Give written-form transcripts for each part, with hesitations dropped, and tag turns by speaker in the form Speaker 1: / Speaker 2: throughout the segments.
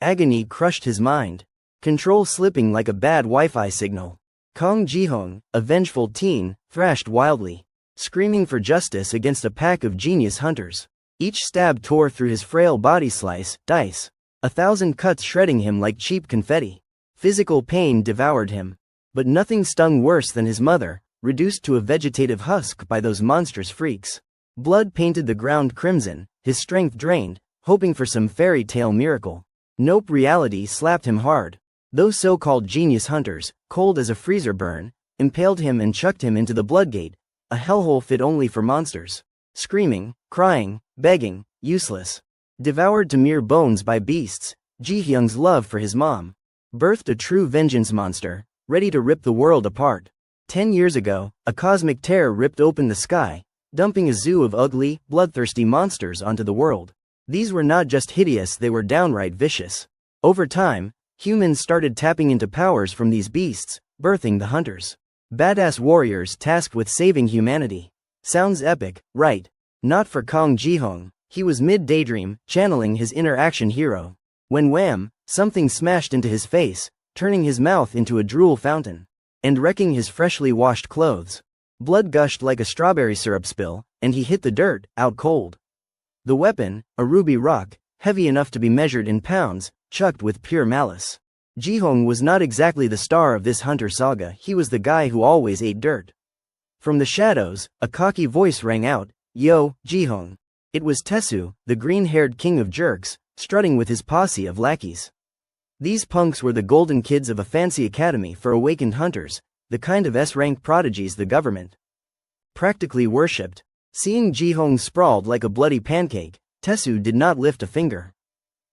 Speaker 1: Agony crushed his mind. Control slipping like a bad Wi-Fi signal. Kong Ji-hong, a vengeful teen, thrashed wildly, screaming for justice against a pack of genius hunters. Each stab tore through his frail body dice. 1,000 cuts shredding him like cheap confetti. Physical pain devoured him. But nothing stung worse than his mother, reduced to a vegetative husk by those monstrous freaks. Blood painted the ground crimson, his strength drained, hoping for some fairy tale miracle. Nope, reality slapped him hard. Those so-called genius hunters, cold as a freezer burn, impaled him and chucked him into the bloodgate, a hellhole fit only for monsters. Screaming, crying, begging, useless. Devoured to mere bones by beasts, Ji-hyung's love for his mom birthed a true vengeance monster, ready to rip the world apart. 10 years ago, a cosmic tear ripped open the sky, dumping a zoo of ugly, bloodthirsty monsters onto the world. These were not just hideous, they were downright vicious. Over time, humans started tapping into powers from these beasts, birthing the hunters. Badass warriors tasked with saving humanity. Sounds epic, right? Not for Kong Ji-hong. He was mid-daydream, channeling his inner action hero. When wham, something smashed into his face, turning his mouth into a drool fountain, and wrecking his freshly washed clothes. Blood gushed like a strawberry syrup spill, and he hit the dirt, out cold. The weapon, a ruby rock, heavy enough to be measured in pounds, chucked with pure malice. Ji-hong was not exactly the star of this hunter saga, he was the guy who always ate dirt. From the shadows, a cocky voice rang out, "Yo, Ji-hong." It was Taesu, the green-haired king of jerks, strutting with his posse of lackeys. These punks were the golden kids of a fancy academy for awakened hunters, the kind of S-rank prodigies the government practically worshipped. Seeing Ji-hong sprawled like a bloody pancake, Taesu did not lift a finger.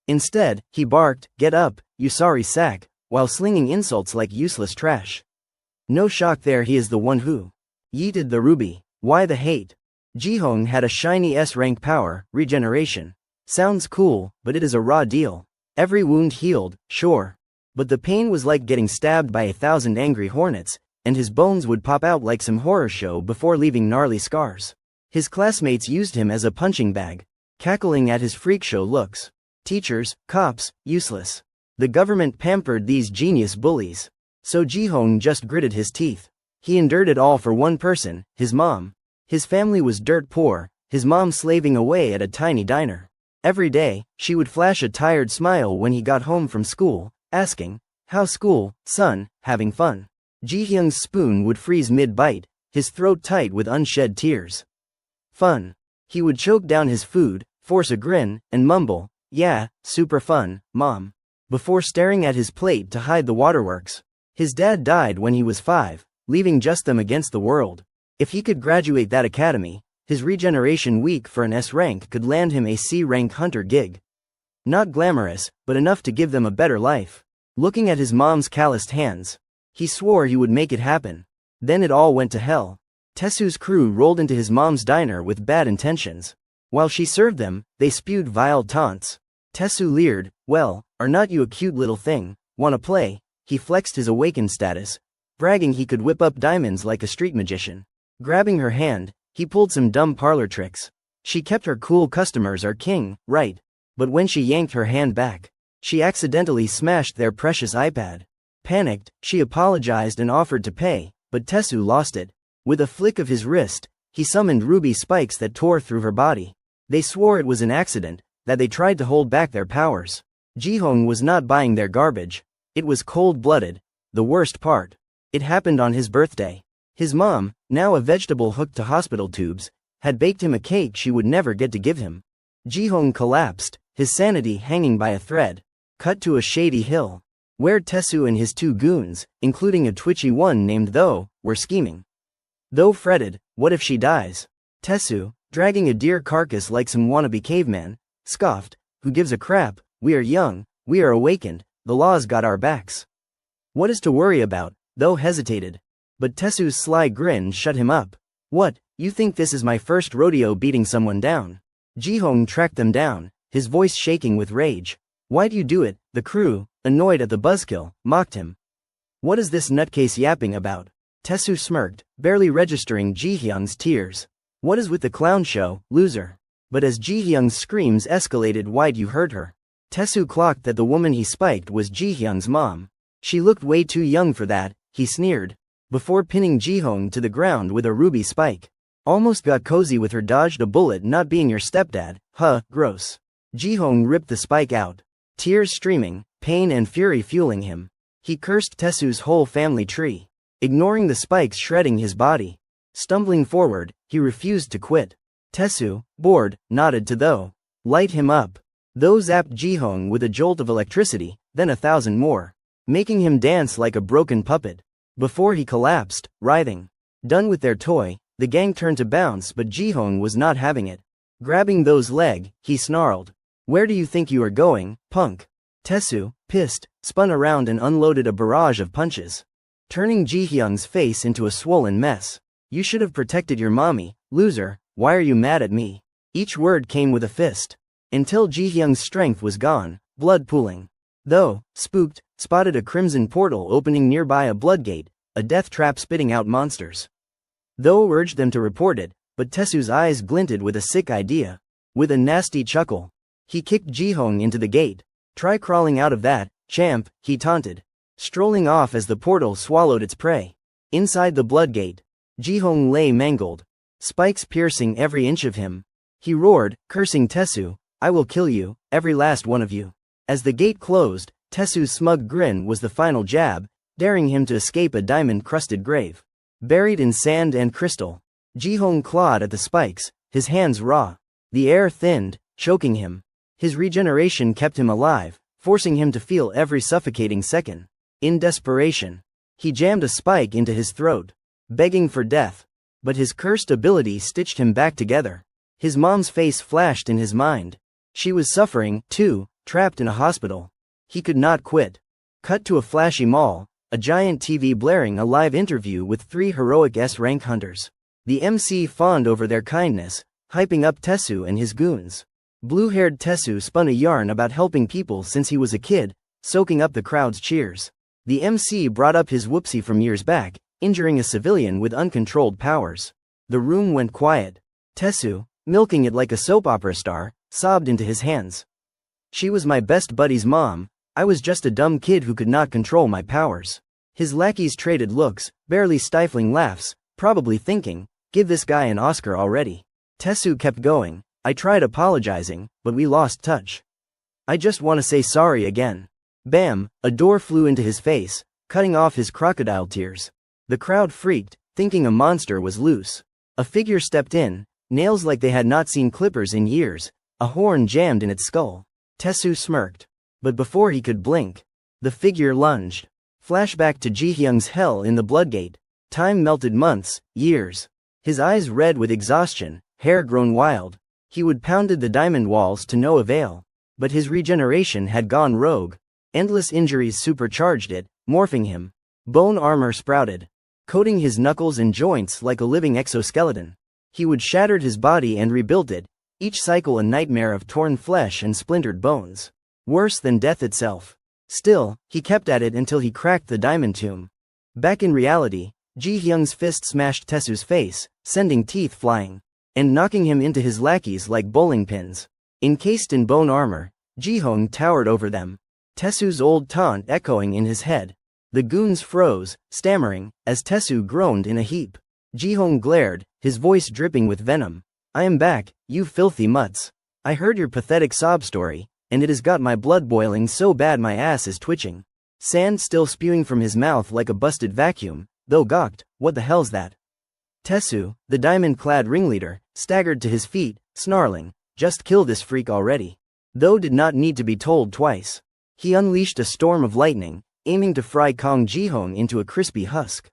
Speaker 1: Instead, he barked, "Get up, you sorry sack," while slinging insults like useless trash. No shock there, he is the one who yeeted the ruby. Why the hate? Ji-hong had a shiny S-rank power, regeneration. Sounds cool, but it is a raw deal. Every wound healed, sure. But the pain was like getting stabbed by 1,000 angry hornets, and his bones would pop out like some horror show before leaving gnarly scars. His classmates used him as a punching bag, cackling at his freak show looks. Teachers, cops, useless. The government pampered these genius bullies. So Ji-hong just gritted his teeth. He endured it all for one person, his mom. His family was dirt poor, his mom slaving away at a tiny diner. Every day, she would flash a tired smile when he got home from school, asking, "How's school, son, having fun?" Ji-hyung's spoon would freeze mid-bite, his throat tight with unshed tears. Fun. He would choke down his food, force a grin, and mumble, "Yeah, super fun, mom," before staring at his plate to hide the waterworks. His dad died when he was 5, leaving just them against the world. If he could graduate that academy, his regeneration weak for an S rank could land him a C rank hunter gig. Not glamorous, but enough to give them a better life. Looking at his mom's calloused hands, he swore he would make it happen. Then it all went to hell. Taesu's crew rolled into his mom's diner with bad intentions. While she served them, they spewed vile taunts. Taesu leered, "Well, are not you a cute little thing, wanna play?" He flexed his awakened status, bragging he could whip up diamonds like a street magician. Grabbing her hand, he pulled some dumb parlor tricks. She kept her cool, customers are king, right? But when she yanked her hand back, she accidentally smashed their precious iPad. Panicked, she apologized and offered to pay, but Taesu lost it. With a flick of his wrist, he summoned ruby spikes that tore through her body. They swore it was an accident, that they tried to hold back their powers. Ji-hong was not buying their garbage. It was cold-blooded. The worst part. It happened on his birthday. His mom, now a vegetable hooked to hospital tubes, had baked him a cake she would never get to give him. Ji-hong collapsed, his sanity hanging by a thread. Cut to a shady hill, where Taesu and his 2 goons, including a twitchy one named Tho, were scheming. Tho fretted, what if she dies? Taesu, dragging a deer carcass like some wannabe caveman, scoffed, who gives a crap, we are young, we are awakened, the law's got our backs. What is to worry about? Tho hesitated. But Taesu's sly grin shut him up. What, you think this is my first rodeo beating someone down? Ji-hong tracked them down, his voice shaking with rage. Why do you do it? The crew, annoyed at the buzzkill, mocked him. What is this nutcase yapping about? Taesu smirked, barely registering Ji-hyung's tears. What is with the clown show, loser? But as Ji-hyung's screams escalated, why'd you hurt her? Tesu clocked that the woman he spiked was Ji-hyung's mom. She looked way too young for that, he sneered, before pinning Ji-hyung to the ground with a ruby spike. Almost got cozy with her, dodged a bullet not being your stepdad, huh, gross. Ji-hyung ripped the spike out. Tears streaming, pain and fury fueling him. He cursed Tesu's whole family tree, ignoring the spikes shredding his body. Stumbling forward, he refused to quit. Tesu, bored, nodded to Tho. Light him up. Tho zapped Ji-hyung with a jolt of electricity, then 1,000 more, making him dance like a broken puppet. Before he collapsed, writhing. Done with their toy, the gang turned to bounce, but Ji-hyung was not having it. Grabbing Tho's leg, he snarled. Where do you think you are going, punk? Tesu, pissed, spun around and unloaded a barrage of punches, turning Ji-hyung's face into a swollen mess. You should have protected your mommy, loser, why are you mad at me? Each word came with a fist. Until Ji-hyung's strength was gone, blood pooling. Tho, spooked, spotted a crimson portal opening nearby, a bloodgate, a death trap spitting out monsters. Tho urged them to report it, but Tesu's eyes glinted with a sick idea. With a nasty chuckle, he kicked Ji-hyung into the gate. Try crawling out of that, champ, he taunted, strolling off as the portal swallowed its prey. Inside the bloodgate, Ji-hyung lay mangled, spikes piercing every inch of him. He roared, cursing Tesu, I will kill you, every last one of you. As the gate closed, Tesu's smug grin was the final jab, daring him to escape a diamond-crusted grave. Buried in sand and crystal, Ji-hyung clawed at the spikes, his hands raw. The air thinned, choking him. His regeneration kept him alive, forcing him to feel every suffocating second. In desperation, he jammed a spike into his throat, begging for death. But his cursed ability stitched him back together. His mom's face flashed in his mind. She was suffering, too, trapped in a hospital. He could not quit. Cut to a flashy mall, a giant TV blaring a live interview with 3 heroic S-rank hunters. The MC fawned over their kindness, hyping up Tesu and his goons. Blue-haired Tesu spun a yarn about helping people since he was a kid, soaking up the crowd's cheers. The MC brought up his whoopsie from years back, injuring a civilian with uncontrolled powers. The room went quiet. Tesu, milking it like a soap opera star, sobbed into his hands. She was my best buddy's mom. I was just a dumb kid who could not control my powers. His lackeys traded looks, barely stifling laughs, probably thinking, give this guy an Oscar already. Tesu kept going. I tried apologizing, but we lost touch. I just want to say sorry again. Bam, a door flew into his face, cutting off his crocodile tears. The crowd freaked, thinking a monster was loose. A figure stepped in, nails like they had not seen clippers in years, a horn jammed in its skull. Tesu smirked. But before he could blink, the figure lunged. Flashback to Ji-hyung's hell in the bloodgate. Time melted months, years. His eyes red with exhaustion, hair grown wild. He would pounded the diamond walls to no avail. But his regeneration had gone rogue. Endless injuries supercharged it, morphing him. Bone armor sprouted, coating his knuckles and joints like a living exoskeleton. He would shattered his body and rebuilt it, each cycle a nightmare of torn flesh and splintered bones. Worse than death itself. Still, he kept at it until he cracked the diamond tomb. Back in reality, Ji-hyung's fist smashed Tesu's face, sending teeth flying, and knocking him into his lackeys like bowling pins. Encased in bone armor, Ji-hyung towered over them. Tesu's old taunt echoing in his head. The goons froze, stammering, as Tesu groaned in a heap. Ji-hyung glared, his voice dripping with venom. I am back, you filthy mutts. I heard your pathetic sob story, and it has got my blood boiling so bad my ass is twitching. Sand still spewing from his mouth like a busted vacuum, though gawked, what the hell's that? Tesu, the diamond-clad ringleader, staggered to his feet, snarling, just kill this freak already. Tho did not need to be told twice. He unleashed a storm of lightning, aiming to fry Kong Ji-hyung into a crispy husk.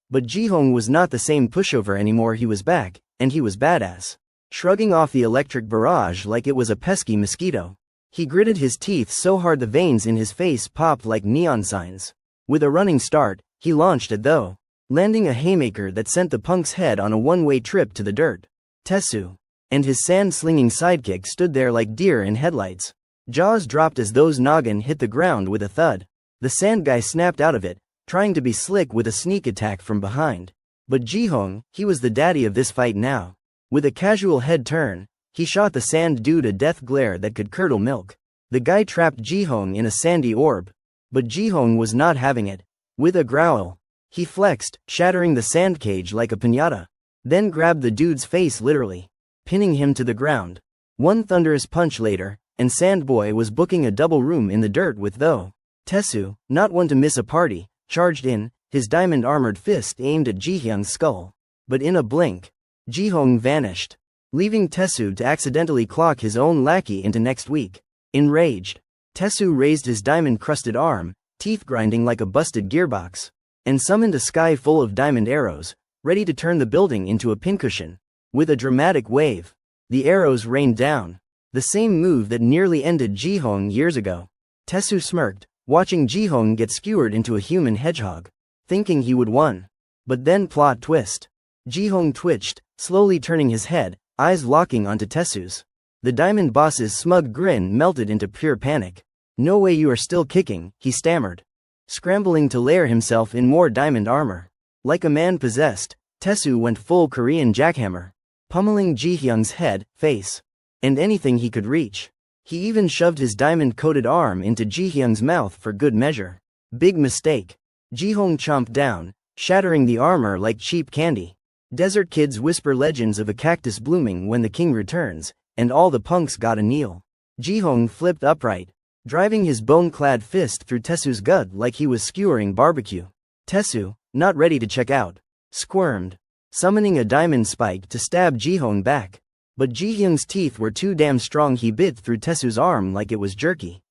Speaker 1: But Ji-hyung was not the same pushover anymore. He was back, and he was badass. Shrugging off the electric barrage like it was a pesky mosquito. He gritted his teeth so hard the veins in his face popped like neon signs. With a running start, he launched at Tho, landing a haymaker that sent the punk's head on a one-way trip to the dirt. Tesu and his sand-slinging sidekick stood there like deer in headlights. Jaws dropped as Tho's noggin hit the ground with a thud. The sand guy snapped out of it, trying to be slick with a sneak attack from behind. But Ji-hyung, he was the daddy of this fight now. With a casual head turn, he shot the sand dude a death glare that could curdle milk. The guy trapped Ji-hong in a sandy orb. But Ji-hong was not having it. With a growl, he flexed, shattering the sand cage like a piñata. Then grabbed the dude's face literally, pinning him to the ground. One thunderous punch later, and Sandboy was booking a double room in the dirt with Tho. Taesu, not one to miss a party, charged in, his diamond-armored fist aimed at Ji-hyung's skull. But in a blink, Ji-hong vanished, leaving Taesu to accidentally clock his own lackey into next week. Enraged, Taesu raised his diamond-crusted arm, teeth grinding like a busted gearbox, and summoned a sky full of diamond arrows, ready to turn the building into a pincushion. With a dramatic wave, the arrows rained down, the same move that nearly ended Ji-hong years ago. Taesu smirked, watching Ji-hong get skewered into a human hedgehog, thinking he would win. But then plot twist. Ji-hong twitched, slowly turning his head, eyes locking onto Taesu's. The diamond boss's smug grin melted into pure panic. "No way you are still kicking," he stammered, scrambling to layer himself in more diamond armor. Like a man possessed, Taesu went full Korean jackhammer, pummeling Ji-hyung's head, face, and anything he could reach. He even shoved his diamond-coated arm into Ji-hyung's mouth for good measure. Big mistake. Ji-hong chomped down, shattering the armor like cheap candy. Desert kids whisper legends of a cactus blooming when the king returns, and all the punks gotta kneel. Ji-hong flipped upright, driving his bone-clad fist through Taesu's gut like he was skewering barbecue. Taesu, not ready to check out, squirmed, summoning a diamond spike to stab Ji-hong back. But Ji-hyung's teeth were too damn strong. He bit through Taesu's arm like it was jerky.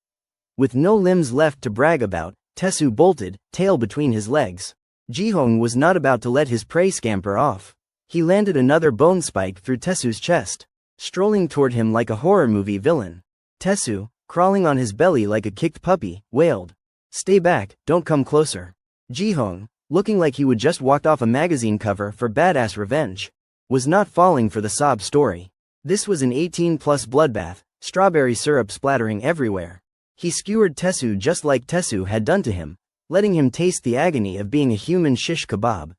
Speaker 1: With no limbs left to brag about, Taesu bolted, tail between his legs. Ji-hong was not about to let his prey scamper off. He landed another bone spike through Taesu's chest, strolling toward him like a horror movie villain. Taesu, crawling on his belly like a kicked puppy, wailed, "Stay back, don't come closer." Ji-hong, looking like he would just walked off a magazine cover for Badass Revenge, was not falling for the sob story. This was an 18-plus bloodbath, strawberry syrup splattering everywhere. He skewered Taesu just like Taesu had done to him, letting him taste the agony of being a human shish kebab.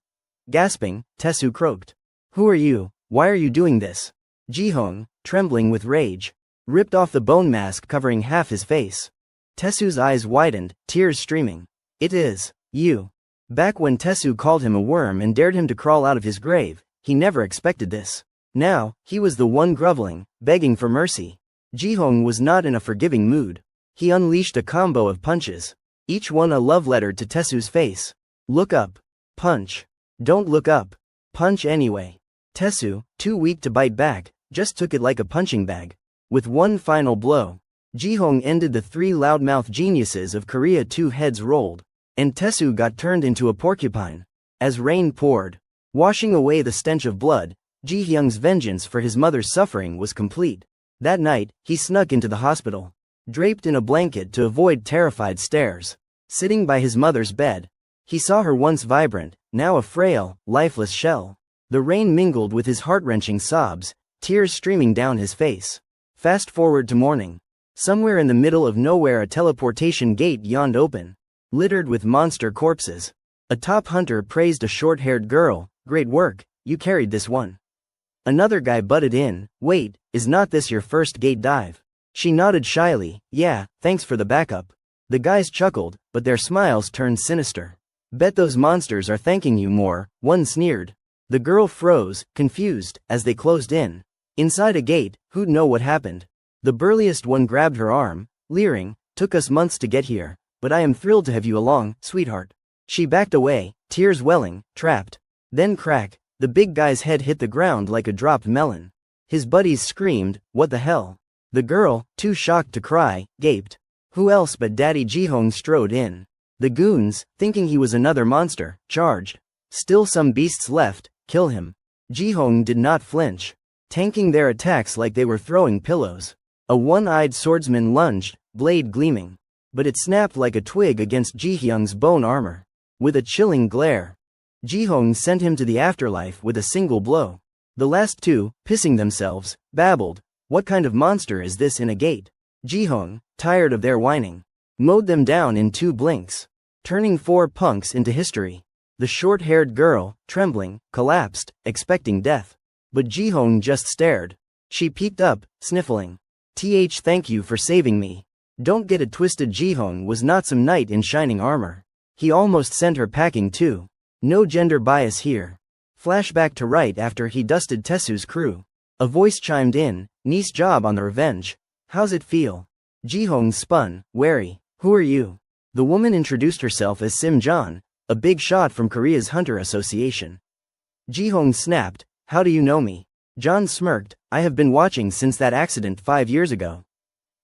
Speaker 1: Gasping, Taesu croaked, "Who are you? Why are you doing this?" Ji-hong, trembling with rage, ripped off the bone mask covering half his face. Taesu's eyes widened, tears streaming. "It is you." Back when Taesu called him a worm and dared him to crawl out of his grave, he never expected this. Now, he was the one groveling, begging for mercy. Ji-hong was not in a forgiving mood. He unleashed a combo of punches, each one a love letter to Taesu's face. Look up. Punch. Don't look up. Punch anyway. Taesu, too weak to bite back, just took it like a punching bag. With one final blow, Ji-hong ended the three loudmouth geniuses of Korea. Two heads rolled, and Taesu got turned into a porcupine. As rain poured, washing away the stench of blood, Ji-hyung's vengeance for his mother's suffering was complete. That night, he snuck into the hospital, draped in a blanket to avoid terrified stares. Sitting by his mother's bed, he saw her once vibrant, now a frail, lifeless shell. The rain mingled with his heart-wrenching sobs, tears streaming down his face. Fast forward to morning. Somewhere in the middle of nowhere a teleportation gate yawned open, littered with monster corpses. A top hunter praised a short-haired girl, "Great work, you carried this one." Another guy butted in, "Wait, is not this your first gate dive?" She nodded shyly, "Yeah, thanks for the backup." The guys chuckled, but their smiles turned sinister. "Bet those monsters are thanking you more," one sneered. The girl froze, confused, as they closed in. Inside a gate, who'd know what happened? The burliest one grabbed her arm, leering, "Took us months to get here, but I am thrilled to have you along, sweetheart." She backed away, tears welling, trapped. Then crack, the big guy's head hit the ground like a dropped melon. His buddies screamed, "What the hell?" The girl, too shocked to cry, gaped. Who else but Daddy Ji-hong strode in. The goons, thinking he was another monster, charged. Still some beasts left, kill him. Ji-hong did not flinch, tanking their attacks like they were throwing pillows. A one-eyed swordsman lunged, blade gleaming, but it snapped like a twig against Ji-hyung's bone armor. With a chilling glare, Ji-hong sent him to the afterlife with a single blow. The last two, pissing themselves, babbled, "What kind of monster is this in a gate?" Ji-hong, tired of their whining, mowed them down in 2 blinks, turning 4 punks into history. The short-haired girl, trembling, collapsed, expecting death. But Ji-hong just stared. She peeked up, sniffling. "Thank you for saving me." Don't get it twisted, Ji-hong was not some knight in shining armor. He almost sent her packing too. No gender bias here. Flashback to right after he dusted Tessu's crew. A voice chimed in, "Nice job on the revenge. How's it feel?" Ji-hong spun, wary. "Who are you?" The woman introduced herself as Sim John, a big shot from Korea's Hunter Association. Ji-hong snapped, "How do you know me?" John smirked, "I have been watching since that accident 5 years ago."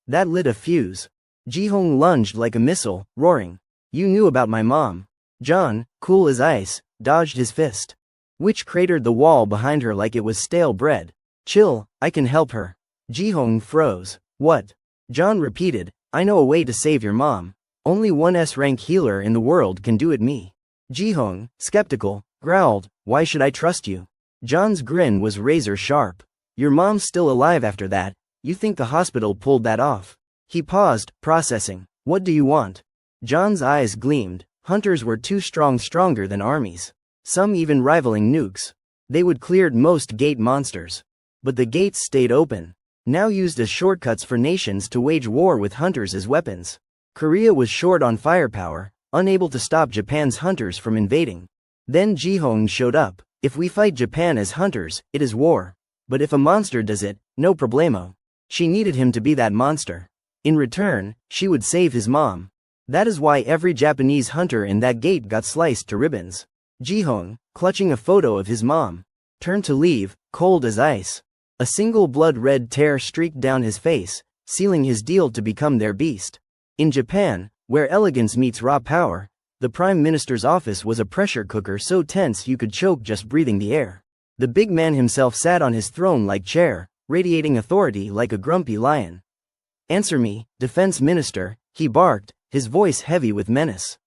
Speaker 1: That lit a fuse. Ji-hong lunged like a missile, roaring, "You knew about my mom." John, cool as ice, dodged his fist, which cratered the wall behind her like it was stale bread. "Chill, I can help her." Ji-hong froze. "What?" John repeated, "I know a way to save your mom. Only one S-rank healer in the world can do it, me." Ji-hong, skeptical, growled, "Why should I trust you?" John's grin was razor sharp. "Your mom's still alive after that. You think the hospital pulled that off?" He paused, processing. "What do you want?" John's eyes gleamed. Hunters were too strong, stronger than armies. Some even rivaling nukes. They would cleared most gate monsters. But the gates stayed open, now used as shortcuts for nations to wage war with hunters as weapons. Korea was short on firepower, unable to stop Japan's hunters from invading. Then Ji-hong showed up. "If we fight Japan as hunters, it is war. But if a monster does it, no problemo." She needed him to be that monster. In return, she would save his mom. That is why every Japanese hunter in that gate got sliced to ribbons. Ji-hong, clutching a photo of his mom, turned to leave, cold as ice. A single blood-red tear streaked down his face, sealing his deal to become their beast. In Japan, where elegance meets raw power, the Prime Minister's office was a pressure cooker so tense you could choke just breathing the air. The big man himself sat on his throne-like chair, radiating authority like a grumpy lion. "Answer me, Defense Minister," he barked, his voice heavy with menace.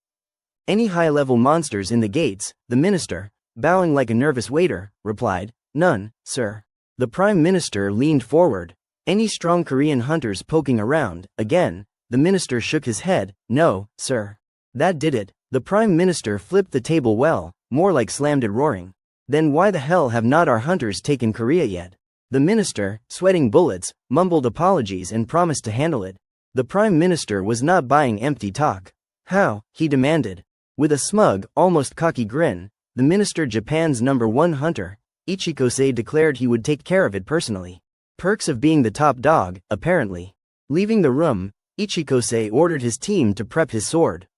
Speaker 1: "Any high-level monsters in the gates?" The minister, bowing like a nervous waiter, replied, "None, sir." The Prime Minister leaned forward. "Any strong Korean hunters poking around?" Again, the minister shook his head, "No, sir." That did it. The Prime Minister flipped the table well, more like slammed it roaring. "Then why the hell have not our hunters taken Korea yet?" The minister, sweating bullets, mumbled apologies and promised to handle it. The Prime Minister was not buying empty talk. "How?" he demanded. With a smug, almost cocky grin, the minister, Japan's #1 hunter, Ichikose, declared he would take care of it personally. Perks of being the top dog, apparently. Leaving the room, Ichikose ordered his team to prep his sword.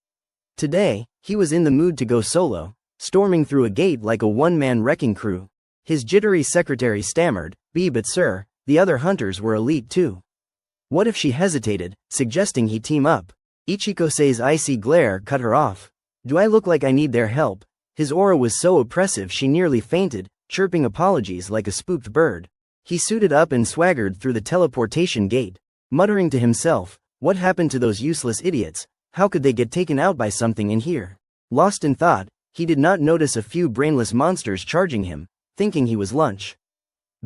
Speaker 1: Today, he was in the mood to go solo, storming through a gate like a one-man wrecking crew. His jittery secretary stammered, But sir, the other hunters were elite too." What if she hesitated, suggesting he team up? Ichikose's icy glare cut her off. "Do I look like I need their help?" His aura was so oppressive she nearly fainted, chirping apologies like a spooked bird. He suited up and swaggered through the teleportation gate, muttering to himself, "What happened to those useless idiots? How could they get taken out by something in here?" Lost in thought, he did not notice a few brainless monsters charging him, thinking he was lunch.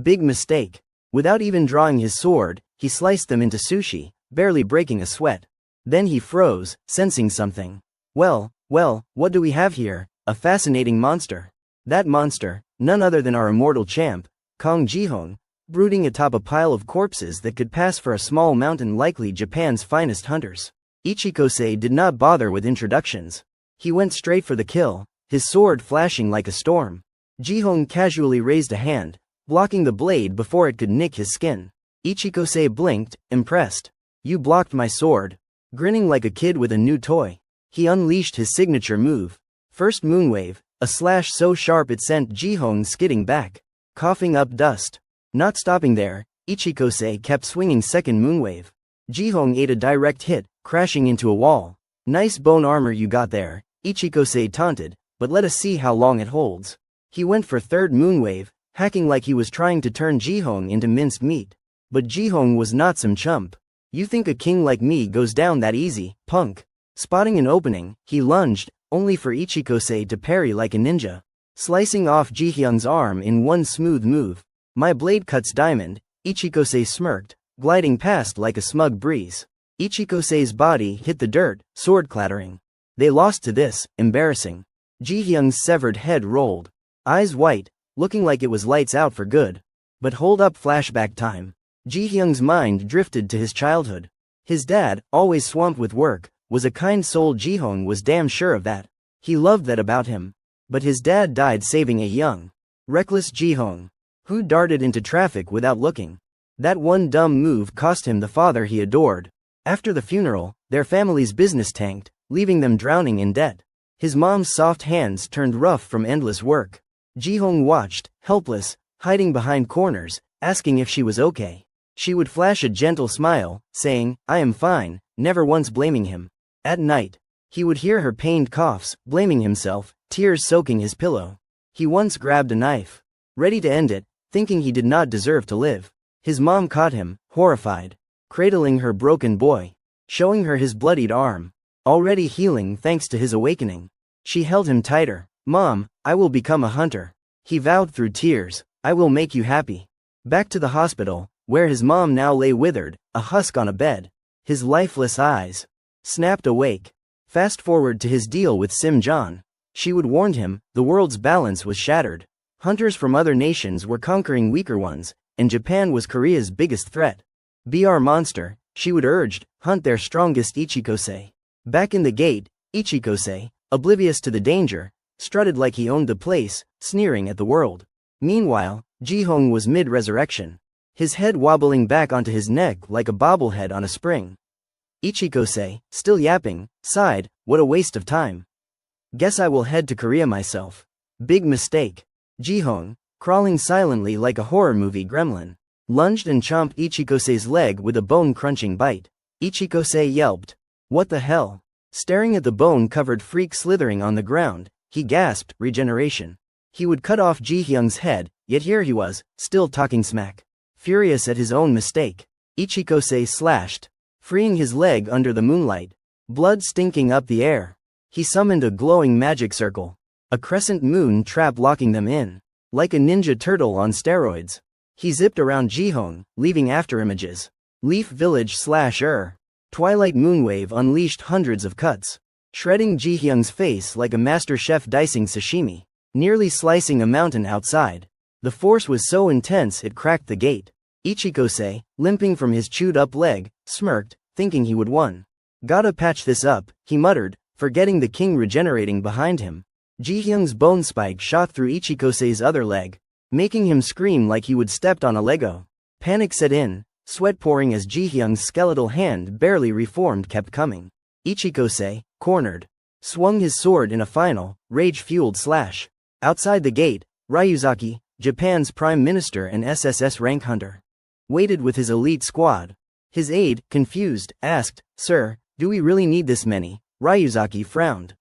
Speaker 1: Big mistake. Without even drawing his sword, he sliced them into sushi, barely breaking a sweat. Then he froze, sensing something. Well, what do we have here? A fascinating monster. That monster, none other than our immortal champ, Kong Ji-hong, brooding atop a pile of corpses that could pass for a small mountain, likely Japan's finest hunters. Ichikose did not bother with introductions. He went straight for the kill, his sword flashing like a storm. Ji-hong casually raised a hand, blocking the blade before it could nick his skin. Ichikose blinked, impressed. "You blocked my sword." Grinning like a kid with a new toy, he unleashed his signature move. First moonwave, a slash so sharp it sent Ji-hong skidding back, coughing up dust. Not stopping there, Ichikose kept swinging second moonwave. Ji-hong ate a direct hit, crashing into a wall. "Nice bone armor you got there," Ichikose taunted, "but let us see how long it holds." He went for third moonwave, hacking like he was trying to turn Ji-hong into minced meat. But Ji-hong was not some chump. "You think a king like me goes down that easy, punk?" Spotting an opening, he lunged, only for Ichikose to parry like a ninja, slicing off Ji-hyung's arm in one smooth move. "My blade cuts diamond," Ichikose smirked, gliding past like a smug breeze. Ichikose's body hit the dirt, sword clattering. They lost to this, embarrassing. Ji-hyung's severed head rolled, eyes white, looking like it was lights out for good. But hold up, flashback time. Ji-hyung's mind drifted to his childhood. His dad, always swamped with work, was a kind soul. Ji-hong was damn sure of that. He loved that about him. But his dad died saving a young, reckless Ji-hong, who darted into traffic without looking. That one dumb move cost him the father he adored. After the funeral, their family's business tanked, leaving them drowning in debt. His mom's soft hands turned rough from endless work. Ji-hong watched, helpless, hiding behind corners, asking if she was okay. She would flash a gentle smile, saying, "I am fine," never once blaming him. At night, he would hear her pained coughs, blaming himself, tears soaking his pillow. He once grabbed a knife, ready to end it, thinking he did not deserve to live. His mom caught him, horrified, cradling her broken boy, showing her his bloodied arm, already healing thanks to his awakening. She held him tighter. "Mom, I will become a hunter," he vowed through tears. "I will make you happy." Back to the hospital, where his mom now lay withered, a husk on a bed. His lifeless eyes snapped awake. Fast forward to his deal with Sim John. She would warned him, the world's balance was shattered. Hunters from other nations were conquering weaker ones, and Japan was Korea's biggest threat. "Be our monster," she would urged, "hunt their strongest Ichikose." Back in the gate, Ichikose, oblivious to the danger, strutted like he owned the place, sneering at the world. Meanwhile, Ji-hong was mid-resurrection, his head wobbling back onto his neck like a bobblehead on a spring. Ichikose, still yapping, sighed, "What a waste of time. Guess I will head to Korea myself." Big mistake. Ji-hong, crawling silently like a horror movie gremlin, lunged and chomped Ichikose's leg with a bone-crunching bite. Ichikose yelped. "What the hell?" Staring at the bone-covered freak slithering on the ground, he gasped, "Regeneration." He would cut off Ji-hyung's head, yet here he was, still talking smack. Furious at his own mistake, Ichikose slashed, freeing his leg under the moonlight, blood stinking up the air. He summoned a glowing magic circle, a crescent moon trap locking them in. Like a ninja turtle on steroids, he zipped around Ji-hong, leaving afterimages. Leaf Village / Twilight Moonwave unleashed hundreds of cuts, shredding Ji-hyung's face like a master chef dicing sashimi, nearly slicing a mountain outside. The force was so intense it cracked the gate. Ichikose, limping from his chewed-up leg, smirked, thinking he would win. "Gotta patch this up," he muttered, forgetting the king regenerating behind him. Ji-hyung's bone spike shot through Ichikose's other leg, making him scream like he would stepped on a Lego. Panic set in, sweat pouring as Ji-hyung's skeletal hand barely reformed kept coming. Ichikose, cornered, swung his sword in a final, rage-fueled slash. Outside the gate, Ryuzaki, Japan's prime minister and SSS rank hunter, waited with his elite squad. His aide, confused, asked, "Sir, do we really need this many?" Ryuzaki frowned.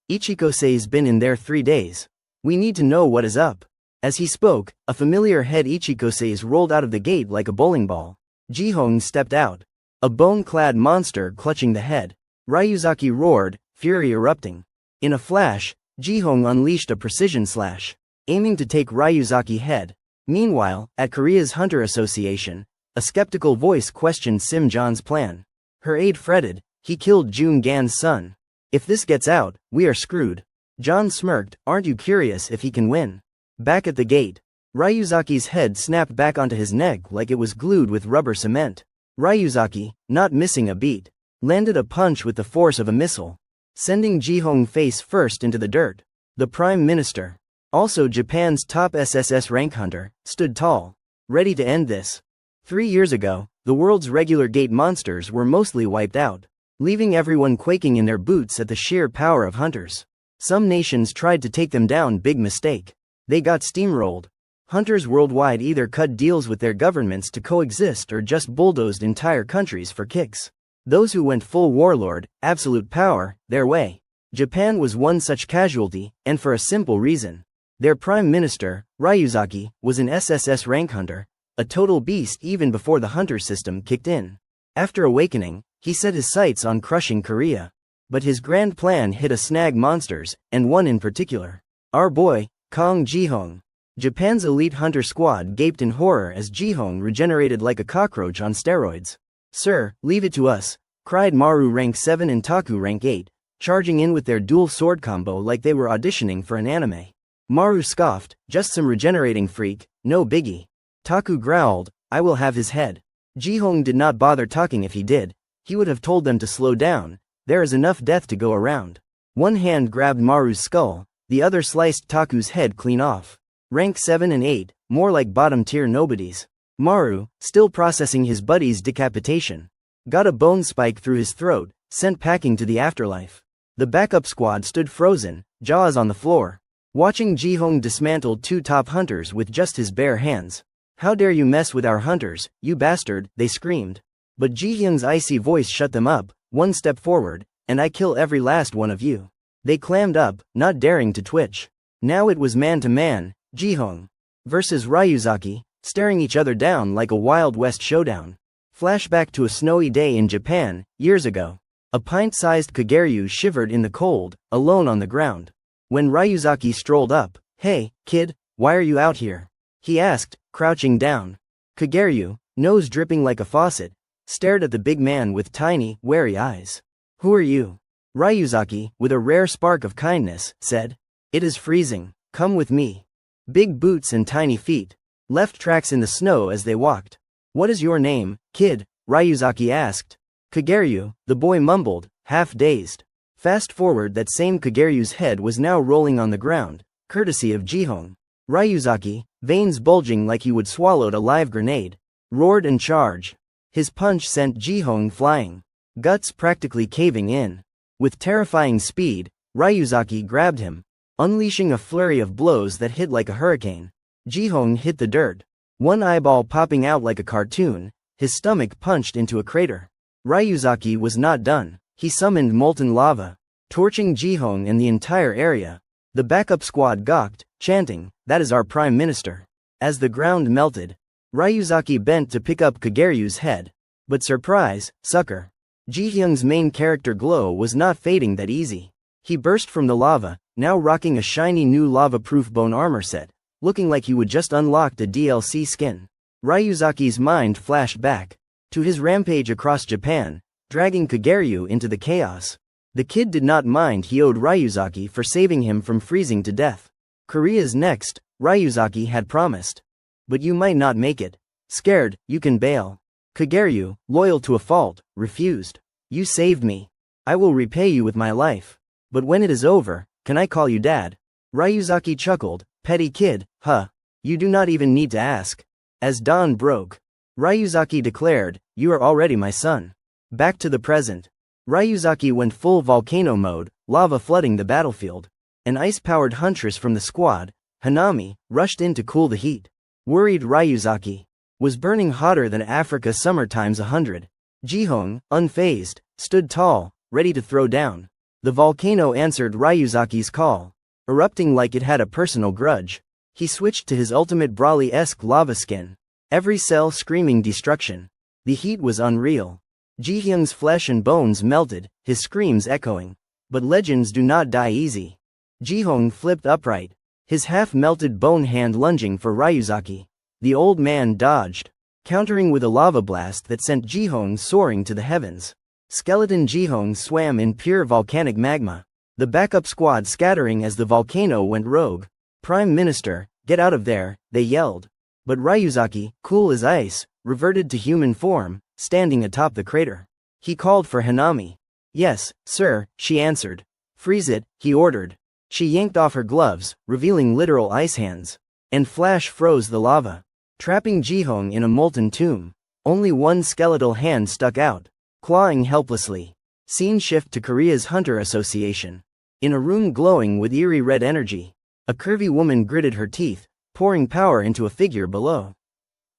Speaker 1: "Ichikose's been in there 3 days. We need to know what is up." As he spoke, a familiar head Ichikose's rolled out of the gate like a bowling ball. Ji-hong stepped out, a bone-clad monster clutching the head. Ryuzaki roared, fury erupting. In a flash, Ji-hong unleashed a precision slash, aiming to take Ryuzaki's head. Meanwhile, at Korea's Hunter Association, a skeptical voice questioned Sim John's plan. Her aide fretted, "He killed Jun Gan's son. If this gets out, we are screwed." John smirked, "Aren't you curious if he can win?" Back at the gate, Ryuzaki's head snapped back onto his neck like it was glued with rubber cement. Ryuzaki, not missing a beat, landed a punch with the force of a missile, sending Ji-hong face first into the dirt. The prime minister, also Japan's top SSS rank hunter, stood tall, ready to end this. 3 years ago, the world's regular gate monsters were mostly wiped out, leaving everyone quaking in their boots at the sheer power of hunters. Some nations tried to take them down, big mistake. They got steamrolled. Hunters worldwide either cut deals with their governments to coexist or just bulldozed entire countries for kicks. Those who went full warlord, absolute power, their way. Japan was one such casualty, and for a simple reason. Their prime minister, Ryuzaki, was an SSS rank hunter, a total beast even before the hunter system kicked in. After awakening, he set his sights on crushing Korea. But his grand plan hit a snag monsters, and one in particular. Our boy, Kong Ji-hong. Japan's elite hunter squad gaped in horror as Ji-hong regenerated like a cockroach on steroids. "Sir, leave it to us," cried Maru rank 7 and Taku rank 8, charging in with their dual sword combo like they were auditioning for an anime. Maru scoffed, "Just some regenerating freak, no biggie." Taku growled, "I will have his head." Ji-hong did not bother talking if he did. He would have told them to slow down, there is enough death to go around. One hand grabbed Maru's skull, the other sliced Taku's head clean off. Rank 7 and 8, more like bottom-tier nobodies. Maru, still processing his buddy's decapitation, got a bone spike through his throat, sent packing to the afterlife. The backup squad stood frozen, jaws on the floor, watching Ji-hong dismantle 2 top hunters with just his bare hands. "How dare you mess with our hunters, you bastard," they screamed. But Ji-hyun's icy voice shut them up. "One step forward, and I kill every last one of you." They clammed up, not daring to twitch. Now it was man-to-man, Ji-hong versus Ryuzaki, staring each other down like a Wild West showdown. Flashback to a snowy day in Japan, years ago. A pint-sized Kaguryu shivered in the cold, alone on the ground. When Ryuzaki strolled up, "Hey, kid, why are you out here?" he asked, crouching down. Kaguryu, nose dripping like a faucet, stared at the big man with tiny, wary eyes. "Who are you?" Ryuzaki, with a rare spark of kindness, said. "It is freezing, come with me." Big boots and tiny feet left tracks in the snow as they walked. "What is your name, kid?" Ryuzaki asked. "Kaguryu," the boy mumbled, half dazed. Fast forward, that same Kaguryu's head was now rolling on the ground, courtesy of Ji-hong. Ryuzaki, veins bulging like he would swallowed a live grenade, roared and charged. His punch sent Ji-hong flying, guts practically caving in. With terrifying speed, Ryuzaki grabbed him, unleashing a flurry of blows that hit like a hurricane. Ji-hong hit the dirt, one eyeball popping out like a cartoon, his stomach punched into a crater. Ryuzaki was not done. He summoned molten lava, torching Ji-hong and the entire area. The backup squad gawked, chanting, "That is our prime minister." As the ground melted, Ryuzaki bent to pick up Kaguryu's head. But surprise, sucker. Ji-hyun's main character glow was not fading that easy. He burst from the lava, now rocking a shiny new lava-proof bone armor set, looking like he would just unlocked a DLC skin. Ryuzaki's mind flashed back to his rampage across Japan, dragging Kaguryu into the chaos. The kid did not mind he owed Ryuzaki for saving him from freezing to death. "Korea's next," Ryuzaki had promised. "But you might not make it. Scared, you can bail." Kaguryu, loyal to a fault, refused. "You saved me. I will repay you with my life. But when it is over, can I call you dad?" Ryuzaki chuckled, "Petty kid, huh? You do not even need to ask." As dawn broke, Ryuzaki declared, "You are already my son." Back to the present. Ryuzaki went full volcano mode, lava flooding the battlefield. An ice-powered huntress from the squad, Hanami, rushed in to cool the heat. Worried Ryuzaki was burning hotter than Africa summer times 100. Ji-hong, unfazed, stood tall, ready to throw down. The volcano answered Ryuzaki's call, erupting like it had a personal grudge. He switched to his ultimate Brawly-esque lava skin, every cell screaming destruction. The heat was unreal. Ji-hyun's flesh and bones melted, his screams echoing. But legends do not die easy. Ji-hong flipped upright, his half-melted bone hand lunging for Ryuzaki. The old man dodged, countering with a lava blast that sent Ji-hong soaring to the heavens. Skeleton Ji-hong swam in pure volcanic magma, the backup squad scattering as the volcano went rogue. "Prime Minister, get out of there," they yelled. But Ryuzaki, cool as ice, reverted to human form, standing atop the crater. He called for Hanami. "Yes, sir," she answered. "Freeze it," he ordered. She yanked off her gloves, revealing literal ice hands. And flash froze the lava, trapping Ji-hong in a molten tomb. Only one skeletal hand stuck out, clawing helplessly. Scene shift to Korea's Hunter Association. In a room glowing with eerie red energy, a curvy woman gritted her teeth, pouring power into a figure below.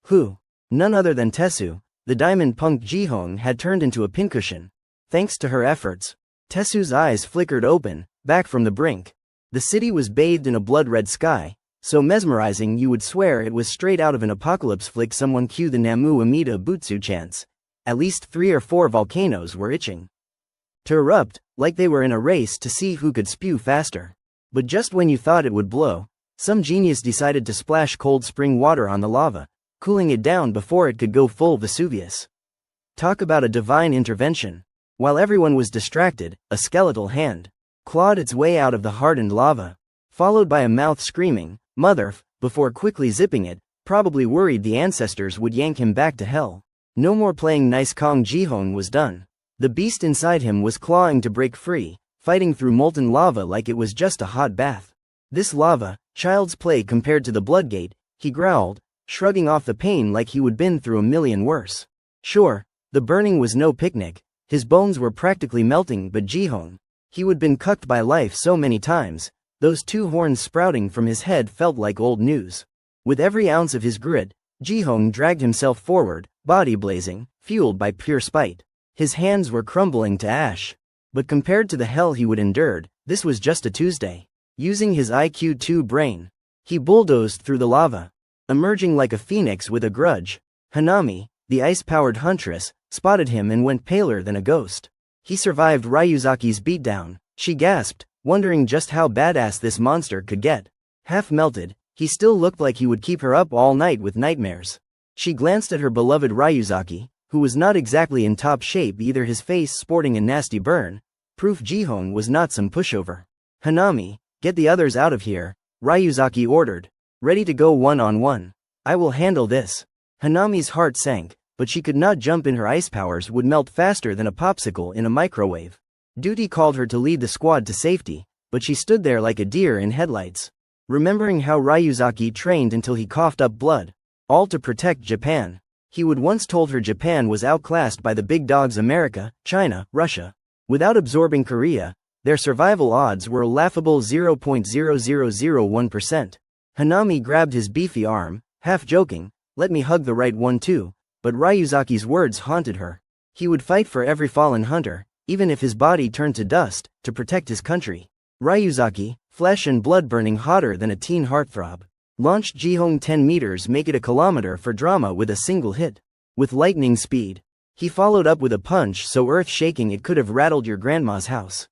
Speaker 1: Who? None other than Tesu. The diamond punk Ji-hong had turned into a pincushion. Thanks to her efforts, Tesu's eyes flickered open, back from the brink. The city was bathed in a blood-red sky, so mesmerizing you would swear it was straight out of an apocalypse flick. Someone cue the Namu Amida Butsu chants. At least 3 or 4 volcanoes were itching to erupt, like they were in a race to see who could spew faster. But just when you thought it would blow, some genius decided to splash cold spring water on the lava, cooling it down before it could go full Vesuvius. Talk about a divine intervention. While everyone was distracted, a skeletal hand clawed its way out of the hardened lava, followed by a mouth screaming, "Motherf," before quickly zipping it, probably worried the ancestors would yank him back to hell. No more playing nice. Kong Ji-hong was done. The beast inside him was clawing to break free, fighting through molten lava like it was just a hot bath. This lava, child's play compared to the Bloodgate, he growled, shrugging off the pain like he would been through a million worse. Sure, the burning was no picnic, his bones were practically melting, but Jihong, he would been cucked by life so many times, those two horns sprouting from his head felt like old news. With every ounce of his grit, Jihong dragged himself forward, body blazing, fueled by pure spite. His hands were crumbling to ash. But compared to the hell he would endured, this was just a Tuesday. Using his IQ-2 brain, he bulldozed through the lava, emerging like a phoenix with a grudge. Hanami, the ice-powered huntress, spotted him and went paler than a ghost. He survived Ryuzaki's beatdown, she gasped, wondering just how badass this monster could get. Half melted, he still looked like he would keep her up all night with nightmares. She glanced at her beloved Ryuzaki, who was not exactly in top shape either, his face sporting a nasty burn. Proof Jihong was not some pushover. Hanami, get the others out of here, Ryuzaki ordered. Ready to go one-on-one. I will handle this. Hanami's heart sank, but she could not jump in. Her ice powers would melt faster than a popsicle in a microwave. Duty called her to lead the squad to safety, but she stood there like a deer in headlights. Remembering how Ryuzaki trained until he coughed up blood. All to protect Japan. He would once told her Japan was outclassed by the big dogs America, China, Russia. Without absorbing Korea, their survival odds were a laughable 0.0001%. Hanami grabbed his beefy arm, half joking, let me hug the right one too, but Ryuzaki's words haunted her. He would fight for every fallen hunter, even if his body turned to dust, to protect his country. Ryuzaki, flesh and blood burning hotter than a teen heartthrob. Launched Jihong 10 meters, make it a kilometer for drama with a single hit. With lightning speed. He followed up with a punch so earth-shaking it could have rattled your grandma's house.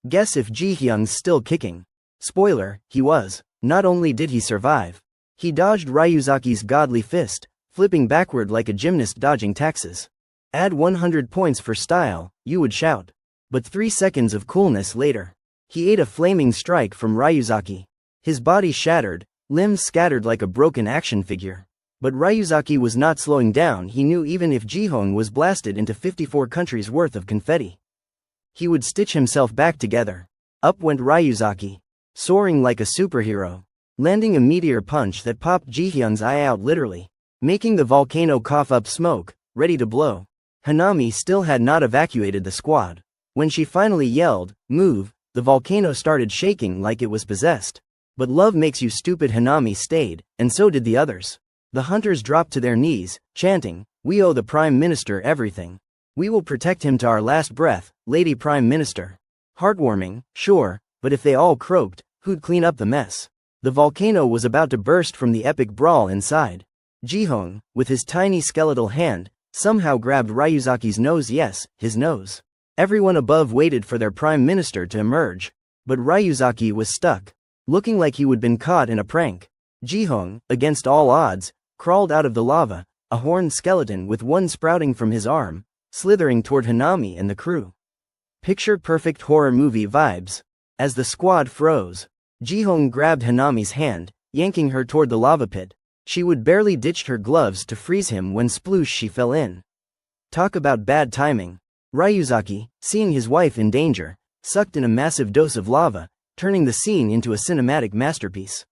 Speaker 1: Guess if Jihyung's still kicking. Spoiler, he was. Not only did he survive, he dodged Ryuzaki's godly fist, flipping backward like a gymnast dodging taxes. Add 100 points for style, you would shout. But 3 seconds of coolness later, he ate a flaming strike from Ryuzaki. His body shattered, limbs scattered like a broken action figure. But Ryuzaki was not slowing down. He knew even if Jihong was blasted into 54 countries worth of confetti, he would stitch himself back together. Up went Ryuzaki, soaring like a superhero, landing a meteor punch that popped Jihyung's eye out literally, making the volcano cough up smoke, ready to blow. Hanami still had not evacuated the squad. When she finally yelled, move, the volcano started shaking like it was possessed. But love makes you stupid. Hanami stayed, and so did the others. The hunters dropped to their knees, chanting, we owe the Prime Minister everything. We will protect him to our last breath, Lady Prime Minister. Heartwarming, sure, but if they all croaked, who'd clean up the mess? The volcano was about to burst from the epic brawl inside. Jihong, with his tiny skeletal hand, somehow grabbed Ryuzaki's nose. Yes, his nose. Everyone above waited for their Prime Minister to emerge. But Ryuzaki was stuck, looking like he would been caught in a prank. Jihong, against all odds, crawled out of the lava, a horned skeleton with one sprouting from his arm, slithering toward Hanami and the crew. Picture perfect horror movie vibes. As the squad froze, Jihong grabbed Hanami's hand, yanking her toward the lava pit. She would barely ditched her gloves to freeze him when sploosh she fell in. Talk about bad timing. Ryuzaki, seeing his wife in danger, sucked in a massive dose of lava, turning the scene into a cinematic masterpiece.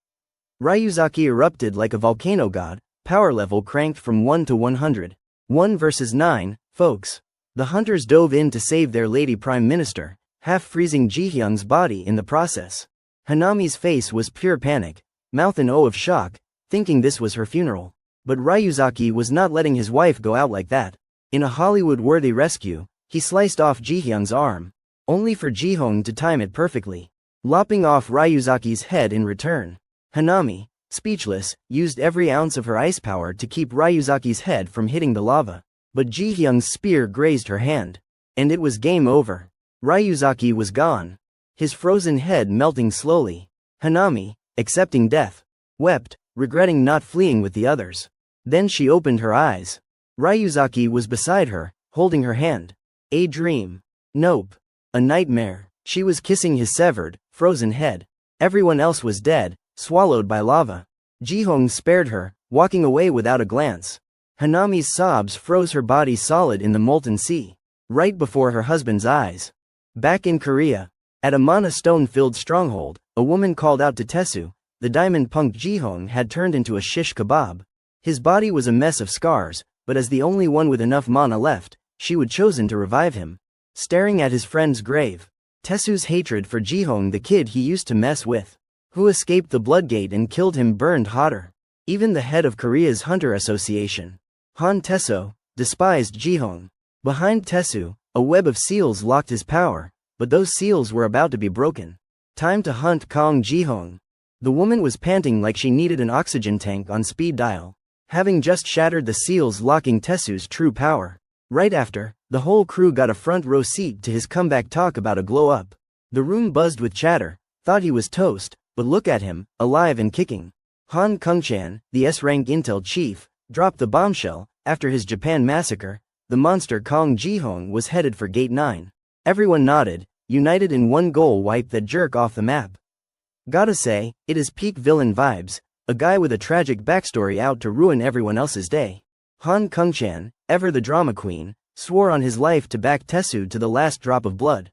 Speaker 1: Ryuzaki erupted like a volcano god, power level cranked from 1 to 100. 1 versus 9, folks. The hunters dove in to save their Lady Prime Minister, half freezing Jihyung's body in the process. Hanami's face was pure panic, mouth an O of shock, thinking this was her funeral. But Ryuzaki was not letting his wife go out like that. In a Hollywood-worthy rescue, he sliced off Jihyung's arm, only for Jihong to time it perfectly, lopping off Ryuzaki's head in return. Hanami, speechless, used every ounce of her ice power to keep Ryuzaki's head from hitting the lava. But Jihyung's spear grazed her hand. And it was game over. Ryuzaki was gone, his frozen head melting slowly. Hanami, accepting death, wept, regretting not fleeing with the others. Then she opened her eyes. Ryuzaki was beside her, holding her hand. A dream. Nope. A nightmare. She was kissing his severed, frozen head. Everyone else was dead, swallowed by lava. Jihong spared her, walking away without a glance. Hanami's sobs froze her body solid in the molten sea. right before her husband's eyes. Back in Korea, at a mana stone-filled stronghold, a woman called out to Tesu. The diamond-punked Jihong had turned into a shish kebab. His body was a mess of scars, but as the only one with enough mana left, she would chosen to revive him. Staring at his friend's grave, Tesu's hatred for Jihong, the kid he used to mess with, who escaped the Bloodgate and killed him, burned hotter. Even the head of Korea's Hunter Association, Han Teso, despised Jihong. Behind Tesu, a web of seals locked his power, but those seals were about to be broken. Time to hunt Kong Jihong. The woman was panting like she needed an oxygen tank on speed dial, having just shattered the seals locking Tesu's true power. Right after, the whole crew got a front row seat to his comeback talk about a glow-up. The room buzzed with chatter, thought he was toast, but look at him, alive and kicking. Han Kungchan, the S-rank intel chief, dropped the bombshell. After his Japan massacre, the monster Kong Jihong was headed for Gate 9. Everyone nodded, united in one goal: wipe that jerk off the map. Gotta say, it is peak villain vibes, a guy with a tragic backstory out to ruin everyone else's day. Han Kungchan, ever the drama queen, swore on his life to back Tesu to the last drop of blood.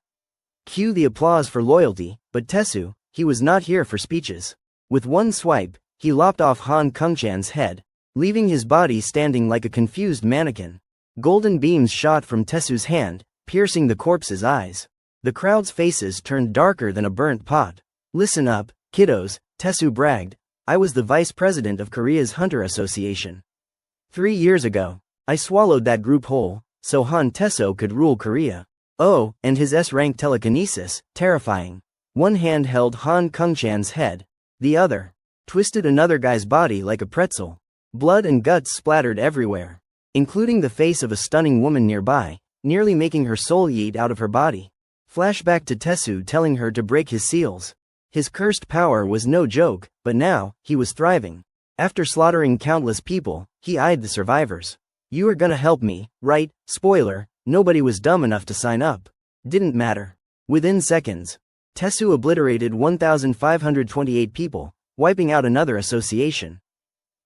Speaker 1: Cue the applause for loyalty, but Tesu, he was not here for speeches. With one swipe, he lopped off Han Kungchan's head, leaving his body standing like a confused mannequin. Golden beams shot from Tesu's hand, piercing the corpse's eyes. The crowd's faces turned darker than a burnt pot. Listen up, kiddos, Tesu bragged. I was the vice president of Korea's Hunter Association. 3 years ago, I swallowed that group whole, so Han Teso could rule Korea. Oh, and his S-rank telekinesis, terrifying. One hand held Han Kungchan's head. The other twisted another guy's body like a pretzel. Blood and guts splattered everywhere, including the face of a stunning woman nearby, nearly making her soul yeet out of her body. Flashback to Tesu telling her to break his seals. His cursed power was no joke, but now, he was thriving. After slaughtering countless people, he eyed the survivors. You are gonna help me, right? Spoiler, nobody was dumb enough to sign up. Didn't matter. Within seconds, Tesu obliterated 1,528 people, wiping out another association.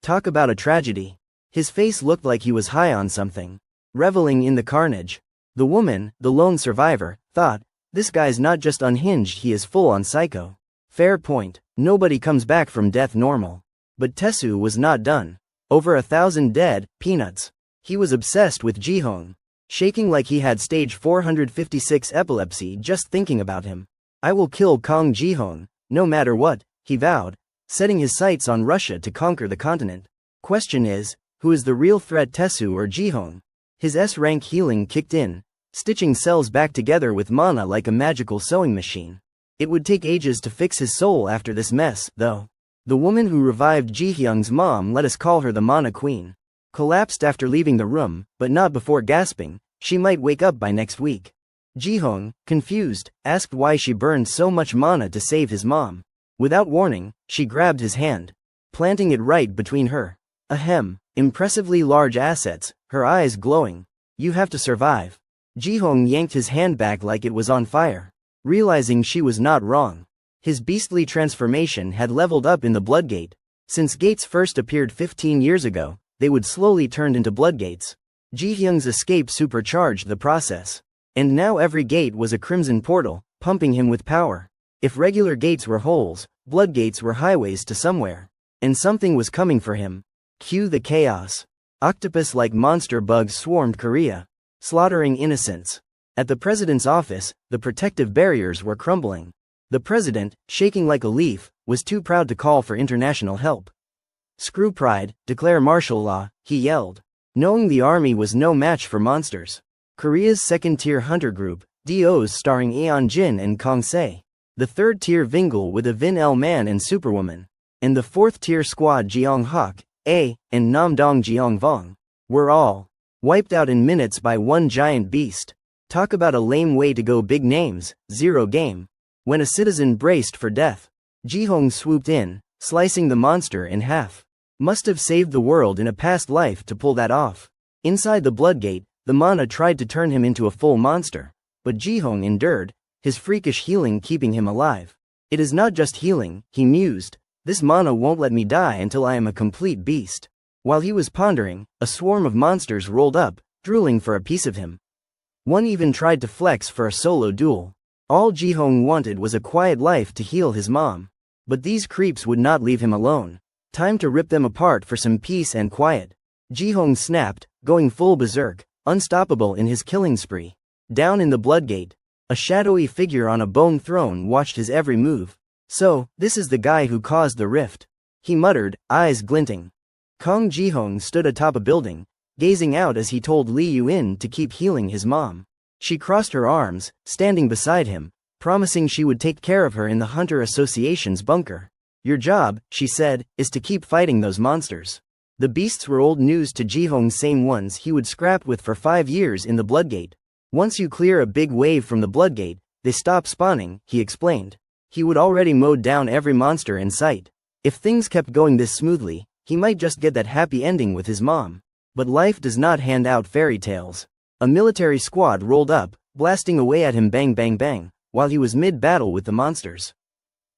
Speaker 1: Talk about a tragedy. His face looked like he was high on something, reveling in the carnage. The woman, the lone survivor, thought, this guy's not just unhinged, he is full on psycho. Fair point, nobody comes back from death normal. But Tesu was not done. Over 1,000 dead, peanuts. He was obsessed with Jihong, shaking like he had stage 456 epilepsy just thinking about him. I will kill Kong Jihong, no matter what, he vowed, setting his sights on Russia to conquer the continent. Question is, who is the real threat, Tesu or Jihong? His S-rank healing kicked in, stitching cells back together with mana like a magical sewing machine. It would take ages to fix his soul after this mess, though. The woman who revived Jihyung's mom, let us call her the Mana Queen, collapsed after leaving the room, but not before gasping, she might wake up by next week. Jihong, confused, asked why she burned so much mana to save his mom. Without warning, she grabbed his hand, planting it right between her. Ahem, impressively large assets, her eyes glowing. You have to survive. Jihong yanked his hand back like it was on fire, realizing she was not wrong. His beastly transformation had leveled up in the Bloodgate. Since gates first appeared 15 years ago, they would slowly turn into Bloodgates. Jihyung's escape supercharged the process. And now every gate was a crimson portal, pumping him with power. If regular gates were holes, Bloodgates were highways to somewhere. And something was coming for him. Cue the chaos. Octopus-like monster bugs swarmed Korea, slaughtering innocents. At the president's office, the protective barriers were crumbling. The president, shaking like a leaf, was too proud to call for international help. Screw pride, declare martial law, he yelled, knowing the army was no match for monsters. Korea's second-tier hunter group, DOs starring Aeon Jin and Kong Se. The third-tier Vingal with a Vin L Man and Superwoman. And the fourth-tier squad Jeong Hak, A, and Nam Dong Jeong Vong. Were all wiped out in minutes by one giant beast. Talk about a lame way to go, big names, zero game. When a citizen braced for death, Jihong swooped in, slicing the monster in half. Must have saved the world in a past life to pull that off. Inside the Bloodgate, the mana tried to turn him into a full monster, but Jihong endured, his freakish healing keeping him alive. It is not just healing, he mused. This mana won't let me die until I am a complete beast. While he was pondering, a swarm of monsters rolled up, drooling for a piece of him. One even tried to flex for a solo duel. All Ji-hong wanted was a quiet life to heal his mom. But these creeps would not leave him alone. Time to rip them apart for some peace and quiet. Ji-hong snapped, going full berserk, unstoppable in his killing spree. Down in the Bloodgate, a shadowy figure on a bone throne watched his every move. So, this is the guy who caused the rift. He muttered, eyes glinting. Kong Ji-hong stood atop a building, gazing out as he told Li Yuin to keep healing his mom. She crossed her arms, standing beside him, promising she would take care of her in the Hunter Association's bunker. Your job, she said, is to keep fighting those monsters. The beasts were old news to Ji-hong, same ones he would scrap with for 5 years in the Bloodgate. Once you clear a big wave from the Bloodgate, they stop spawning, he explained. He would already mowed down every monster in sight. If things kept going this smoothly, he might just get that happy ending with his mom. But life does not hand out fairy tales. A military squad rolled up, blasting away at him bang bang bang, while he was mid-battle with the monsters.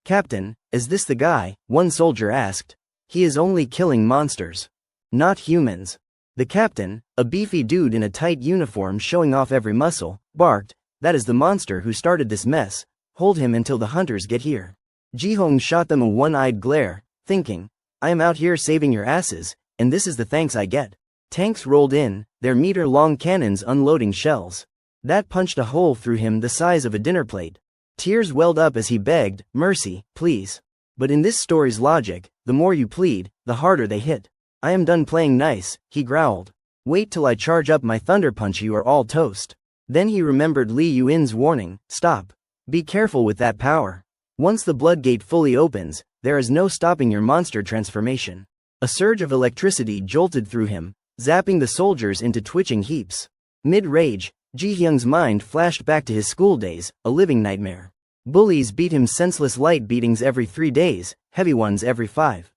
Speaker 1: Captain, is this the guy? One soldier asked. He is only killing monsters. Not humans. The captain, a beefy dude in a tight uniform showing off every muscle, barked, that is the monster who started this mess. Hold him until the hunters get here. Ji-hong shot them a one-eyed glare, thinking, I am out here saving your asses, and this is the thanks I get. Tanks rolled in, their meter-long cannons unloading shells. That punched a hole through him the size of a dinner plate. Tears welled up as he begged, mercy, please. But in this story's logic, the more you plead, the harder they hit. I am done playing nice, he growled. Wait till I charge up my thunder punch, you are all toast. Then he remembered Li Yuin's warning, stop. Be careful with that power. Once the Bloodgate fully opens, there is no stopping your monster transformation. A surge of electricity jolted through him, zapping the soldiers into twitching heaps. Mid-rage, Ji-hyung's mind flashed back to his school days, a living nightmare. Bullies beat him senseless light beatings every 3 days, heavy ones every 5.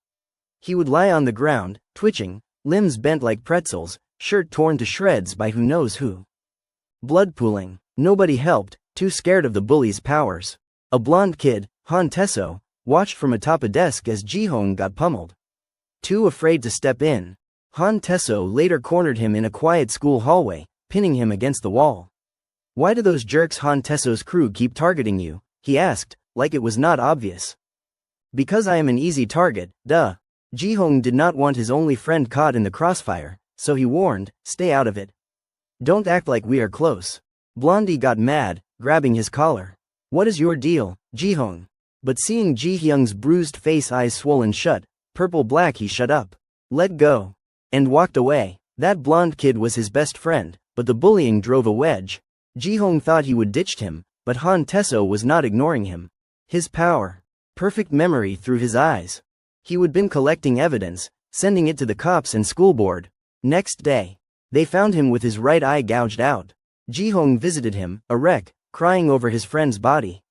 Speaker 1: He would lie on the ground, twitching, limbs bent like pretzels, shirt torn to shreds by who knows who. Blood pooling. Nobody helped, too scared of the bully's powers. A blonde kid, Han Teso, watched from atop a desk as Ji-hong got pummeled. Too afraid to step in, Han Teso later cornered him in a quiet school hallway, pinning him against the wall. Why do those jerks Han Teso's crew keep targeting you? He asked, like it was not obvious. Because I am an easy target, duh. Ji-hong did not want his only friend caught in the crossfire, so he warned, stay out of it. Don't act like we are close. Blondie got mad, grabbing his collar. What is your deal, Ji-hong? But seeing Ji-hyung's bruised face, eyes swollen shut, purple-black, he shut up. Let go. And walked away. That blonde kid was his best friend, but the bullying drove a wedge. Ji-hong thought he would ditched him, but Han Teso was not ignoring him. His power. Perfect memory through his eyes. He would been collecting evidence, sending it to the cops and school board. Next day, they found him with his right eye gouged out. Ji-hong visited him, a wreck, crying over his friend's body.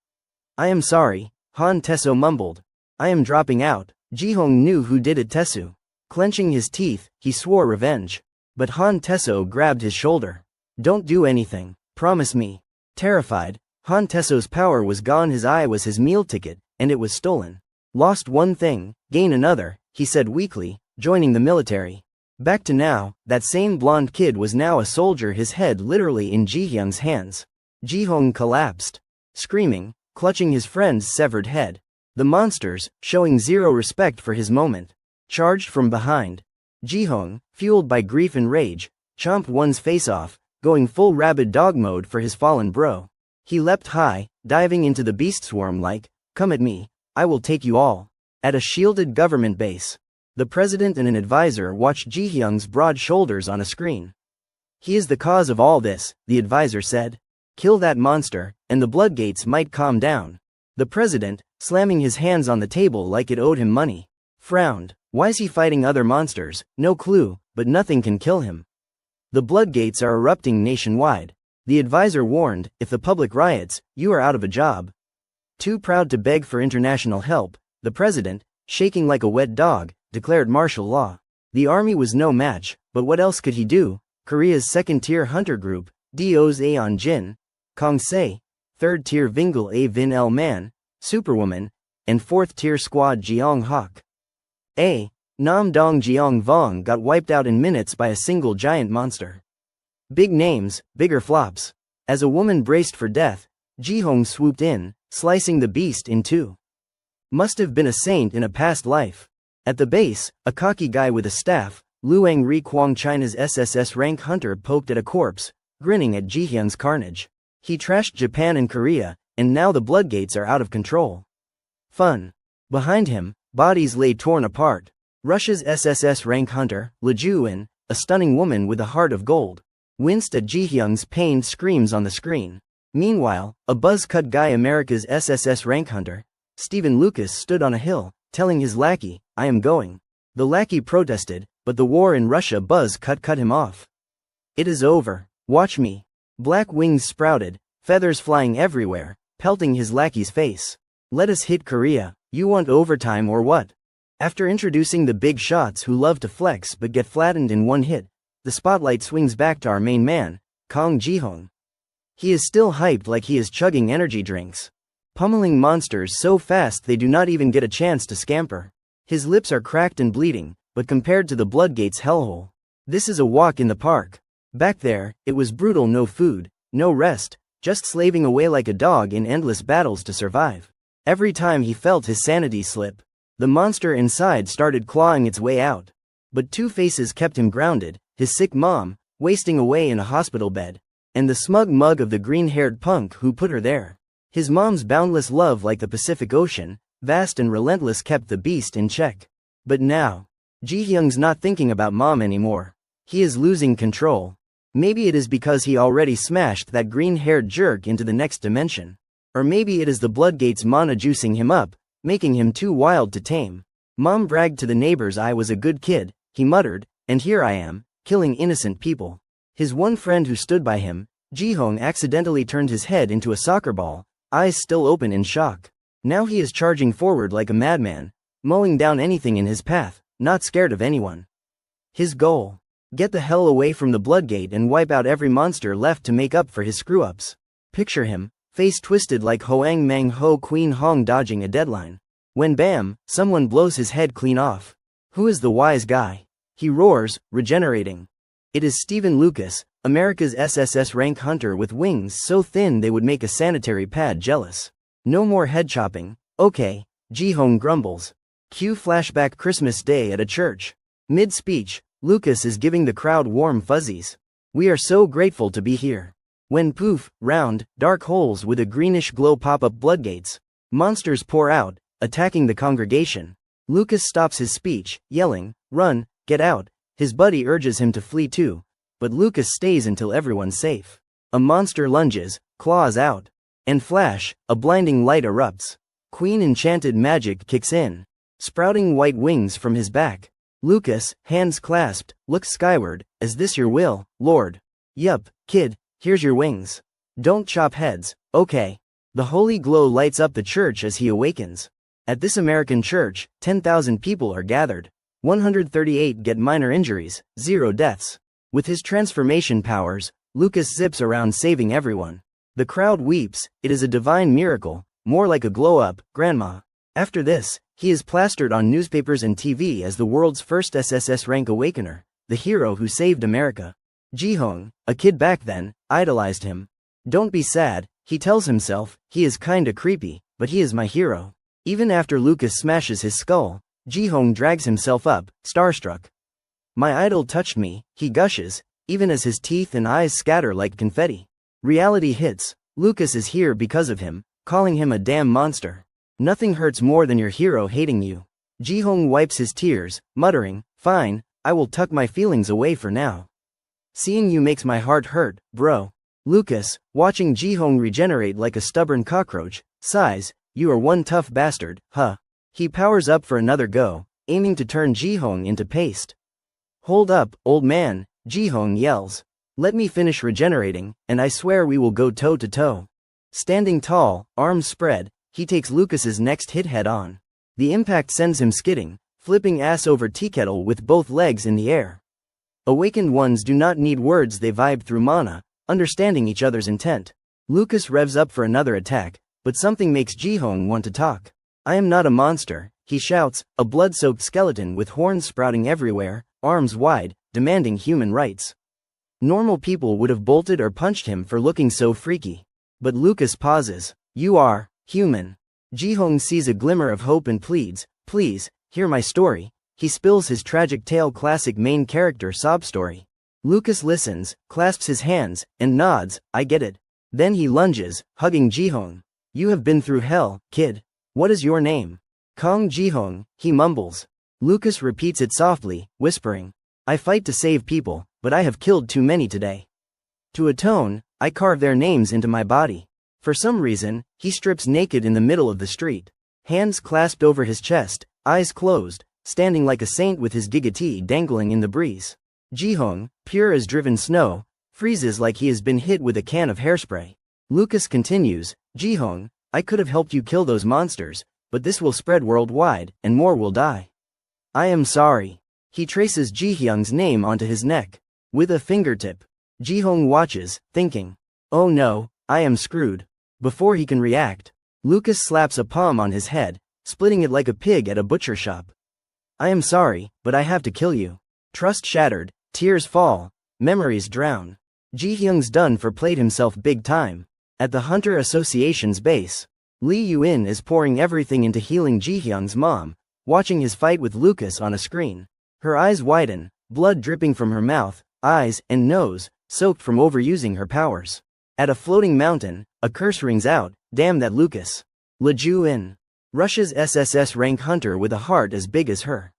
Speaker 1: I am sorry, Han Teso mumbled. I am dropping out. Ji-hong knew who did it. Teso. Clenching his teeth, he swore revenge. But Han Teso grabbed his shoulder. Don't do anything, promise me. Terrified, Han Teso's power was gone, his eye was his meal ticket, and it was stolen. Lost one thing, gain another, he said weakly, joining the military. Back to now, that same blonde kid was now a soldier, his head literally in Ji-hyung's hands. Ji-hong collapsed, screaming, clutching his friend's severed head. The monsters, showing zero respect for his moment, charged from behind. Ji-hong, fueled by grief and rage, chomped one's face off, going full rabid dog mode for his fallen bro. He leapt high, diving into the beast swarm like, come at me, I will take you all. At a shielded government base, the president and an advisor watched Ji-hyung's broad shoulders on a screen. He is the cause of all this, the advisor said. Kill that monster, and the Bloodgates might calm down. The president, slamming his hands on the table like it owed him money, frowned. Why's he fighting other monsters? No clue, but nothing can kill him. The Bloodgates are erupting nationwide. The advisor warned, if the public riots, you are out of a job. Too proud to beg for international help, the president, shaking like a wet dog, declared martial law. The army was no match, but what else could he do? Korea's second-tier hunter group, DO's Aeon Jin, Kong-se, third-tier Vingal A Vin El Man, Superwoman, and fourth-tier squad Jeong Hak. Nam Dong Jeong Vong got wiped out in minutes by a single giant monster. Big names, bigger flops. As a woman braced for death, Jihong swooped in, slicing the beast in two. Must have been a saint in a past life. At the base, a cocky guy with a staff, Luang Ri Kwang, China's SSS rank hunter, poked at a corpse, grinning at Jihyun's carnage. He trashed Japan and Korea, and now the bloodgates are out of control. Fun. Behind him, bodies lay torn apart. Russia's SSS rank hunter, Lejuin, a stunning woman with a heart of gold, winced at Jihyun's pained screams on the screen. Meanwhile, a buzz-cut guy, America's SSS rank hunter, Stephen Lucas, stood on a hill, telling his lackey, "I am going." The lackey protested, but the war in Russia cut him off. "It is over. Watch me." Black wings sprouted, feathers flying everywhere, pelting his lackey's face. "Let us hit Korea. You want overtime or what?" After introducing the big shots who love to flex but get flattened in one hit, the spotlight swings back to our main man, Kang Jihong. He is still hyped like he is chugging energy drinks, pummeling monsters so fast they do not even get a chance to scamper. His lips are cracked and bleeding, but compared to the Bloodgate's hellhole, this is a walk in the park. Back there, it was brutal, no food, no rest, just slaving away like a dog in endless battles to survive. Every time he felt his sanity slip, the monster inside started clawing its way out. But two faces kept him grounded: his sick mom, wasting away in a hospital bed, and the smug mug of the green-haired punk who put her there. His mom's boundless love, like the Pacific Ocean, vast and relentless, kept the beast in check. But now, Jihyung's not thinking about mom anymore. He is losing control. Maybe it is because he already smashed that green-haired jerk into the next dimension. Or maybe it is the Bloodgate's mana juicing him up, making him too wild to tame. Mom bragged to the neighbors I was a good kid, he muttered, and here I am, killing innocent people. His one friend who stood by him, Jihong, accidentally turned his head into a soccer ball, eyes still open in shock. Now he is charging forward like a madman, mowing down anything in his path, not scared of anyone. His goal: get the hell away from the Bloodgate and wipe out every monster left to make up for his screw-ups. Picture him, face twisted like Hoang Mang Ho Queen Hong, dodging a deadline. When bam, someone blows his head clean off. Who is the wise guy? He roars, regenerating. It is Stephen Lucas, America's SSS rank hunter with wings so thin they would make a sanitary pad jealous. No more head chopping. Okay, Jihong grumbles. Cue flashback Christmas Day at a church. Mid-speech, Lucas is giving the crowd warm fuzzies. We are so grateful to be here. When poof, round, dark holes with a greenish glow pop up Bloodgates. Monsters pour out, attacking the congregation. Lucas stops his speech, yelling, "Run, get out." His buddy urges him to flee too, but Lucas stays until everyone's safe. A monster lunges, claws out. And flash, a blinding light erupts. Queen enchanted magic kicks in, sprouting white wings from his back. Lucas, hands clasped, looks skyward. Is this your will, Lord? Yup, kid, here's your wings. Don't chop heads, okay? The holy glow lights up the church as he awakens. At this American church, 10,000 people are gathered. 138 get minor injuries, 0 deaths. With his transformation powers, Lucas zips around saving everyone. The crowd weeps. It is a divine miracle, more like a glow-up, grandma. After this, he is plastered on newspapers and TV as the world's first SSS rank awakener, the hero who saved America. Jihong, a kid back then, idolized him. Don't be sad, he tells himself, he is kinda creepy, but he is my hero. Even after Lucas smashes his skull, Jihong drags himself up, starstruck. My idol touched me, he gushes, even as his teeth and eyes scatter like confetti. Reality hits. Lucas is here because of him, calling him a damn monster. Nothing hurts more than your hero hating you. Jihong wipes his tears, muttering, "Fine, I will tuck my feelings away for now. Seeing you makes my heart hurt, bro." Lucas, watching Jihong regenerate like a stubborn cockroach, sighs, "You are one tough bastard, huh?" He powers up for another go, aiming to turn Jihong into paste. "Hold up, old man," Jihong yells. "Let me finish regenerating, and I swear we will go toe to toe." Standing tall, arms spread, he takes Lucas's next hit head on. The impact sends him skidding, flipping ass over teakettle with both legs in the air. Awakened ones do not need words, they vibe through mana, understanding each other's intent. Lucas revs up for another attack, but something makes Jihong want to talk. "I am not a monster," he shouts, a blood-soaked skeleton with horns sprouting everywhere, arms wide, demanding human rights. Normal people would have bolted or punched him for looking so freaky. But Lucas pauses. You are human. Ji-hong sees a glimmer of hope and pleads, please, hear my story. He spills his tragic tale, classic main character sob story. Lucas listens, clasps his hands, and nods, I get it. Then he lunges, hugging Ji-hong. You have been through hell, kid. What is your name? Kong Ji-hong, he mumbles. Lucas repeats it softly, whispering. I fight to save people, but I have killed too many today. To atone, I carve their names into my body. For some reason, he strips naked in the middle of the street. Hands clasped over his chest, eyes closed, standing like a saint with his gigotee dangling in the breeze. Ji-hong, pure as driven snow, freezes like he has been hit with a can of hairspray. Lucas continues, Ji-hong, I could have helped you kill those monsters, but this will spread worldwide, and more will die. I am sorry. He traces Ji-hyung's name onto his neck. With a fingertip. Ji-hong watches, thinking. Oh no, I am screwed. Before he can react, Lucas slaps a palm on his head, splitting it like a pig at a butcher shop. I am sorry, but I have to kill you. Trust shattered, tears fall, memories drown. Ji-hyung's done for, played himself big time. At the Hunter Association's base, Lee Yun is pouring everything into healing Ji-hyung's mom, watching his fight with Lucas on a screen. Her eyes widen, blood dripping from her mouth, eyes, and nose, soaked from overusing her powers. At a floating mountain, a curse rings out, damn that Lucas. Lee Ju-in. Russia's SSS rank hunter with a heart as big as her.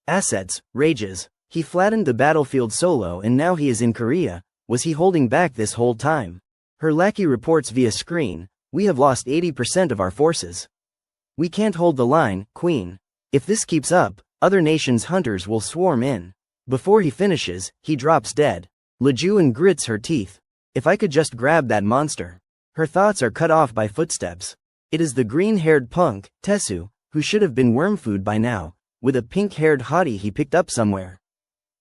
Speaker 1: Assets, rages. He flattened the battlefield solo and now he is in Korea. Was he holding back this whole time? Her lackey reports via screen, we have lost 80% of our forces. We can't hold the line, Queen. If this keeps up, other nations' hunters will swarm in. Before he finishes, he drops dead. Lee Ju-in grits her teeth. If I could just grab that monster. Her thoughts are cut off by footsteps. It is the green-haired punk, Tesu, who should have been worm food by now, with a pink-haired hottie he picked up somewhere.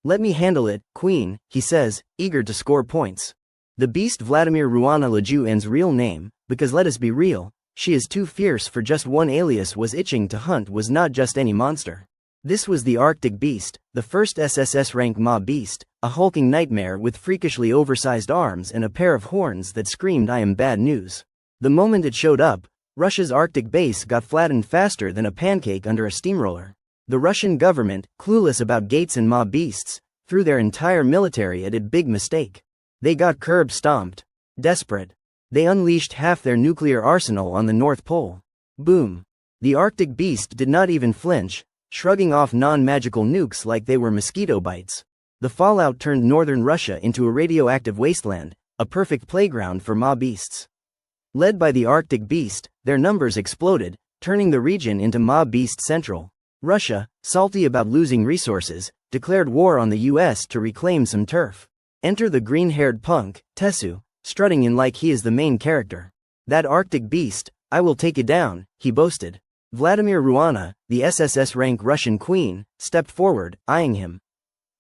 Speaker 1: Let me handle it, Queen, he says, eager to score points. The beast Vladimir Ruana Lee Ju-in's real name, because let us be real, she is too fierce for just one alias, was itching to hunt, was not just any monster. This was the Arctic Beast, the first SSS rank Ma beast, a hulking nightmare with freakishly oversized arms and a pair of horns that screamed I am bad news. The moment it showed up, Russia's Arctic base got flattened faster than a pancake under a steamroller. The Russian government, clueless about Gates and Ma beasts, threw their entire military at it. Big mistake. They got curb stomped. Desperate. They unleashed half their nuclear arsenal on the North Pole. Boom. The Arctic beast did not even flinch, shrugging off non-magical nukes like they were mosquito bites. The fallout turned northern Russia into a radioactive wasteland, a perfect playground for Ma beasts. Led by the Arctic beast, their numbers exploded, turning the region into Ma beast central. Russia, salty about losing resources, declared war on the US to reclaim some turf. Enter the green-haired punk, Tesu, strutting in like he is the main character. That Arctic beast, I will take it down, he boasted. Vladimir Ruana, the SSS rank Russian queen, stepped forward, eyeing him.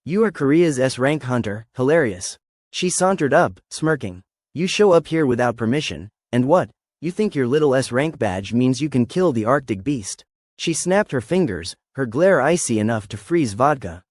Speaker 1: You are Korea's S-rank hunter, hilarious. She sauntered up, smirking. You show up here without permission, and what? You think your little S-rank badge means you can kill the Arctic beast? She snapped her fingers, her glare icy enough to freeze vodka.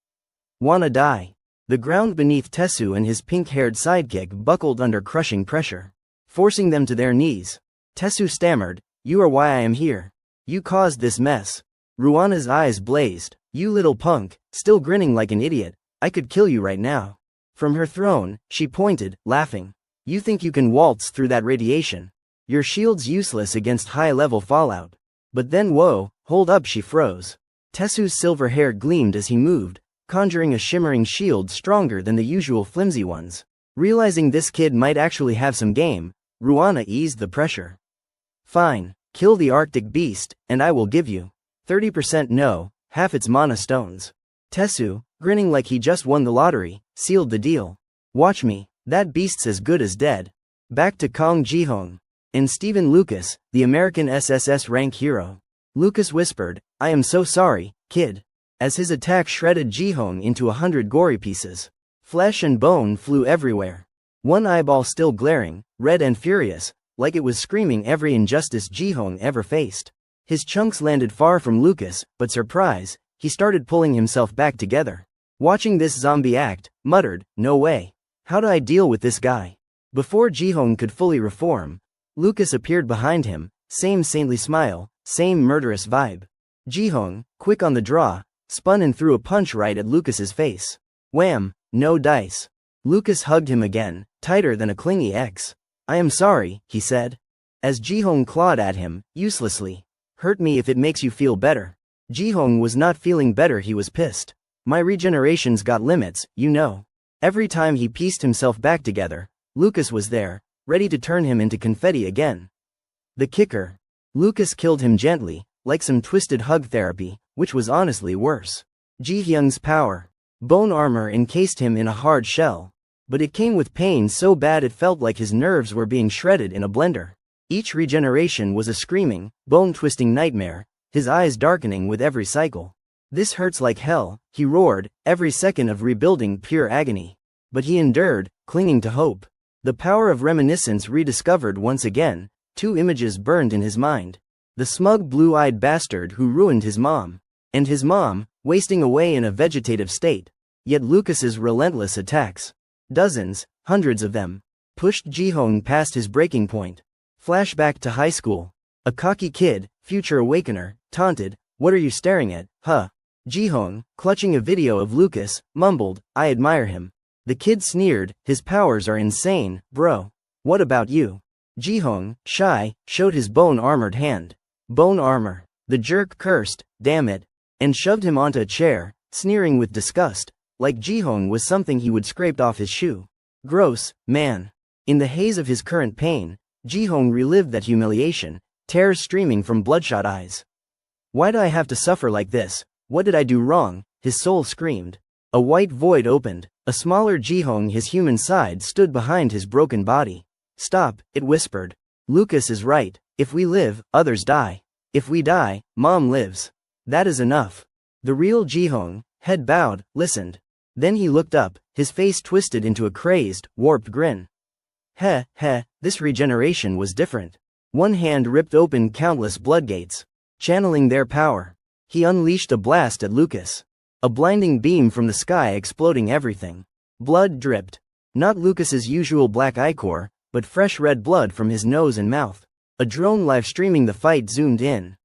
Speaker 1: Wanna die? The ground beneath Tesu and his pink-haired sidekick buckled under crushing pressure, forcing them to their knees. Tesu stammered, you are why I am here. You caused this mess. Ruana's eyes blazed. You little punk, still grinning like an idiot, I could kill you right now. From her throne, she pointed, laughing. You think you can waltz through that radiation? Your shield's useless against high-level fallout. But then whoa, hold up, she froze. Tesu's silver hair gleamed as he moved, conjuring a shimmering shield stronger than the usual flimsy ones. Realizing this kid might actually have some game, Ruana eased the pressure. Fine, kill the Arctic beast, and I will give you 30% no, half its mana stones. Tesu, grinning like he just won the lottery, sealed the deal. Watch me, that beast's as good as dead. Back to Kong Ji-hong. And Stephen Lucas, the American SSS rank hero. Lucas whispered, I am so sorry, kid. As his attack shredded Ji-hong into 100 gory pieces. Flesh and bone flew everywhere. One eyeball still glaring, red and furious, like it was screaming every injustice Ji-hong ever faced. His chunks landed far from Lucas, but surprise, he started pulling himself back together. Watching this zombie act, muttered, no way. How do I deal with this guy? Before Jihong could fully reform, Lucas appeared behind him, same saintly smile, same murderous vibe. Jihong, quick on the draw, spun and threw a punch right at Lucas's face. Wham! No dice. Lucas hugged him again, tighter than a clingy ex. I am sorry, he said. As Jihong clawed at him, uselessly. Hurt me if it makes you feel better. Jihong was not feeling better, he was pissed. My regeneration's got limits, you know. Every time he pieced himself back together, Lucas was there, ready to turn him into confetti again. The kicker. Lucas killed him gently, like some twisted hug therapy, which was honestly worse. Jihyung's power. Bone armor encased him in a hard shell. But it came with pain so bad it felt like his nerves were being shredded in a blender. Each regeneration was a screaming, bone-twisting nightmare, his eyes darkening with every cycle. This hurts like hell, he roared, every second of rebuilding pure agony. But he endured, clinging to hope. The power of reminiscence rediscovered once again, two images burned in his mind. The smug blue-eyed bastard who ruined his mom. And his mom, wasting away in a vegetative state. Yet Lucas's relentless attacks. Dozens, hundreds of them. Pushed Jihong past his breaking point. Flashback to high school. A cocky kid, future awakener, taunted, "What are you staring at, huh?" Jihong, clutching a video of Lucas, mumbled, "I admire him." The kid sneered, "His powers are insane, bro. What about you?" Jihong, shy, showed his bone-armored hand. Bone armor. The jerk cursed, "Damn it," and shoved him onto a chair, sneering with disgust, like Jihong was something he would scrape off his shoe. Gross, man. In the haze of his current pain, Jihong relived that humiliation, tears streaming from bloodshot eyes. Why do I have to suffer like this? What did I do wrong? His soul screamed. A white void opened. A smaller Jihong, his human side, stood behind his broken body. Stop, it whispered. Lucas is right. If we live, others die. If we die, Mom lives. That is enough. The real Jihong, head bowed, listened. Then he looked up, his face twisted into a crazed, warped grin. Heh, this regeneration was different. One hand ripped open countless bloodgates. Channeling their power, he unleashed a blast at Lucas. A blinding beam from the sky exploding everything. Blood dripped. Not Lucas's usual black ichor, but fresh red blood from his nose and mouth. A drone live streaming the fight zoomed in,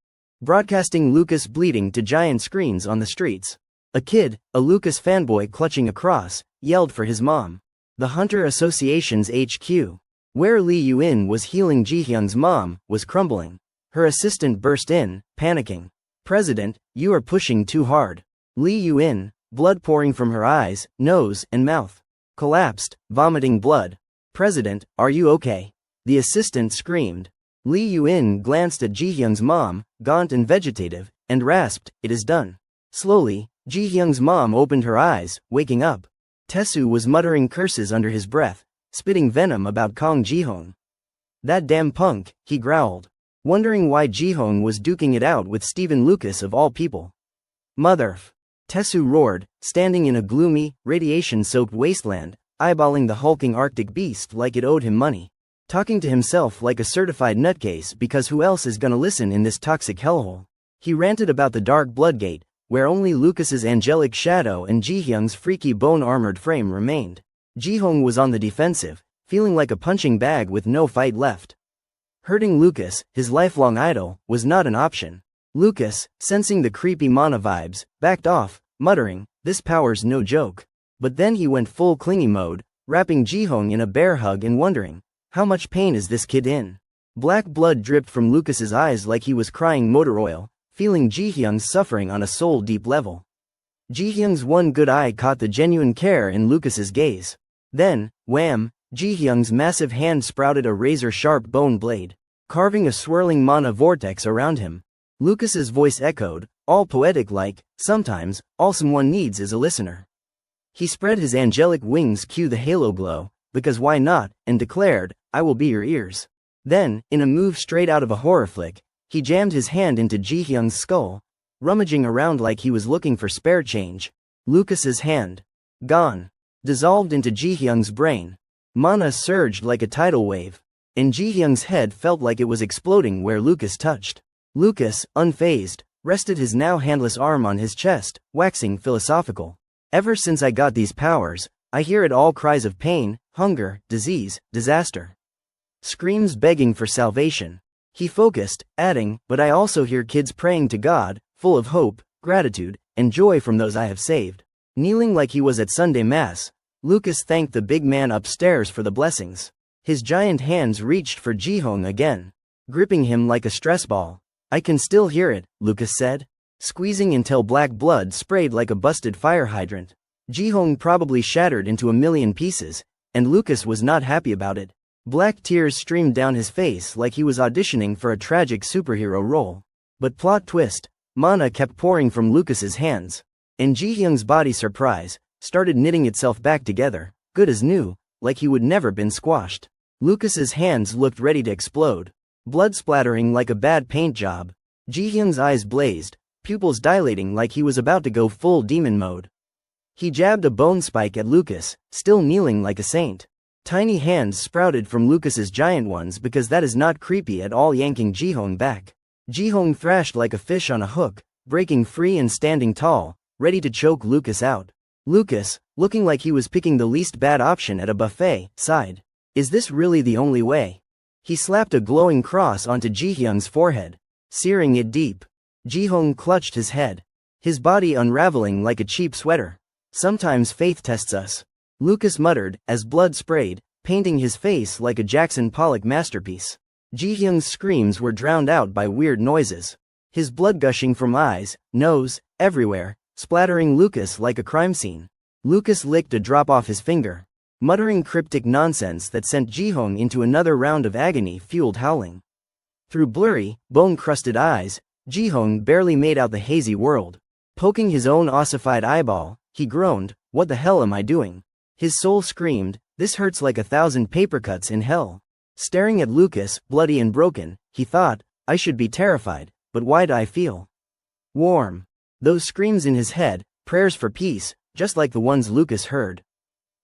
Speaker 1: broadcasting Lucas bleeding to giant screens on the streets. A kid, a Lucas fanboy clutching a cross, yelled for his mom. The Hunter Association's HQ, where Lee Yuin was healing Jihyung's mom, was crumbling. Her assistant burst in, panicking. "President, you are pushing too hard." Lee Yuin, blood pouring from her eyes, nose, and mouth, collapsed, vomiting blood. "President, are you okay?" The assistant screamed. Lee Yuin glanced at Jihyung's mom, gaunt and vegetative, and rasped, "It is done." Slowly, Jihyung's mom opened her eyes, waking up. Tesu was muttering curses under his breath, spitting venom about Kong Jihong. "That damn punk," he growled, wondering why Jihong was duking it out with Stephen Lucas of all people. "Motherf!" Tesu roared, standing in a gloomy, radiation-soaked wasteland, eyeballing the hulking Arctic beast like it owed him money. Talking to himself like a certified nutcase because who else is gonna listen in this toxic hellhole? He ranted about the dark bloodgate, where only Lucas's angelic shadow and Jihyung's freaky bone-armored frame remained. Jihong was on the defensive, feeling like a punching bag with no fight left. Hurting Lucas, his lifelong idol, was not an option. Lucas, sensing the creepy mana vibes, backed off, muttering, "This power's no joke." But then he went full clingy mode, wrapping Jihong in a bear hug and wondering, how much pain is this kid in? Black blood dripped from Lucas's eyes like he was crying motor oil, feeling Jihyung's suffering on a soul-deep level. Jihyung's one good eye caught the genuine care in Lucas's gaze. Then, wham, Jihyung's massive hand sprouted a razor-sharp bone blade, carving a swirling mana vortex around him. Lucas's voice echoed, all poetic like, "Sometimes, all someone needs is a listener." He spread his angelic wings, cue the halo glow, because why not, and declared, "I will be your ears." Then, in a move straight out of a horror flick, he jammed his hand into Jihyung's skull, rummaging around like he was looking for spare change. Lucas's hand. Gone. Dissolved into Jihyung's brain. Mana surged like a tidal wave, and Jihyung's head felt like it was exploding where Lucas touched. Lucas, unfazed, rested his now handless arm on his chest, waxing philosophical. "Ever since I got these powers, I hear it all, cries of pain, hunger, disease, disaster. Screams begging for salvation. He focused, adding, but I also hear kids praying to God, full of hope, gratitude, and joy from those I have saved. Kneeling like he was at Sunday Mass, Lucas thanked the big man upstairs for the blessings. His giant hands reached for Ji-hong again, gripping him like a stress ball. I can still hear it, Lucas said, squeezing until black blood sprayed like a busted fire hydrant. Ji-hong probably shattered into a million pieces, and Lucas was not happy about it. Black tears streamed down his face like he was auditioning for a tragic superhero role. But plot twist, mana kept pouring from Lucas's hands, and Ji-hyung's body, surprise, started knitting itself back together, good as new, like he would never been squashed. Lucas's hands looked ready to explode, blood splattering like a bad paint job. Ji-hyung's eyes blazed, pupils dilating like he was about to go full demon mode. He jabbed a bone spike at Lucas, still kneeling like a saint. Tiny hands sprouted from Lucas's giant ones because that is not creepy at all, yanking Ji-hong back. Ji-hong thrashed like a fish on a hook, breaking free and standing tall, ready to choke Lucas out. Lucas, looking like he was picking the least bad option at a buffet, sighed. Is this really the only way? He slapped a glowing cross onto Ji-hyung's forehead, searing it deep. Ji-hong clutched his head, his body unraveling like a cheap sweater. Sometimes faith tests us, Lucas muttered, as blood sprayed, painting his face like a Jackson Pollock masterpiece. Ji-hyung's screams were drowned out by weird noises, his blood gushing from eyes, nose, everywhere, splattering Lucas like a crime scene. Lucas licked a drop off his finger, muttering cryptic nonsense that sent Ji-hong into another round of agony-fueled howling. Through blurry, bone-crusted eyes, Ji-hong barely made out the hazy world. Poking his own ossified eyeball, he groaned, "What the hell am I doing?" His soul screamed, "This hurts like 1,000 paper cuts in hell." Staring at Lucas, bloody and broken, he thought, I should be terrified, but why do I feel warm? Those screams in his head, prayers for peace, just like the ones Lucas heard.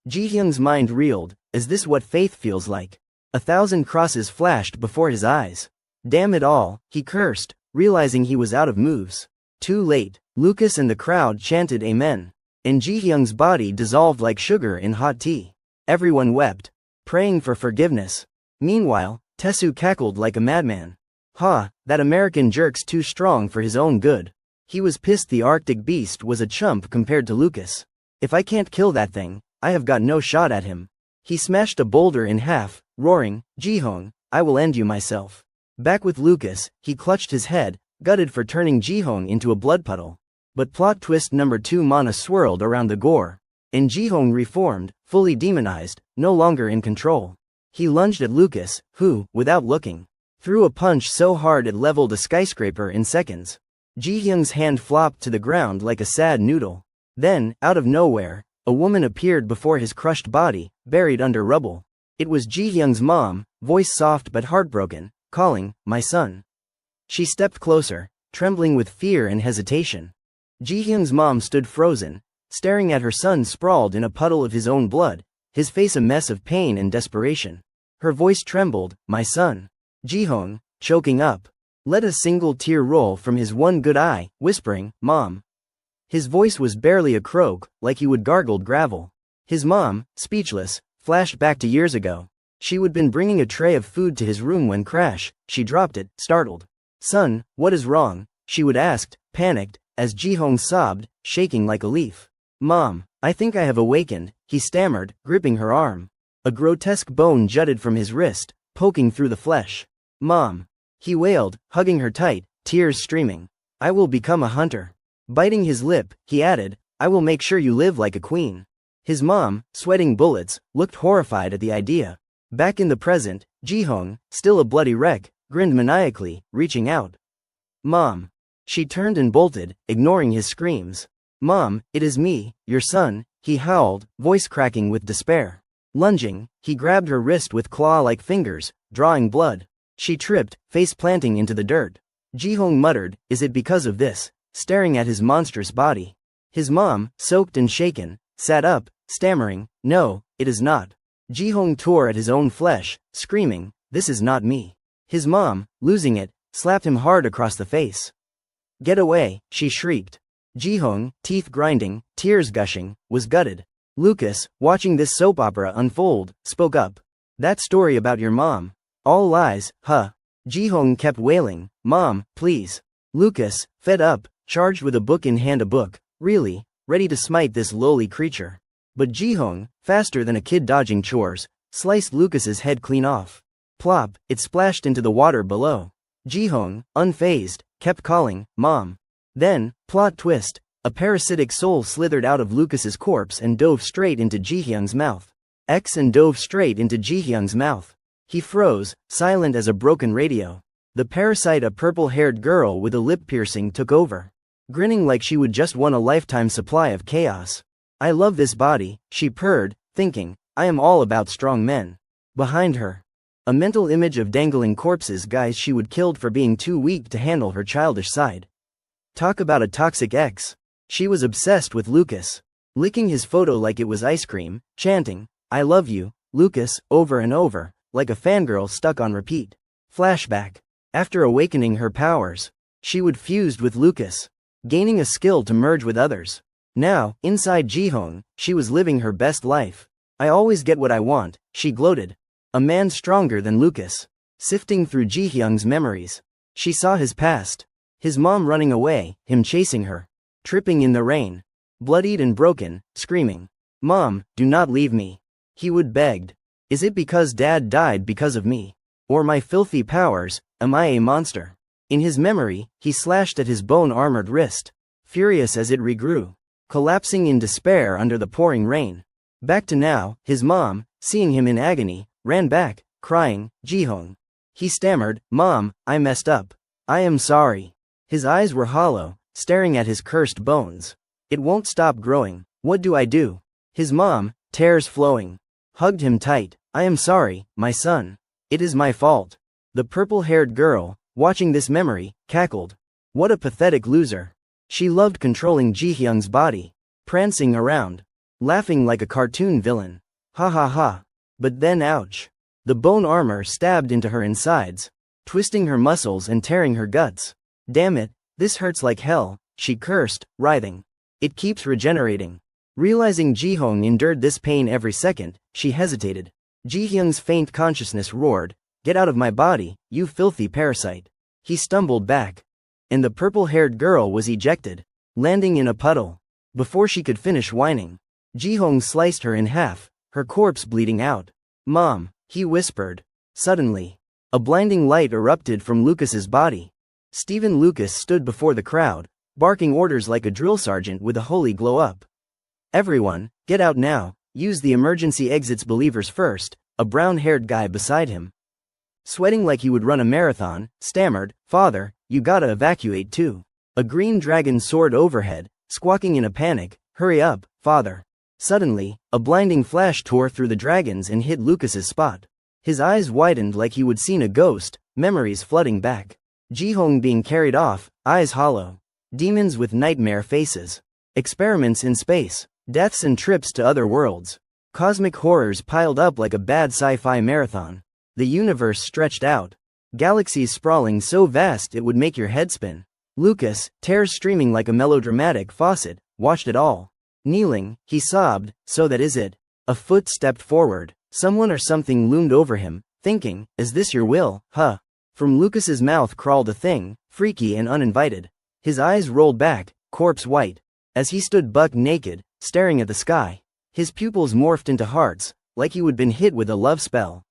Speaker 1: Ji-hyung's mind reeled. Is this what faith feels like? 1,000 crosses flashed before his eyes. Damn it all, he cursed, realizing he was out of moves. Too late. Lucas and the crowd chanted amen, and Ji-hyung's body dissolved like sugar in hot tea. Everyone wept, praying for forgiveness. Meanwhile, Tesu cackled like a madman. Ha, that American jerk's too strong for his own good. He was pissed the Arctic beast was a chump compared to Lucas. If I can't kill that thing, I have got no shot at him. He smashed a boulder in half, roaring, Ji-hong, I will end you myself. Back with Lucas, he clutched his head, gutted for turning Ji-hong into a blood puddle. But plot twist number 2, mana swirled around the gore, and Ji-hong reformed, fully demonized, no longer in control. He lunged at Lucas, who, without looking, threw a punch so hard it leveled a skyscraper in seconds. Ji-hyung's hand flopped to the ground like a sad noodle. Then, out of nowhere, a woman appeared before his crushed body, buried under rubble. It was Ji-hyung's mom, voice soft but heartbroken, calling, "My son." She stepped closer, trembling with fear and hesitation. Ji-hyung's mom stood frozen, staring at her son sprawled in a puddle of his own blood, his face a mess of pain and desperation. Her voice trembled, "My son." Ji-hong, choking up, let a single tear roll from his one good eye, whispering, "Mom." His voice was barely a croak, like he would gargled gravel. His mom, speechless, flashed back to years ago. She would been bringing a tray of food to his room when crash, she dropped it, startled. "Son, what is wrong?" she would ask, panicked, as Ji-hong sobbed, shaking like a leaf. "Mom, I think I have awakened," he stammered, gripping her arm. A grotesque bone jutted from his wrist, poking through the flesh. "Mom," he wailed, hugging her tight, tears streaming. "I will become a hunter." Biting his lip, he added, "I will make sure you live like a queen." His mom, sweating bullets, looked horrified at the idea. Back in the present, Ji-hong, still a bloody wreck, grinned maniacally, reaching out. "Mom." She turned and bolted, ignoring his screams. "Mom, it is me, your son," he howled, voice cracking with despair. Lunging, he grabbed her wrist with claw-like fingers, drawing blood. She tripped, face planting into the dirt. Ji-hong muttered, "Is it because of this?" staring at his monstrous body. His mom, soaked and shaken, sat up, stammering, "No, it is not." Ji-hong tore at his own flesh, screaming, "This is not me." His mom, losing it, slapped him hard across the face. "Get away," she shrieked. Ji-hong, teeth grinding, tears gushing, was gutted. Lucas, watching this soap opera unfold, spoke up. That story about your mom. All lies, huh? Ji-hong kept wailing, Mom, please. Lucas, fed up, charged with a book in hand, a book, really, ready to smite this lowly creature. But Ji-hong, faster than a kid dodging chores, sliced Lucas's head clean off. Plop, it splashed into the water below. Ji-hong, unfazed, kept calling, Mom. Then, plot twist, a parasitic soul slithered out of Lucas's corpse and dove straight into Ji-hyung's mouth. Dove straight into Ji-hyung's mouth. He froze, silent as a broken radio. The parasite, a purple-haired girl with a lip piercing, took over. Grinning like she would just won a lifetime supply of chaos. I love this body, she purred, thinking, I am all about strong men. Behind her, a mental image of dangling corpses, guys she would killed for being too weak to handle her childish side. Talk about a toxic ex. She was obsessed with Lucas, licking his photo like it was ice cream, chanting, I love you, Lucas, over and over, like a fangirl stuck on repeat. Flashback. After awakening her powers, she would fused with Lucas, gaining a skill to merge with others. Now, inside Ji-hong, she was living her best life. I always get what I want, she gloated. A man stronger than Lucas. Sifting through Ji-hyung's memories, she saw his past. His mom running away, him chasing her. Tripping in the rain. Bloodied and broken, screaming, Mom, do not leave me. He would begged. Is it because Dad died because of me? Or my filthy powers, am I a monster? In his memory, he slashed at his bone-armored wrist, furious as it regrew, collapsing in despair under the pouring rain. Back to now, his mom, seeing him in agony, ran back, crying, Ji-hong. He stammered, Mom, I messed up. I am sorry. His eyes were hollow, staring at his cursed bones. It won't stop growing. What do I do? His mom, tears flowing, hugged him tight. I am sorry, my son. It is my fault. The purple-haired girl, watching this memory, cackled. What a pathetic loser. She loved controlling Ji-hyung's body, prancing around, laughing like a cartoon villain. Ha ha ha. But then ouch. The bone armor stabbed into her insides, twisting her muscles and tearing her guts. Damn it, this hurts like hell, she cursed, writhing. It keeps regenerating. Realizing Ji-hong endured this pain every second, she hesitated. Ji-hyung's faint consciousness roared, Get out of my body, you filthy parasite. He stumbled back, and the purple-haired girl was ejected, landing in a puddle. Before she could finish whining, Ji-hong sliced her in half, her corpse bleeding out. Mom, he whispered. Suddenly, a blinding light erupted from Lucas's body. Stephen Lucas stood before the crowd, barking orders like a drill sergeant with a holy glow-up. Everyone, get out now, use the emergency exits, believers first. A brown-haired guy beside him, sweating like he would run a marathon, stammered, Father, you gotta evacuate too. A green dragon soared overhead, squawking in a panic, Hurry up, Father. Suddenly, a blinding flash tore through the dragons and hit Lucas's spot. His eyes widened like he would seen a ghost, memories flooding back. Ji-hong being carried off, eyes hollow. Demons with nightmare faces. Experiments in space. Deaths and trips to other worlds. Cosmic horrors piled up like a bad sci-fi marathon. The universe stretched out. Galaxies sprawling so vast it would make your head spin. Lucas, tears streaming like a melodramatic faucet, watched it all. Kneeling, he sobbed, So that is it. A foot stepped forward. Someone or something loomed over him, thinking, Is this your will, huh? From Lucas's mouth crawled a thing, freaky and uninvited. His eyes rolled back, corpse white, as he stood buck naked, staring at the sky. His pupils morphed into hearts, like he would been hit with a love spell.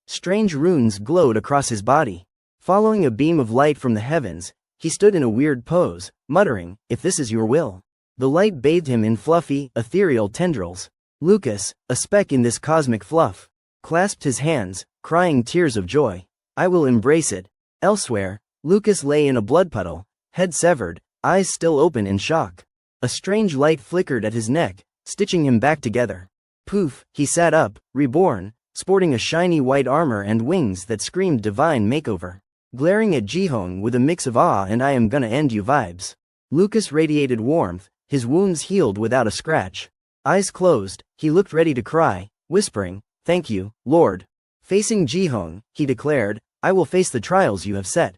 Speaker 1: Strange runes glowed across his body. Following a beam of light from the heavens, he stood in a weird pose, muttering, If this is your will. The light bathed him in fluffy, ethereal tendrils. Lucas, a speck in this cosmic fluff, clasped his hands, crying tears of joy. I will embrace it. Elsewhere, Lucas lay in a blood puddle, head severed, eyes still open in shock. A strange light flickered at his neck, stitching him back together. Poof, he sat up, reborn, sporting a shiny white armor and wings that screamed divine makeover. Glaring at Ji-hong with a mix of awe and I am gonna end you vibes. Lucas radiated warmth, his wounds healed without a scratch. Eyes closed, he looked ready to cry, whispering, Thank you, Lord. Facing Ji-hong, he declared, I will face the trials you have set.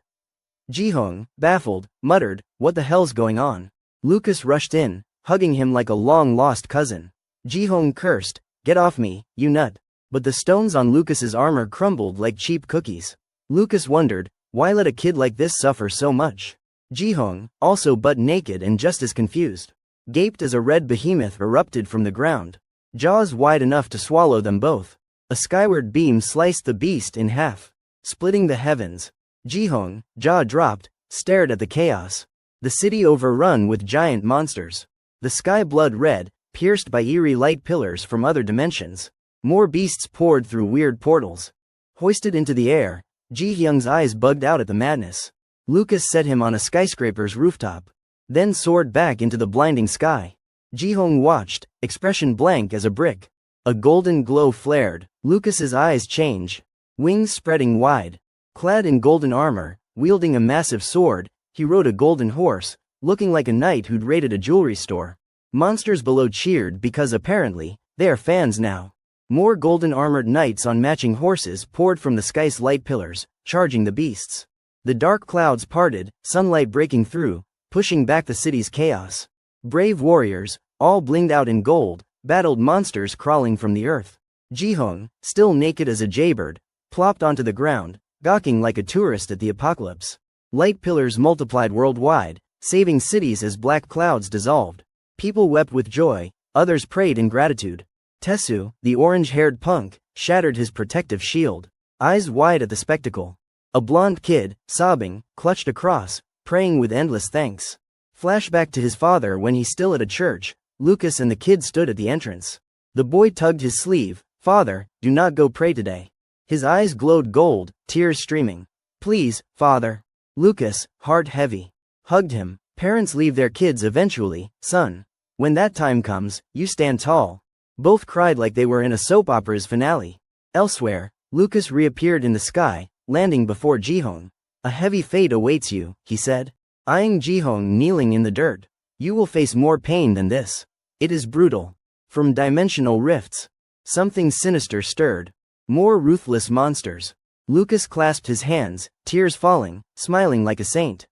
Speaker 1: Ji-hong, baffled, muttered, What the hell's going on? Lucas rushed in, hugging him like a long-lost cousin. Ji-hong cursed, "Get off me, you nut." But the stones on Lucas's armor crumbled like cheap cookies. Lucas wondered, why let a kid like this suffer so much? Ji-hong, also butt naked and just as confused, gaped as a red behemoth erupted from the ground, jaws wide enough to swallow them both. A skyward beam sliced the beast in half, splitting the heavens. Ji-hong, jaw dropped, stared at the chaos. The city overrun with giant monsters. The sky blood red, pierced by eerie light pillars from other dimensions. More beasts poured through weird portals. Hoisted into the air, Ji-hyung's eyes bugged out at the madness. Lucas set him on a skyscraper's rooftop, then soared back into the blinding sky. Ji-hong watched, expression blank as a brick. A golden glow flared. Lucas's eyes changed, wings spreading wide. Clad in golden armor, wielding a massive sword, he rode a golden horse, looking like a knight who'd raided a jewelry store. Monsters below cheered because apparently, they are fans now. More golden-armored knights on matching horses poured from the sky's light pillars, charging the beasts. The dark clouds parted, sunlight breaking through, pushing back the city's chaos. Brave warriors, all blinged out in gold, battled monsters crawling from the earth. Ji-hong, still naked as a jaybird, plopped onto the ground, gawking like a tourist at the apocalypse. Light pillars multiplied worldwide, saving cities as black clouds dissolved. People wept with joy, others prayed in gratitude. Tesu, the orange-haired punk, shattered his protective shield, eyes wide at the spectacle. A blonde kid, sobbing, clutched a cross, praying with endless thanks. Flashback to his father when he's still at a church. Lucas and the kid stood at the entrance. The boy tugged his sleeve. "Father, do not go pray today." His eyes glowed gold, tears streaming. "Please, father." Lucas, heart heavy, hugged him. Parents leave their kids eventually, son. When that time comes, you stand tall. Both cried like they were in a soap opera's finale. Elsewhere, Lucas reappeared in the sky, landing before Ji-hong. "A heavy fate awaits you," he said, eyeing Ji-hong kneeling in the dirt. "You will face more pain than this. It is brutal." From dimensional rifts, something sinister stirred. More ruthless monsters. Lucas clasped his hands, tears falling, smiling like a saint.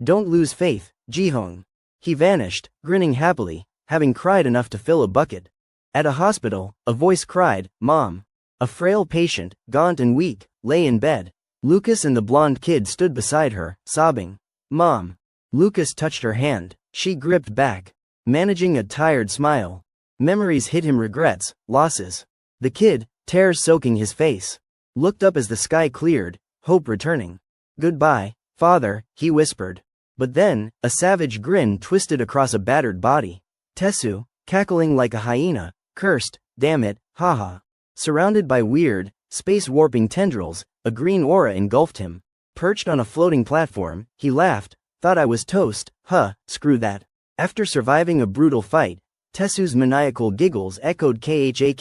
Speaker 1: "Don't lose faith, Ji-hong." He vanished, grinning happily, having cried enough to fill a bucket. At a hospital, a voice cried, "Mom." A frail patient, gaunt and weak, lay in bed. Lucas and the blonde kid stood beside her, sobbing. "Mom." Lucas touched her hand. She gripped back, managing a tired smile. Memories hit him, regrets, losses. The kid, tears soaking his face, looked up as the sky cleared, hope returning. "Goodbye, father," he whispered. But then, a savage grin twisted across a battered body. Tesu, cackling like a hyena, cursed, "Damn it, haha." Surrounded by weird, space-warping tendrils, a green aura engulfed him. Perched on a floating platform, he laughed. "Thought I was toast, huh, screw that." After surviving a brutal fight, Tesu's maniacal giggles echoed KHA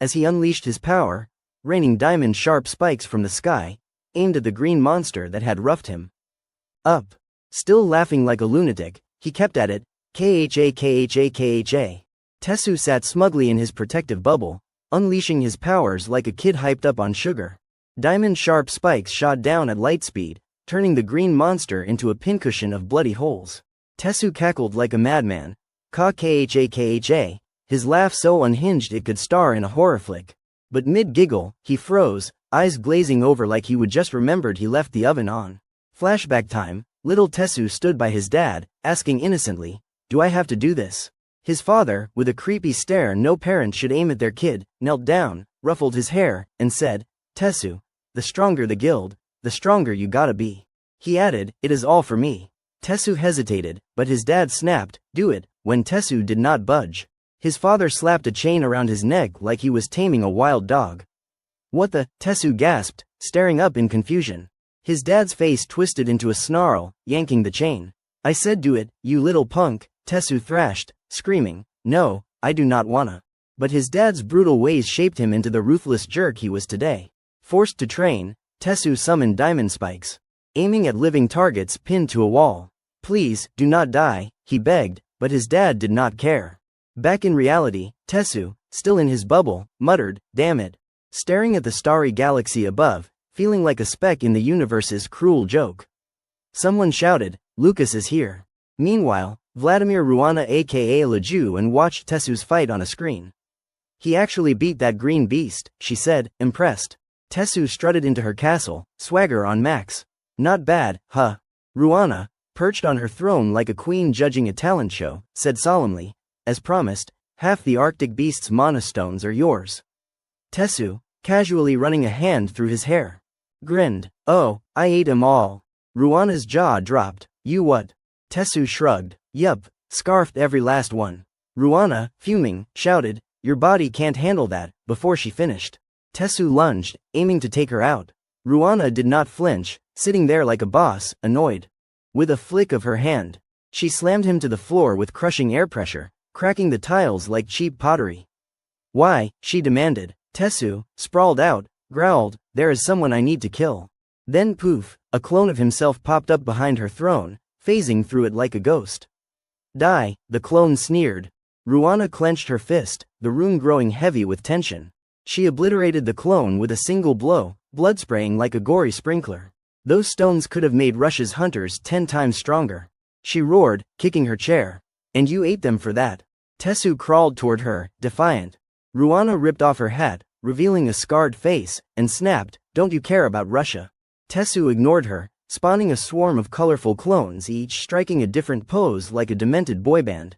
Speaker 1: as he unleashed his power, raining diamond-sharp spikes from the sky, aimed at the green monster that had roughed him up. Still laughing like a lunatic, he kept at it, KHA. Tesu sat smugly in his protective bubble, unleashing his powers like a kid hyped up on sugar. Diamond-sharp spikes shot down at light speed, turning the green monster into a pincushion of bloody holes. Tesu cackled like a madman. KHA, his laugh so unhinged it could star in a horror flick. But mid-giggle, he froze, eyes glazing over like he would just remembered he left the oven on. Flashback time, little Tesu stood by his dad, asking innocently, "Do I have to do this?" His father, with a creepy stare no parent should aim at their kid, knelt down, ruffled his hair, and said, "Tesu, the stronger the guild, the stronger you gotta be." He added, "It is all for me." Tesu hesitated, but his dad snapped, "Do it," when Tesu did not budge. His father slapped a chain around his neck like he was taming a wild dog. "What the?" Tesu gasped, staring up in confusion. His dad's face twisted into a snarl, yanking the chain. "I said do it, you little punk," Tesu thrashed, screaming, "No, I do not wanna." But his dad's brutal ways shaped him into the ruthless jerk he was today. Forced to train, Tesu summoned diamond spikes, aiming at living targets pinned to a wall. "Please, do not die," he begged, but his dad did not care. Back in reality, Tesu, still in his bubble, muttered, "Damn it." Staring at the starry galaxy above, feeling like a speck in the universe's cruel joke. Someone shouted, "Lucas is here." Meanwhile, Vladimir Ruana aka Leju and watched Tessu's fight on a screen. He actually beat that green beast, she said, impressed. Tessu strutted into her castle, swagger on max. Not bad, huh? Ruana, perched on her throne like a queen judging a talent show, said solemnly, as promised, half the Arctic beast's monastones are yours. Tessu, casually running a hand through his hair, grinned. Oh, I ate 'em all. Ruana's jaw dropped. You what? Tessu shrugged. Yup, scarfed every last one. Ruana, fuming, shouted, your body can't handle that, before she finished. Tessu lunged, aiming to take her out. Ruana did not flinch, sitting there like a boss, annoyed. With a flick of her hand, she slammed him to the floor with crushing air pressure, cracking the tiles like cheap pottery. Why? She demanded. Tessu, sprawled out, growled, there is someone I need to kill. Then poof, a clone of himself popped up behind her throne, phasing through it like a ghost. Die, the clone sneered. Ruana clenched her fist, the room growing heavy with tension. She obliterated the clone with a single blow, blood spraying like a gory sprinkler. Those stones could have made Russia's hunters 10 times stronger. She roared, kicking her chair. And you ate them for that. Tessu crawled toward her, defiant. Ruana ripped off her hat, revealing a scarred face, and snapped, don't you care about Russia? Tessu ignored her, spawning a swarm of colorful clones, each striking a different pose like a demented boy band.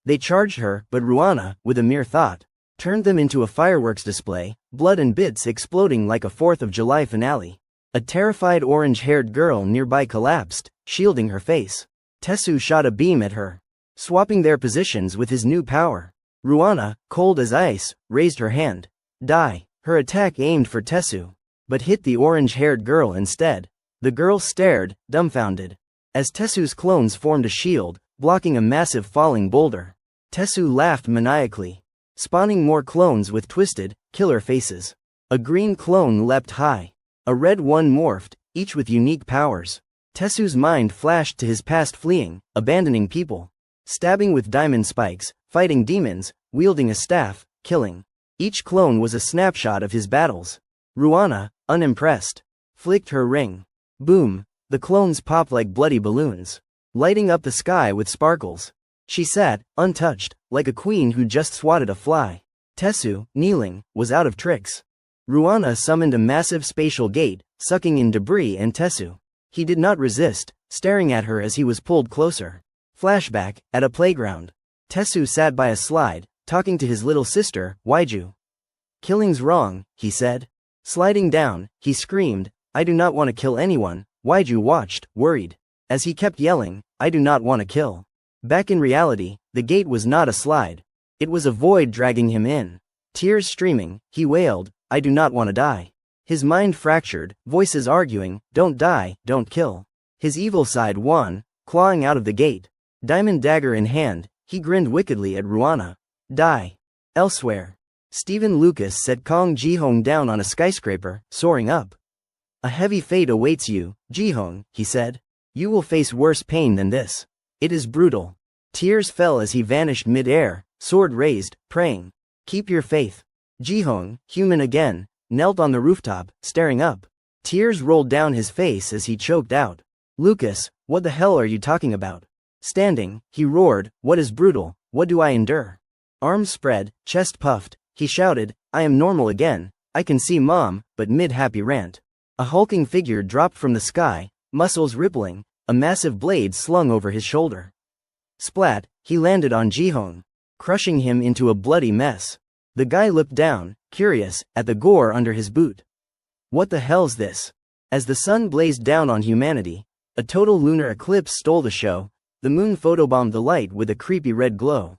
Speaker 1: They charged her, but Ruana, with a mere thought, turned them into a fireworks display, blood and bits exploding like a 4th of July finale. A terrified orange-haired girl nearby collapsed, shielding her face. Tessu shot a beam at her, swapping their positions with his new power. Ruana, cold as ice, raised her hand. Die. Her attack aimed for Tessu, but hit the orange-haired girl instead. The girl stared, dumbfounded, as Tessu's clones formed a shield, blocking a massive falling boulder. Tessu laughed maniacally, spawning more clones with twisted, killer faces. A green clone leapt high. A red one morphed, each with unique powers. Tessu's mind flashed to his past, fleeing, abandoning people, stabbing with diamond spikes, fighting demons, wielding a staff, killing. Each clone was a snapshot of his battles. Ruana, unimpressed, flicked her ring. Boom, the clones popped like bloody balloons, lighting up the sky with sparkles. She sat, untouched, like a queen who just swatted a fly. Tessu, kneeling, was out of tricks. Ruana summoned a massive spatial gate, sucking in debris and Tessu. He did not resist, staring at her as he was pulled closer. Flashback, at a playground. Tessu sat by a slide, talking to his little sister, Waiju. Killing's wrong, he said. Sliding down, he screamed, I do not want to kill anyone. Waiju watched, worried, as he kept yelling, I do not want to kill. Back in reality, the gate was not a slide. It was a void dragging him in. Tears streaming, he wailed, I do not want to die. His mind fractured, voices arguing, don't die, don't kill. His evil side won, clawing out of the gate. Diamond dagger in hand, he grinned wickedly at Ruana. Die. Elsewhere. Stephen Lucas set Kong Ji-hong down on a skyscraper, soaring up. A heavy fate awaits you, Ji-hong, he said. You will face worse pain than this. It is brutal. Tears fell as he vanished mid-air, sword raised, praying. Keep your faith. Ji-hong, human again, knelt on the rooftop, staring up. Tears rolled down his face as he choked out. Lucas, what the hell are you talking about? Standing, he roared, what is brutal, what do I endure? Arms spread, chest puffed, he shouted, I am normal again, I can see mom, but mid-happy rant. A hulking figure dropped from the sky, muscles rippling, a massive blade slung over his shoulder. Splat, he landed on Ji-hong, crushing him into a bloody mess. The guy looked down, curious, at the gore under his boot. What the hell's this? As the sun blazed down on humanity, a total lunar eclipse stole the show. The moon photobombed the light with a creepy red glow.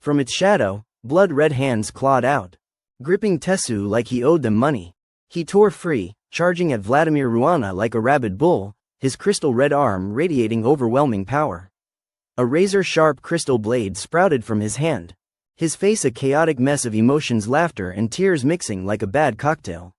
Speaker 1: From its shadow, blood-red hands clawed out, gripping Tessu like he owed them money. He tore free, charging at Vladimir Ruana like a rabid bull, his crystal-red arm radiating overwhelming power. A razor-sharp crystal blade sprouted from his hand, his face a chaotic mess of emotions, laughter and tears mixing like a bad cocktail.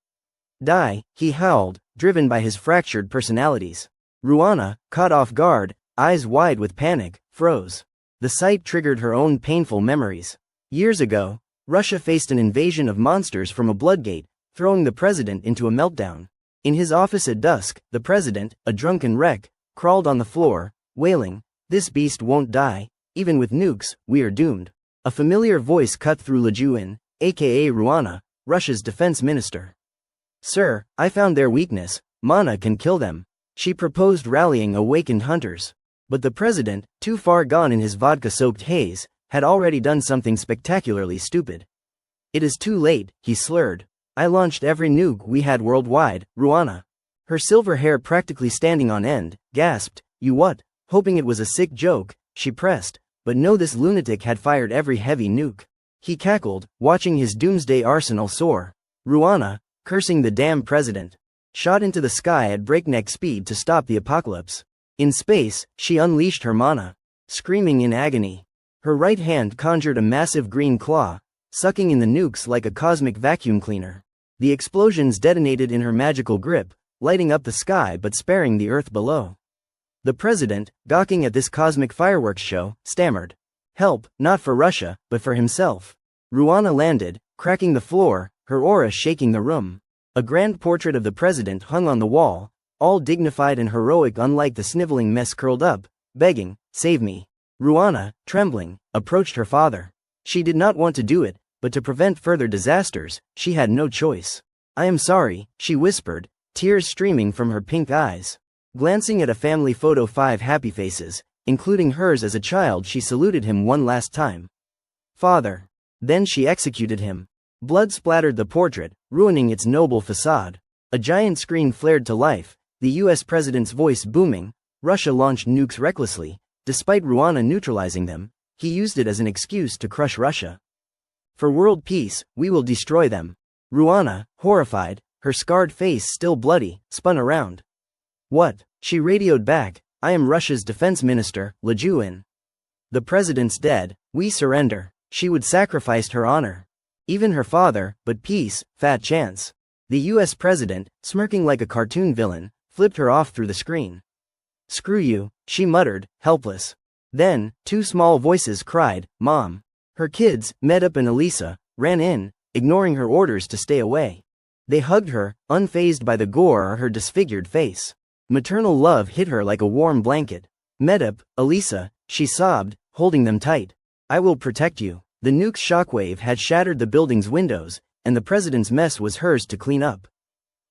Speaker 1: Die, he howled, driven by his fractured personalities. Ruana, caught off guard, eyes wide with panic, froze. The sight triggered her own painful memories. Years ago, Russia faced an invasion of monsters from a bloodgate, throwing the president into a meltdown. In his office at dusk, the president, a drunken wreck, crawled on the floor, wailing, This beast won't die. Even with nukes, we are doomed. A familiar voice cut through Lejuin, aka Ruana, Russia's defense minister. Sir, I found their weakness. Mana can kill them. She proposed rallying awakened hunters. But the president, too far gone in his vodka-soaked haze, had already done something spectacularly stupid. It is too late, he slurred. I launched every nuke we had worldwide, Ruana. Her silver hair practically standing on end, gasped, You what? Hoping it was a sick joke, she pressed, but no, this lunatic had fired every heavy nuke. He cackled, watching his doomsday arsenal soar. Ruana, cursing the damn president, shot into the sky at breakneck speed to stop the apocalypse. In space, she unleashed her mana, screaming in agony. Her right hand conjured a massive green claw, sucking in the nukes like a cosmic vacuum cleaner. The explosions detonated in her magical grip, lighting up the sky but sparing the earth below. The president, gawking at this cosmic fireworks show, stammered. Help, not for Russia, but for himself. Ruana landed, cracking the floor, her aura shaking the room. A grand portrait of the president hung on the wall, all dignified and heroic, unlike the sniveling mess curled up, begging, Save me. Ruana, trembling, approached her father. She did not want to do it, but to prevent further disasters, she had no choice. I am sorry, she whispered, tears streaming from her pink eyes. Glancing at a family photo, 5 happy faces, including hers as a child, she saluted him one last time. Father. Then she executed him. Blood splattered the portrait, ruining its noble facade. A giant screen flared to life, the US president's voice booming. Russia launched nukes recklessly. Despite Ruana neutralizing them, he used it as an excuse to crush Russia. For world peace, we will destroy them. Ruana, horrified, her scarred face still bloody, spun around. What? She radioed back, I am Russia's defense minister, Lejuin. The president's dead, we surrender. She would sacrifice her honor. Even her father, but peace, fat chance. The US president, smirking like a cartoon villain, flipped her off through the screen. Screw you, she muttered, helpless. Then, 2 small voices cried, Mom. Her kids, Medip and Elisa, ran in, ignoring her orders to stay away. They hugged her, unfazed by the gore or her disfigured face. Maternal love hit her like a warm blanket. Medip, Elisa, she sobbed, holding them tight. I will protect you. The nuke's shockwave had shattered the building's windows, and the president's mess was hers to clean up.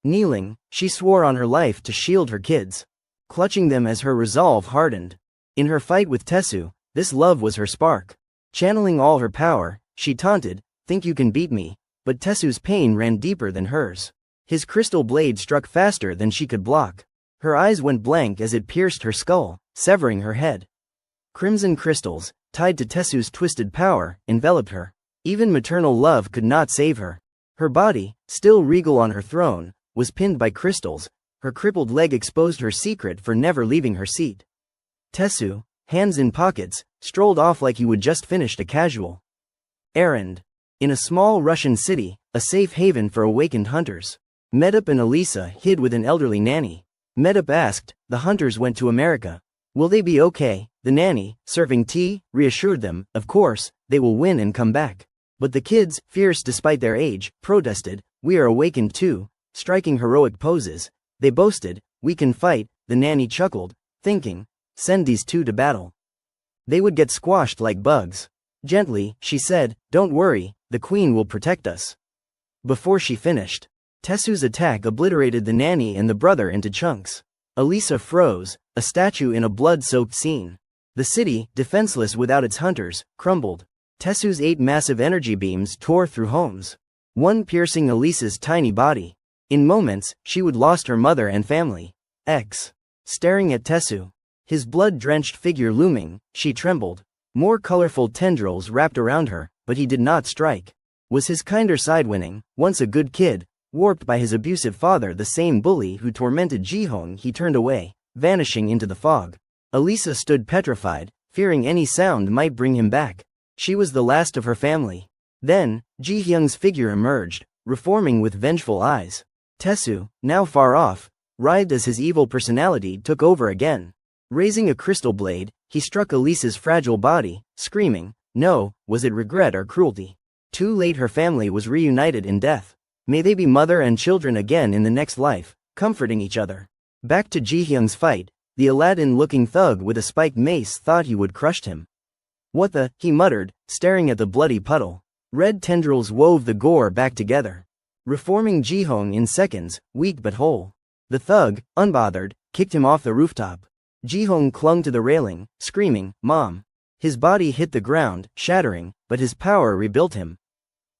Speaker 1: Kneeling, she swore on her life to shield her kids, clutching them as her resolve hardened. In her fight with Tessu, this love was her spark. Channeling all her power, she taunted, Think you can beat me? But Tessu's pain ran deeper than hers. His crystal blade struck faster than she could block. Her eyes went blank as it pierced her skull, severing her head. Crimson crystals, tied to Tessu's twisted power, enveloped her. Even maternal love could not save her. Her body, still regal on her throne, was pinned by crystals. Her crippled leg exposed her secret for never leaving her seat. Tessu, hands in pockets, strolled off like he would just finished a casual errand. In a small Russian city, a safe haven for awakened hunters, Medip and Elisa hid with an elderly nanny. Medip asked, the hunters went to America. Will they be okay? The nanny, serving tea, reassured them, of course, they will win and come back. But the kids, fierce despite their age, protested, we are awakened too, striking heroic poses. They boasted, we can fight. The nanny chuckled, thinking, send these 2 to battle. They would get squashed like bugs. Gently, she said, don't worry, the queen will protect us. Before she finished, Tessu's attack obliterated the nanny and the brother into chunks. Elisa froze, a statue in a blood-soaked scene. The city, defenseless without its hunters, crumbled. Tessu's 8 massive energy beams tore through homes, one piercing Elisa's tiny body. In moments, she would lost her mother and family. Staring at Tessu, his blood-drenched figure looming, she trembled. More colorful tendrils wrapped around her, but he did not strike. Was his kinder side winning? Once a good kid, warped by his abusive father, the same bully who tormented Jihong, he turned away, vanishing into the fog. Elisa stood petrified, fearing any sound might bring him back. She was the last of her family. Then, Ji-hyung's figure emerged, reforming with vengeful eyes. Tessu, now far off, writhed as his evil personality took over again. Raising a crystal blade, he struck Elisa's fragile body, screaming, no, was it regret or cruelty? Too late, her family was reunited in death. May they be mother and children again in the next life, comforting each other. Back to Ji-hyung's fight, The Aladdin-looking thug with a spiked mace thought he would crush him. What the, he muttered, staring at the bloody puddle. Red tendrils wove the gore back together, reforming Ji-hong in seconds, weak but whole. The thug, unbothered, kicked him off the rooftop. Ji-hong clung to the railing, screaming, "Mom!" His body hit the ground, shattering, but his power rebuilt him.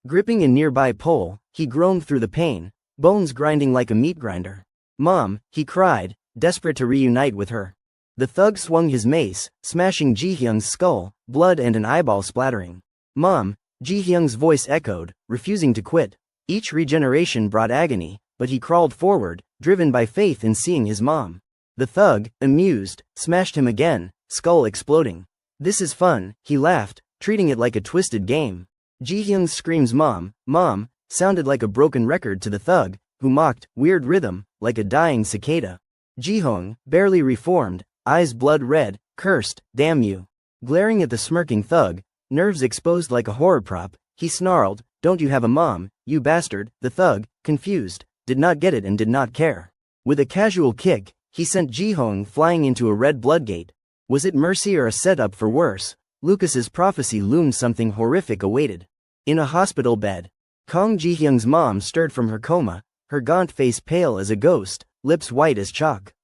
Speaker 1: Gripping a nearby pole, he groaned through the pain, bones grinding like a meat grinder. "Mom!" he cried, desperate to reunite with her. The thug swung his mace, smashing Ji-hyung's skull, blood and an eyeball splattering. "Mom!" Ji-hyung's voice echoed, refusing to quit. Each regeneration brought agony, but he crawled forward, driven by faith in seeing his mom. The thug, amused, smashed him again, skull exploding. "This is fun," he laughed, treating it like a twisted game. Ji-hyung's screams "Mom, Mom," sounded like a broken record to the thug, who mocked, weird rhythm, like a dying cicada. Ji-hong, barely reformed, eyes blood red, cursed, "Damn you." Glaring at the smirking thug, nerves exposed like a horror prop, he snarled, "Don't you have a mom, you bastard?" The thug, confused, did not get it and did not care. With a casual kick, he sent Ji-hong flying into a red bloodgate. Was it mercy or a setup for worse? Lucas's prophecy loomed. Something horrific awaited. In a hospital bed, Kang Ji-hyung's mom stirred from her coma, her gaunt face pale as a ghost, lips white as chalk.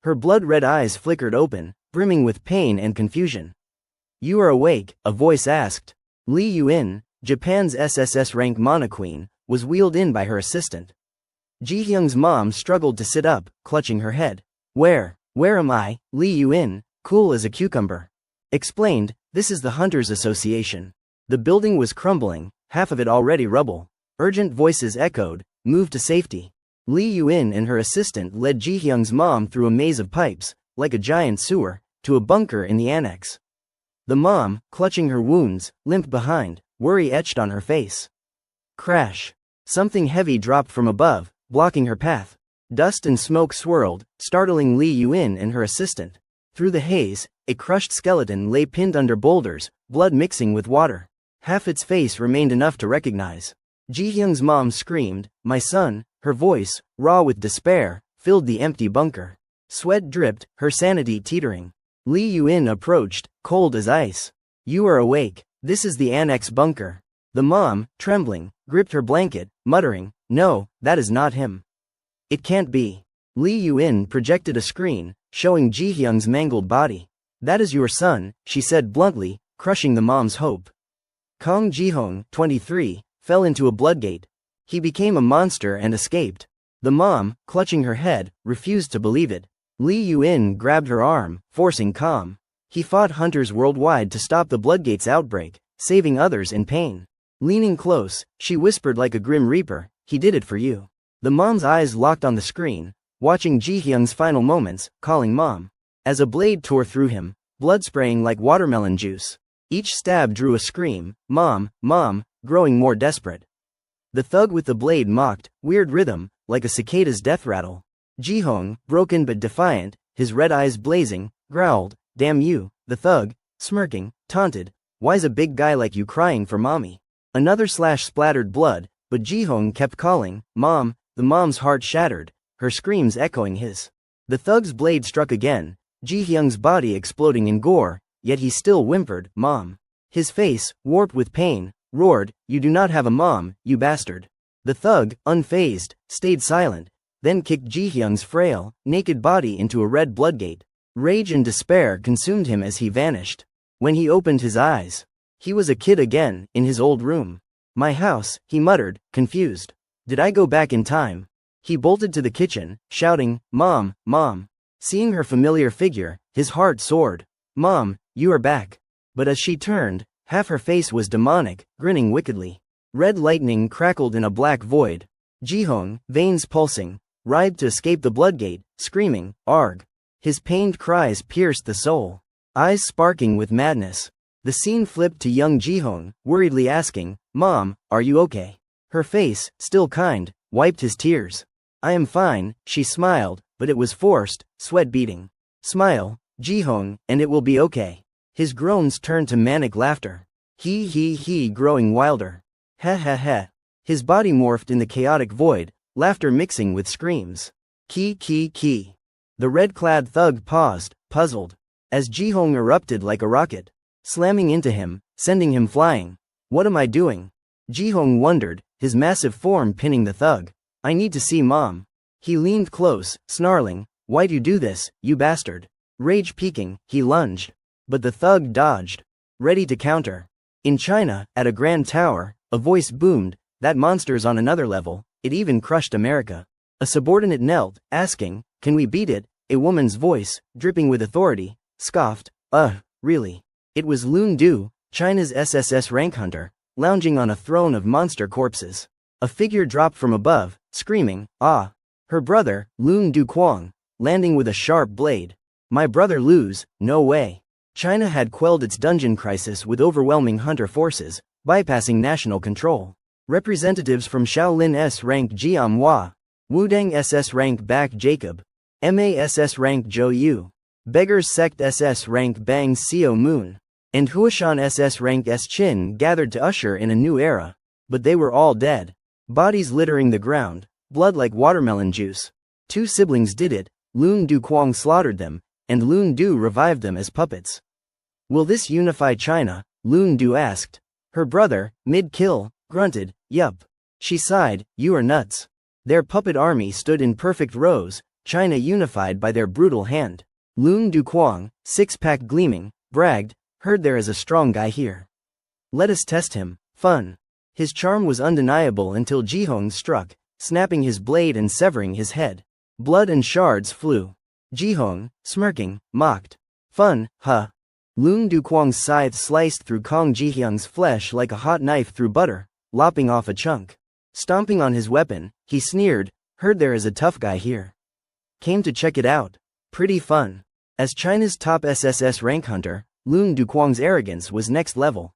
Speaker 1: Her blood-red eyes flickered open, brimming with pain and confusion. "You are awake," a voice asked. Lee Yun, Japan's SSS rank monoqueen, was wheeled in by her assistant. Ji-hyung's mom struggled to sit up, clutching her head. Where am I?" Lee Yun, cool as a cucumber, explained, "This is the Hunters Association." The building was crumbling, half of it already rubble. Urgent voices echoed, "Move to safety." Lee Yun and her assistant led Ji-hyung's mom through a maze of pipes, like a giant sewer, to a bunker in the annex. The mom, clutching her wounds, limped behind, worry etched on her face. Crash. Something heavy dropped from above, blocking her path. Dust and smoke swirled, startling Lee Yun and her assistant. Through the haze, a crushed skeleton lay pinned under boulders, blood mixing with water. Half its face remained enough to recognize. Ji-hyung's mom screamed, "My son!" Her voice, raw with despair, filled the empty bunker. Sweat dripped, her sanity teetering. Lee Yun approached, cold as ice. "You are awake. This is the annex bunker." The mom, trembling, gripped her blanket, muttering, "No, that is not him. It can't be." Lee Yun projected a screen, showing Ji-hyung's mangled body. "That is your son," she said bluntly, crushing the mom's hope. Kang Ji-hong, 23, fell into a bloodgate. He became a monster and escaped. The mom, clutching her head, refused to believe it. Lee Yun grabbed her arm, forcing calm. He fought hunters worldwide to stop the bloodgate's outbreak, saving others in pain. Leaning close, she whispered like a grim reaper, "He did it for you." The mom's eyes locked on the screen, watching Ji-hyung's final moments, calling "Mom." As a blade tore through him, blood spraying like watermelon juice. Each stab drew a scream, "Mom, Mom," growing more desperate. The thug with the blade mocked, weird rhythm, like a cicada's death rattle. Ji-hong, broken but defiant, his red eyes blazing, growled, "Damn you." The thug, smirking, taunted, "Why's a big guy like you crying for mommy?" Another slash splattered blood, but Ji-hong kept calling, "Mom." The mom's heart shattered, her screams echoing his. The thug's blade struck again, Ji-hyung's body exploding in gore, yet he still whimpered, "Mom." His face, warped with pain, roared, "You do not have a mom, you bastard." The thug, unfazed, stayed silent, then kicked Ji-hyung's frail, naked body into a red bloodgate. Rage and despair consumed him as he vanished. When he opened his eyes, he was a kid again, in his old room. "My house," he muttered, confused. "Did I go back in time?" He bolted to the kitchen, shouting, "Mom, Mom." Seeing her familiar figure, his heart soared. "Mom, you are back." But as she turned, half her face was demonic, grinning wickedly. Red lightning crackled in a black void. Ji-hong, veins pulsing, writhed to escape the bloodgate, screaming, "Arg." His pained cries pierced the soul. Eyes sparking with madness. The scene flipped to young Ji-hong, worriedly asking, "Mom, are you okay?" Her face, still kind, wiped his tears. "I am fine," she smiled, but it was forced, sweat beading. "Smile, Ji-hong, and it will be okay." His groans turned to manic laughter. He, growing wilder. Ha ha ha. His body morphed in the chaotic void, laughter mixing with screams. Ki. The red-clad thug paused, puzzled, as Jihong erupted like a rocket, slamming into him, sending him flying. What am I doing? Jihong wondered, his massive form pinning the thug. I need to see Mom. He leaned close, snarling, why'd you do this, you bastard? Rage peaking, he lunged. But the thug dodged, ready to counter. In China, at a grand tower, a voice boomed, that monster's on another level, it even crushed America. A subordinate knelt, asking, can we beat it? A woman's voice, dripping with authority, scoffed, really? It was Lun Du, China's SSS rank hunter, lounging on a throne of monster corpses. A figure dropped from above, screaming, ah! Her brother, Lun Du Quang, landing with a sharp blade. My brother lose, no way. China had quelled its dungeon crisis with overwhelming hunter forces, bypassing national control. Representatives from Shaolin S rank Jiam Hua, Wudang SS rank Bak Jacob, MASS rank Zhou Yu, Beggars Sect SS rank Bang Xiao Moon, and Huashan SS rank S Chin gathered to usher in a new era. But they were all dead. Bodies littering the ground, blood like watermelon juice. 2 siblings did it, Lun Du Quang slaughtered them, and Lun Du revived them as puppets. Will this unify China? Lun Du asked. Her brother, mid-kill, grunted, yup. She sighed, you are nuts. Their puppet army stood in perfect rows, China unified by their brutal hand. Lun Du Quang, six-pack gleaming, bragged, heard there is a strong guy here. Let us test him, fun. His charm was undeniable until Jihong struck, snapping his blade and severing his head. Blood and shards flew. Jihong, smirking, mocked. Fun, huh? Lun Du Quang's scythe sliced through Kong Jihyung's flesh like a hot knife through butter, lopping off a chunk. Stomping on his weapon, he sneered, heard there is a tough guy here. Came to check it out. Pretty fun. As China's top SSS rank hunter, Lun Du Quang's arrogance was next level.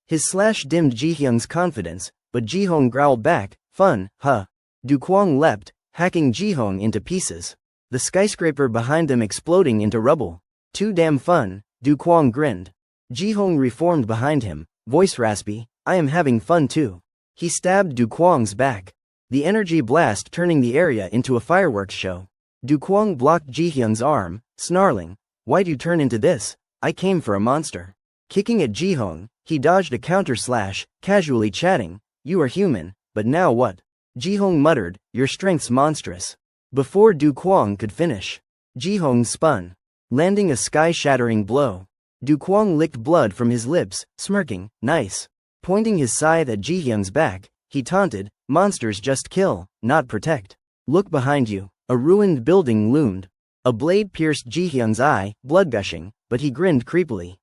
Speaker 1: His slash dimmed Jihyung's confidence, but Jihong growled back, fun, huh? Du Quang leapt, hacking Jihong into pieces. The skyscraper behind them exploding into rubble. Too damn fun, Du Quang grinned. Jihong reformed behind him, voice raspy, I am having fun too. He stabbed Du Quang's back. The energy blast turning the area into a fireworks show. Du Quang blocked Jihyung's arm, snarling, why'd you turn into this? I came for a monster. Kicking at Jihong, he dodged a counter slash, casually chatting, you are human, but now what? Jihong muttered, your strength's monstrous. Before Du Quang could finish, Jihong spun, landing a sky-shattering blow. Du Quang licked blood from his lips, smirking, nice. Pointing his scythe at Jihyung's back, he taunted, monsters just kill, not protect. Look behind you. A ruined building loomed. A blade pierced Jihyung's eye, blood gushing, but he grinned creepily.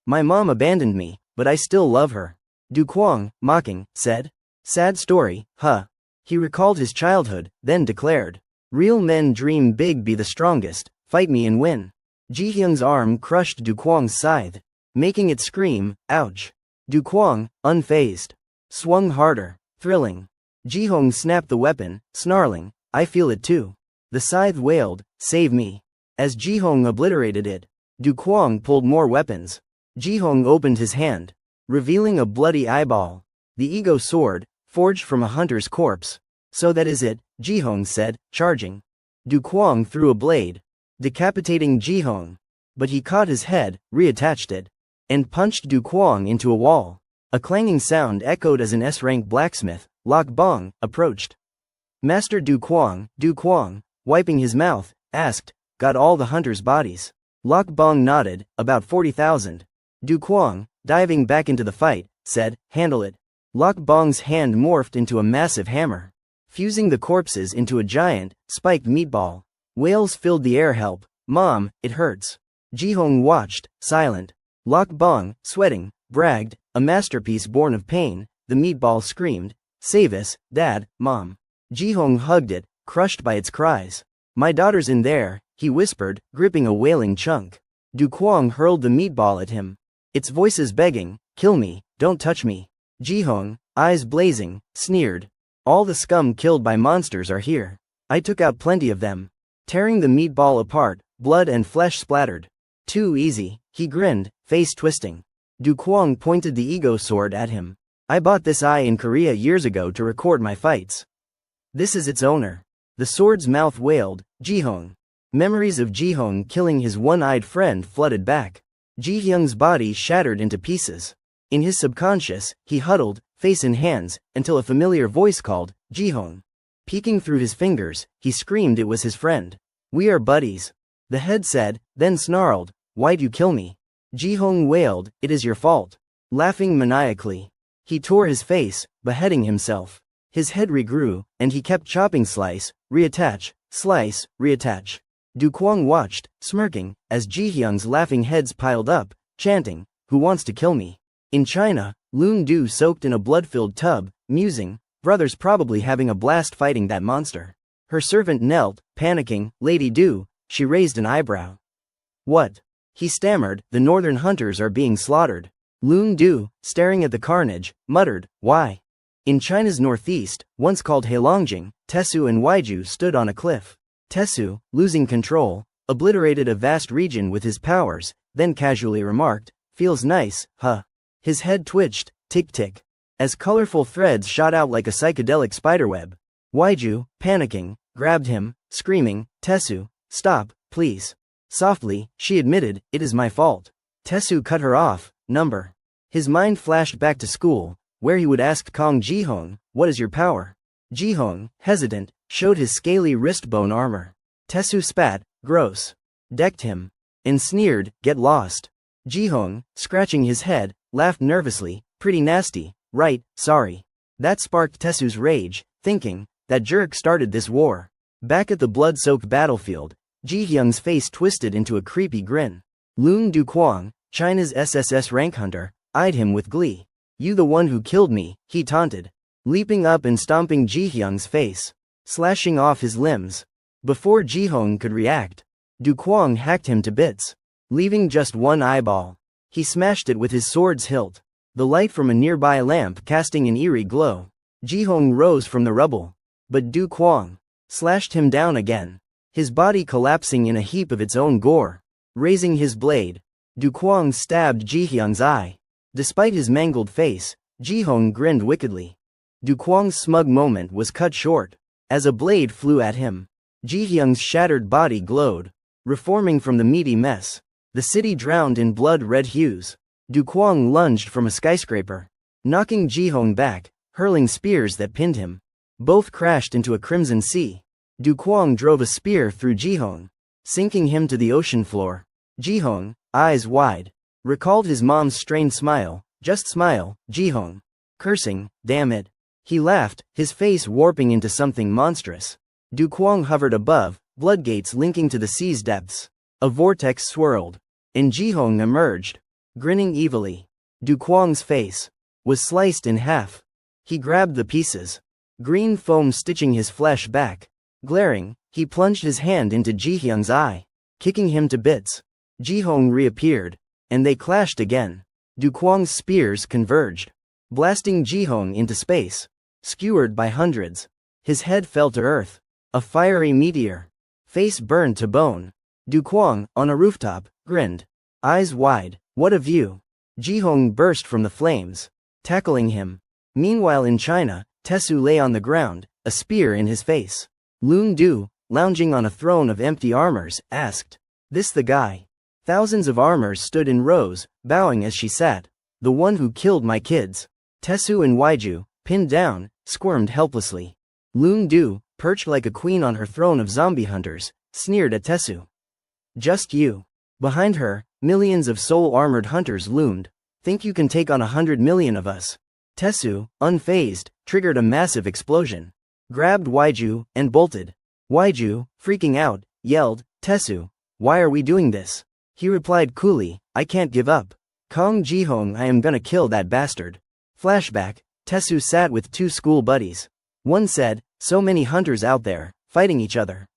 Speaker 1: My mom abandoned me, but I still love her. Du Quang, mocking, said. Sad story, huh? He recalled his childhood, then declared. Real men dream big, be the strongest, fight me and win. Jihyung's arm crushed Du Quang's scythe, making it scream, ouch. Du Quang, unfazed, swung harder, thrilling. Jihong snapped the weapon, snarling, I feel it too. The scythe wailed, save me. As Jihong obliterated it, Du Quang pulled more weapons. Jihong opened his hand, revealing a bloody eyeball. The ego sword, forged from a hunter's corpse. So that is it, Jihong said, charging. Du Quang threw a blade, decapitating Jihong. But he caught his head, reattached it, and punched Du Quang into a wall. A clanging sound echoed as an S-rank blacksmith, Lok Bong, approached. Master Du Quang, wiping his mouth, asked, got all the hunters' bodies? Lok Bong nodded, about 40,000. Du Quang, diving back into the fight, said, handle it. Lok Bong's hand morphed into a massive hammer, fusing the corpses into a giant, spiked meatball. Wails filled the air. Help, Mom, it hurts. Jihong watched, silent. Lok Bong, sweating, bragged, a masterpiece born of pain. The meatball screamed, save us, Dad, Mom. Jihong hugged it, crushed by its cries. My daughter's in there, he whispered, gripping a wailing chunk. Du Quang hurled the meatball at him. Its voices begging, kill me, don't touch me. Jihong, eyes blazing, sneered. All the scum killed by monsters are here. I took out plenty of them. Tearing the meatball apart, blood and flesh splattered. Too easy, he grinned, face twisting. Du Quang pointed the ego sword at him. I bought this eye in Korea years ago to record my fights. This is its owner. The sword's mouth wailed, Jihong. Memories of Ji-hong killing his one-eyed friend flooded back. Ji-hyung's body shattered into pieces. In his subconscious, he huddled, face in hands, until a familiar voice called, Ji-hong. Peeking through his fingers, he screamed it was his friend. "We are buddies," the head said, then snarled, "Why'd you kill me?" Ji-hong wailed, "It is your fault." Laughing maniacally, he tore his face, beheading himself. His head regrew, and he kept chopping slice, reattach, slice, reattach. Du Kwang watched, smirking, as Ji-hyung's laughing heads piled up, chanting, "Who wants to kill me?" In China, Loon Du soaked in a blood-filled tub, musing, "Brothers probably having a blast fighting that monster." Her servant knelt, panicking, "Lady Du," she raised an eyebrow. "What?" He stammered, "The northern hunters are being slaughtered." Loon Du, staring at the carnage, muttered, "Why?" In China's northeast, once called Heilongjiang, Tesu and Waiju stood on a cliff. Tesu, losing control, obliterated a vast region with his powers, then casually remarked, "Feels nice, huh?" His head twitched, tick-tick, as colorful threads shot out like a psychedelic spiderweb. Waiju, panicking, grabbed him, screaming, "Tesu, stop, please." Softly, she admitted, "It is my fault." Tesu cut her off, "Number." His mind flashed back to school, where he would ask Kong Ji-hong, "What is your power?" Ji-hong, hesitant, showed his scaly wrist bone armor. Tesu spat, "Gross." Decked him. And sneered, "Get lost." Ji-hong, scratching his head, laughed nervously, "Pretty nasty, right, sorry." That sparked Tesu's rage, thinking, that jerk started this war. Back at the blood-soaked battlefield, Ji-hyung's face twisted into a creepy grin. Loon Du Kwang, China's SSS rank hunter, eyed him with glee. "You the one who killed me," he taunted, leaping up and stomping Ji-hyung's face, slashing off his limbs. Before Ji-hong could react, Du Kwang hacked him to bits, leaving just one eyeball. He smashed it with his sword's hilt, the light from a nearby lamp casting an eerie glow. Ji-hong rose from the rubble, but Du Kwang slashed him down again, his body collapsing in a heap of its own gore. Raising his blade, Du Kwang stabbed Ji-hyung's eye. Despite his mangled face, Ji-hong grinned wickedly. Du Kwang's smug moment was cut short, as a blade flew at him. Ji-hyung's shattered body glowed, reforming from the meaty mess. The city drowned in blood-red hues. Du Kwang lunged from a skyscraper, knocking Ji-hong back, hurling spears that pinned him. Both crashed into a crimson sea. Du Kwang drove a spear through Ji-hong, sinking him to the ocean floor. Ji-hong, eyes wide, recalled his mom's strained smile. "Just smile, Ji-hong." Cursing, "Damn it." He laughed, his face warping into something monstrous. Du Kwang hovered above, floodgates linking to the sea's depths. A vortex swirled, and Ji-hong emerged, grinning evilly. Du Kwang's face was sliced in half. He grabbed the pieces, green foam stitching his flesh back. Glaring, he plunged his hand into Ji-hyung's eye, kicking him to bits. Ji-hong reappeared, and they clashed again. Du Kwang's spears converged, blasting Ji-hong into space. Skewered by hundreds, his head fell to earth, a fiery meteor, face burned to bone. Du Kwang, on a rooftop, grinned, eyes wide. "What a view." Ji-hong burst from the flames, tackling him. Meanwhile in China, Tesu lay on the ground, a spear in his face. Loon Du, lounging on a throne of empty armors, asked, "This the guy?" Thousands of armors stood in rows, bowing as she sat. "The one who killed my kids." Tesu and Waiju, pinned down, squirmed helplessly. Loon Du, perched like a queen on her throne of zombie hunters, sneered at Tesu. "Just you." Behind her, millions of soul-armored hunters loomed. "Think you can take on 100 million of us?" Tesu, unfazed, triggered a massive explosion, grabbed Waiju, and bolted. Waiju, freaking out, yelled, "Tesu, why are we doing this?" He replied coolly, "I can't give up. Kong Ji-hong, I am gonna kill that bastard." Flashback, Tesu sat with two school buddies. One said, "So many hunters out there, fighting each other.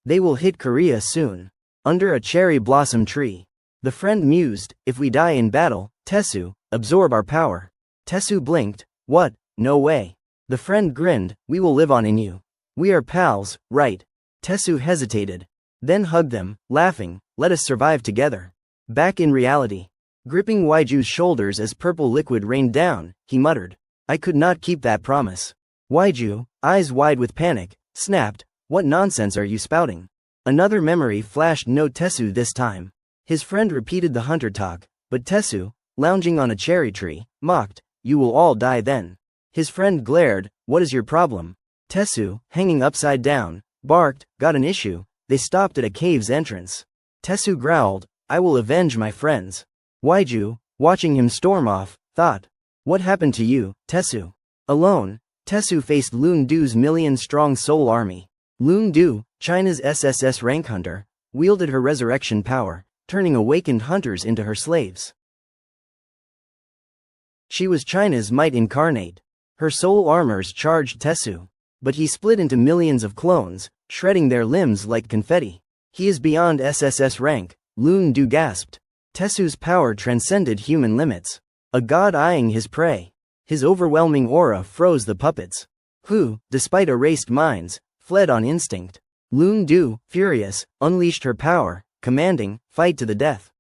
Speaker 1: They will hit Korea soon." Under a cherry blossom tree, the friend mused, "If we die in battle, Tesu, absorb our power." Tesu blinked, "What? No way." The friend grinned, "We will live on in you. We are pals, right?" Tesu hesitated, then hugged them, laughing, "Let us survive together." Back in reality, gripping Waiju's shoulders as purple liquid rained down, he muttered, "I could not keep that promise." Waiju, eyes wide with panic, snapped, "What nonsense are you spouting? Another memory flashed. No Tesu this time. His friend repeated the hunter talk, but Tesu, lounging on a cherry tree, mocked, "You will all die then." His friend glared, "What is your problem?" Tesu, hanging upside down, barked, "Got an issue?" They stopped at a cave's entrance. Tesu growled, "I will avenge my friends." Waiju, watching him storm off, thought, "What happened to you, Tesu?" Alone, Tesu faced Lun Du's million-strong soul army. Lun Du, China's SSS rank hunter, wielded her resurrection power, turning awakened hunters into her slaves. She was China's might incarnate. Her soul armors charged Tesu, but he split into millions of clones, shredding their limbs like confetti. "He is beyond SSS rank," Lun Du gasped. Tesu's power transcended human limits. A god eyeing his prey. His overwhelming aura froze the puppets, who, despite erased minds, fled on instinct. Lun Du, furious, unleashed her power, commanding, "Fight to the death."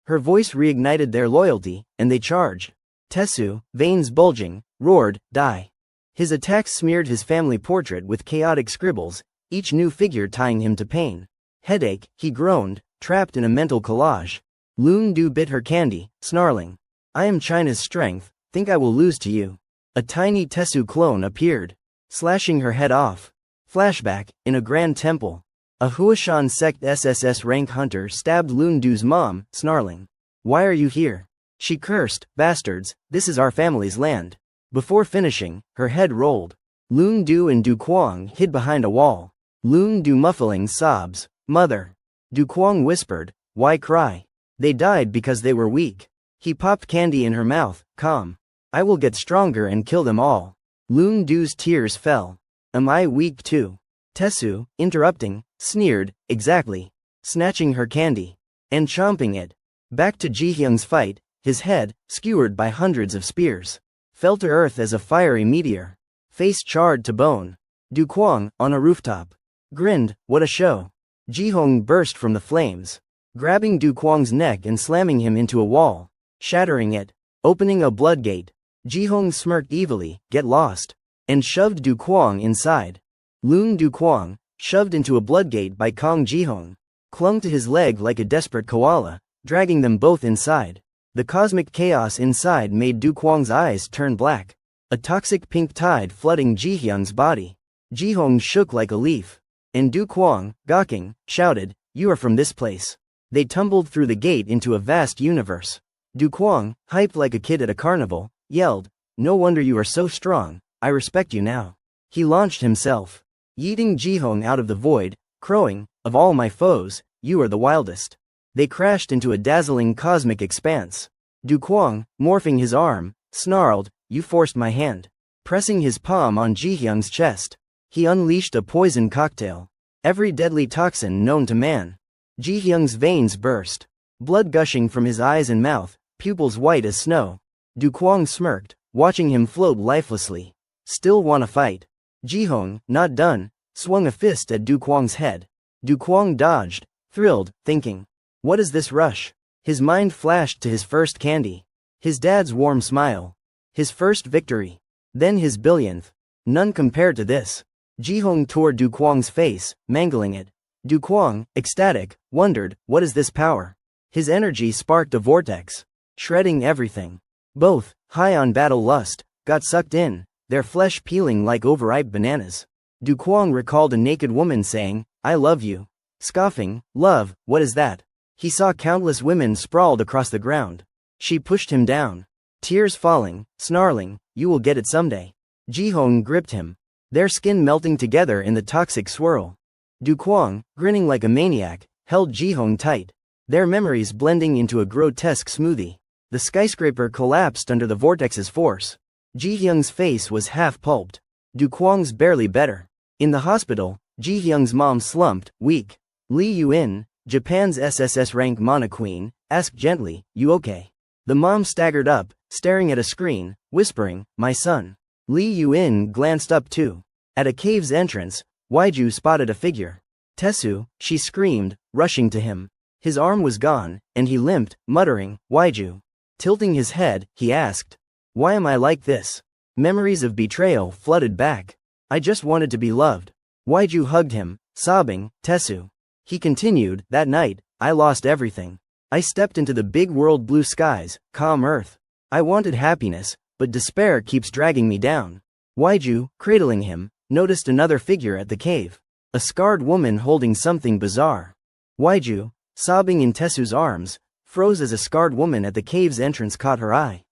Speaker 1: Her voice reignited their loyalty, and they charged. Tesu, veins bulging, roared, "Die!" His attacks smeared his family portrait with chaotic scribbles, each new figure tying him to pain. "Headache," he groaned, trapped in a mental collage. Lun Du bit her candy, snarling, "I am China's strength, think I will lose to you." A tiny Tesu clone appeared, slashing her head off. Flashback, in a grand temple. A Huashan sect SSS rank hunter stabbed Lun Du's mom, snarling, "Why are you here?" She cursed, "Bastards, this is our family's land." Before finishing, her head rolled. Lun Du and Du Kuang hid behind a wall. Lun Du muffling sobs, "Mother." Du Kuang whispered, "Why cry?" "They died because they were weak." He popped candy in her mouth, calm. "I will get stronger and kill them all." Lun Du's tears fell. "Am I weak too?" Tesu, interrupting, sneered, "Exactly." Snatching her candy. And chomping it. Back to Jihyung's fight, his head, skewered by hundreds of spears, fell to earth as a fiery meteor. Face charred to bone. Du Kuang, on a rooftop, grinned, "What a show." Jihong burst from the flames, grabbing Du Kuang's neck and slamming him into a wall, shattering it, opening a bloodgate. Jihong smirked evilly, "Get lost," and shoved Du Kuang inside. Lun Du Kuang, shoved into a bloodgate by Kong Jihong, clung to his leg like a desperate koala, dragging them both inside. The cosmic chaos inside made Du Kuang's eyes turn black, a toxic pink tide flooding Jihyung's body. Jihong shook like a leaf, and Du Kuang, gawking, shouted, "You are from this place." They tumbled through the gate into a vast universe. Du Kuang, hyped like a kid at a carnival, yelled, "No wonder you are so strong, I respect you now." He launched himself, yeeting Jihong out of the void, crowing, "Of all my foes, you are the wildest." They crashed into a dazzling cosmic expanse. Du Kuang, morphing his arm, snarled, "You forced my hand." Pressing his palm on Jihyung's chest, he unleashed a poison cocktail. Every deadly toxin known to man. Jihyung's veins burst, blood gushing from his eyes and mouth, pupils white as snow. Du Kuang smirked, watching him float lifelessly. "Still wanna fight?" Jihong, not done, swung a fist at Du Kuang's head. Du Kuang dodged, thrilled, thinking, "What is this rush?" His mind flashed to his first candy. His dad's warm smile. His first victory. Then his billionth. None compared to this. Jihong tore Du Kuang's face, mangling it. Du Kuang, ecstatic, wondered, "What is this power?" His energy sparked a vortex, shredding everything. Both, high on battle lust, got sucked in, their flesh peeling like overripe bananas. Du Kuang recalled a naked woman saying, "I love you." Scoffing, "Love, what is that?" He saw countless women sprawled across the ground. She pushed him down. Tears falling, snarling, "You will get it someday." Jihong gripped him, their skin melting together in the toxic swirl. Du Kuang, grinning like a maniac, held Jihong tight, their memories blending into a grotesque smoothie. The skyscraper collapsed under the vortex's force. Jihyung's face was half pulped. Du Kuang's barely better. In the hospital, Jihyung's mom slumped, weak. Li Yuin, Japan's SSS rank monoqueen, asked gently, "You okay?" The mom staggered up, staring at a screen, whispering, "My son." Li Yuin glanced up too. At a cave's entrance, Waiju spotted a figure. "Tesu," she screamed, rushing to him. His arm was gone, and he limped, muttering, "Waiju." Tilting his head, he asked, "Why am I like this?" Memories of betrayal flooded back. I just wanted to be loved. Waiju hugged him, sobbing, Tesu. He continued, that night, I lost everything. I stepped into the big world, blue skies, calm earth. I wanted happiness, but despair keeps dragging me down. Waiju, cradling him, noticed another figure at the cave. A scarred woman holding something bizarre. Waiju, sobbing in Tesu's arms, froze as a scarred woman at the cave's entrance caught her eye.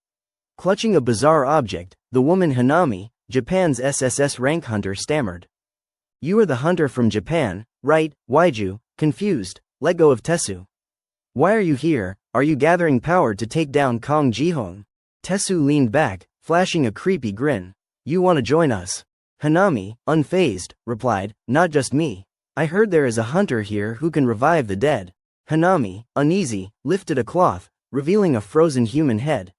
Speaker 1: Clutching a bizarre object, the woman Hanami, Japan's SSS rank hunter, stammered. You are the hunter from Japan, right? Waiju, confused, let go of Tesu. Why are you here? Are you gathering power to take down Kong Jihong? Tesu leaned back, flashing a creepy grin. You want to join us? Hanami, unfazed, replied, not just me. I heard there is a hunter here who can revive the dead. Hanami, uneasy, lifted a cloth, revealing a frozen human head.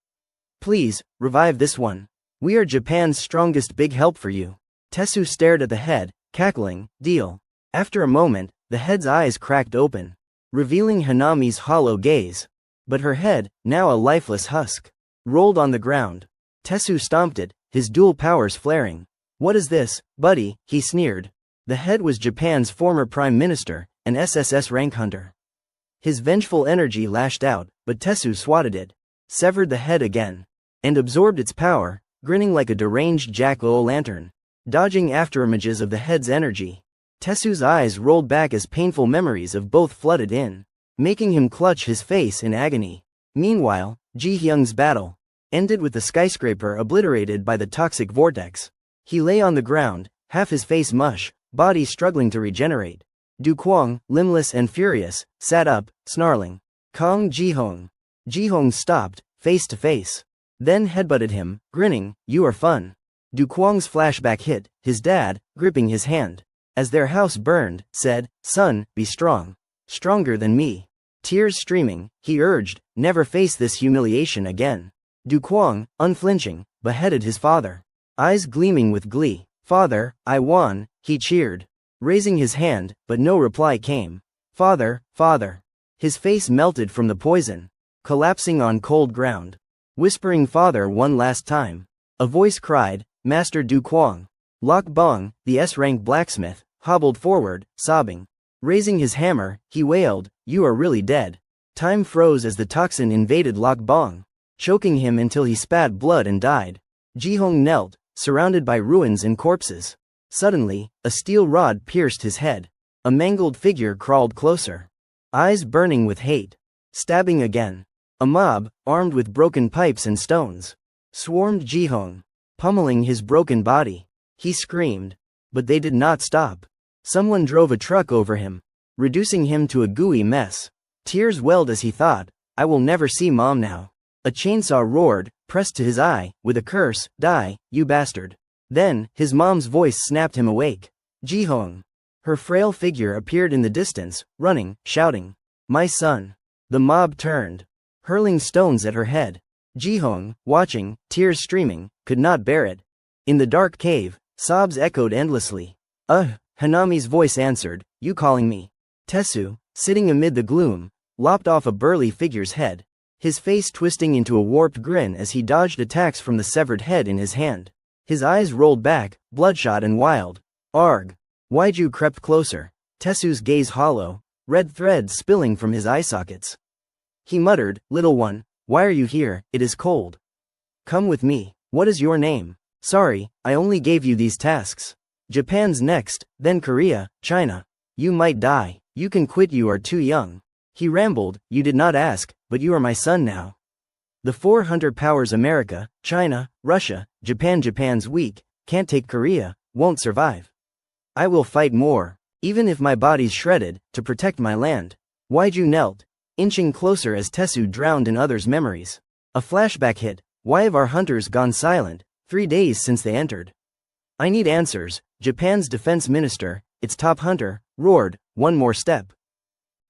Speaker 1: Please, revive this one. We are Japan's strongest, big help for you. Tesu stared at the head, cackling, deal. After a moment, the head's eyes cracked open, revealing Hanami's hollow gaze. But her head, now a lifeless husk, rolled on the ground. Tesu stomped it, his dual powers flaring. What is this, buddy? He sneered. The head was Japan's former prime minister, an SSS rank hunter. His vengeful energy lashed out, but Tesu swatted it, severed the head again, and absorbed its power, grinning like a deranged jack-o'-lantern, dodging afterimages of the head's energy. Tesu's eyes rolled back as painful memories of both flooded in, making him clutch his face in agony. Meanwhile, Ji-hyung's battle ended with the skyscraper obliterated by the toxic vortex. He lay on the ground, half his face mush, body struggling to regenerate. Du Kwang, limbless and furious, sat up, snarling. Kong Jihong. Jihong stopped, face to face. Then headbutted him, grinning, you are fun. Du Kwang's flashback hit, his dad, gripping his hand. As their house burned, said, son, be strong. Stronger than me. Tears streaming, he urged, never face this humiliation again. Du Kwang, unflinching, beheaded his father. Eyes gleaming with glee. Father, I won, he cheered, raising his hand, but no reply came. Father, father. His face melted from the poison, collapsing on cold ground. Whispering father one last time. A voice cried, Master Du Kwang. Lok Bong, the S-rank blacksmith, hobbled forward, sobbing. Raising his hammer, he wailed, you are really dead. Time froze as the toxin invaded Lok Bong, choking him until he spat blood and died. Jihong knelt, surrounded by ruins and corpses. Suddenly, a steel rod pierced his head. A mangled figure crawled closer, eyes burning with hate. Stabbing again. A mob, armed with broken pipes and stones, swarmed Jihong, pummeling his broken body. He screamed, but they did not stop. Someone drove a truck over him, reducing him to a gooey mess. Tears welled as he thought, I will never see mom now. A chainsaw roared, pressed to his eye, with a curse, die, you bastard. Then, his mom's voice snapped him awake. Jihong. Her frail figure appeared in the distance, running, shouting, my son. The mob turned, hurling stones at her head. Jihong, watching, tears streaming, could not bear it. In the dark cave, sobs echoed endlessly. Hanami's voice answered, you calling me? Tesu, sitting amid the gloom, lopped off a burly figure's head, his face twisting into a warped grin as he dodged attacks from the severed head in his hand. His eyes rolled back, bloodshot and wild. Arg. Waiju crept closer, Tesu's gaze hollow, red threads spilling from his eye sockets. He muttered, little one, why are you here? It is cold. Come with me. What is your name? Sorry, I only gave you these tasks. Japan's next, then Korea, China. You might die. You can quit, you are too young. He rambled, you did not ask, but you are my son now. The four hunter powers America, China, Russia, Japan. Japan's weak, can't take Korea, won't survive. I will fight more, even if my body's shredded, to protect my land. Waiju knelt, inching closer as Tesu drowned in others' memories. A flashback hit, why have our hunters gone silent? 3 days since they entered. I need answers. Japan's defense minister, its top hunter, roared, one more step.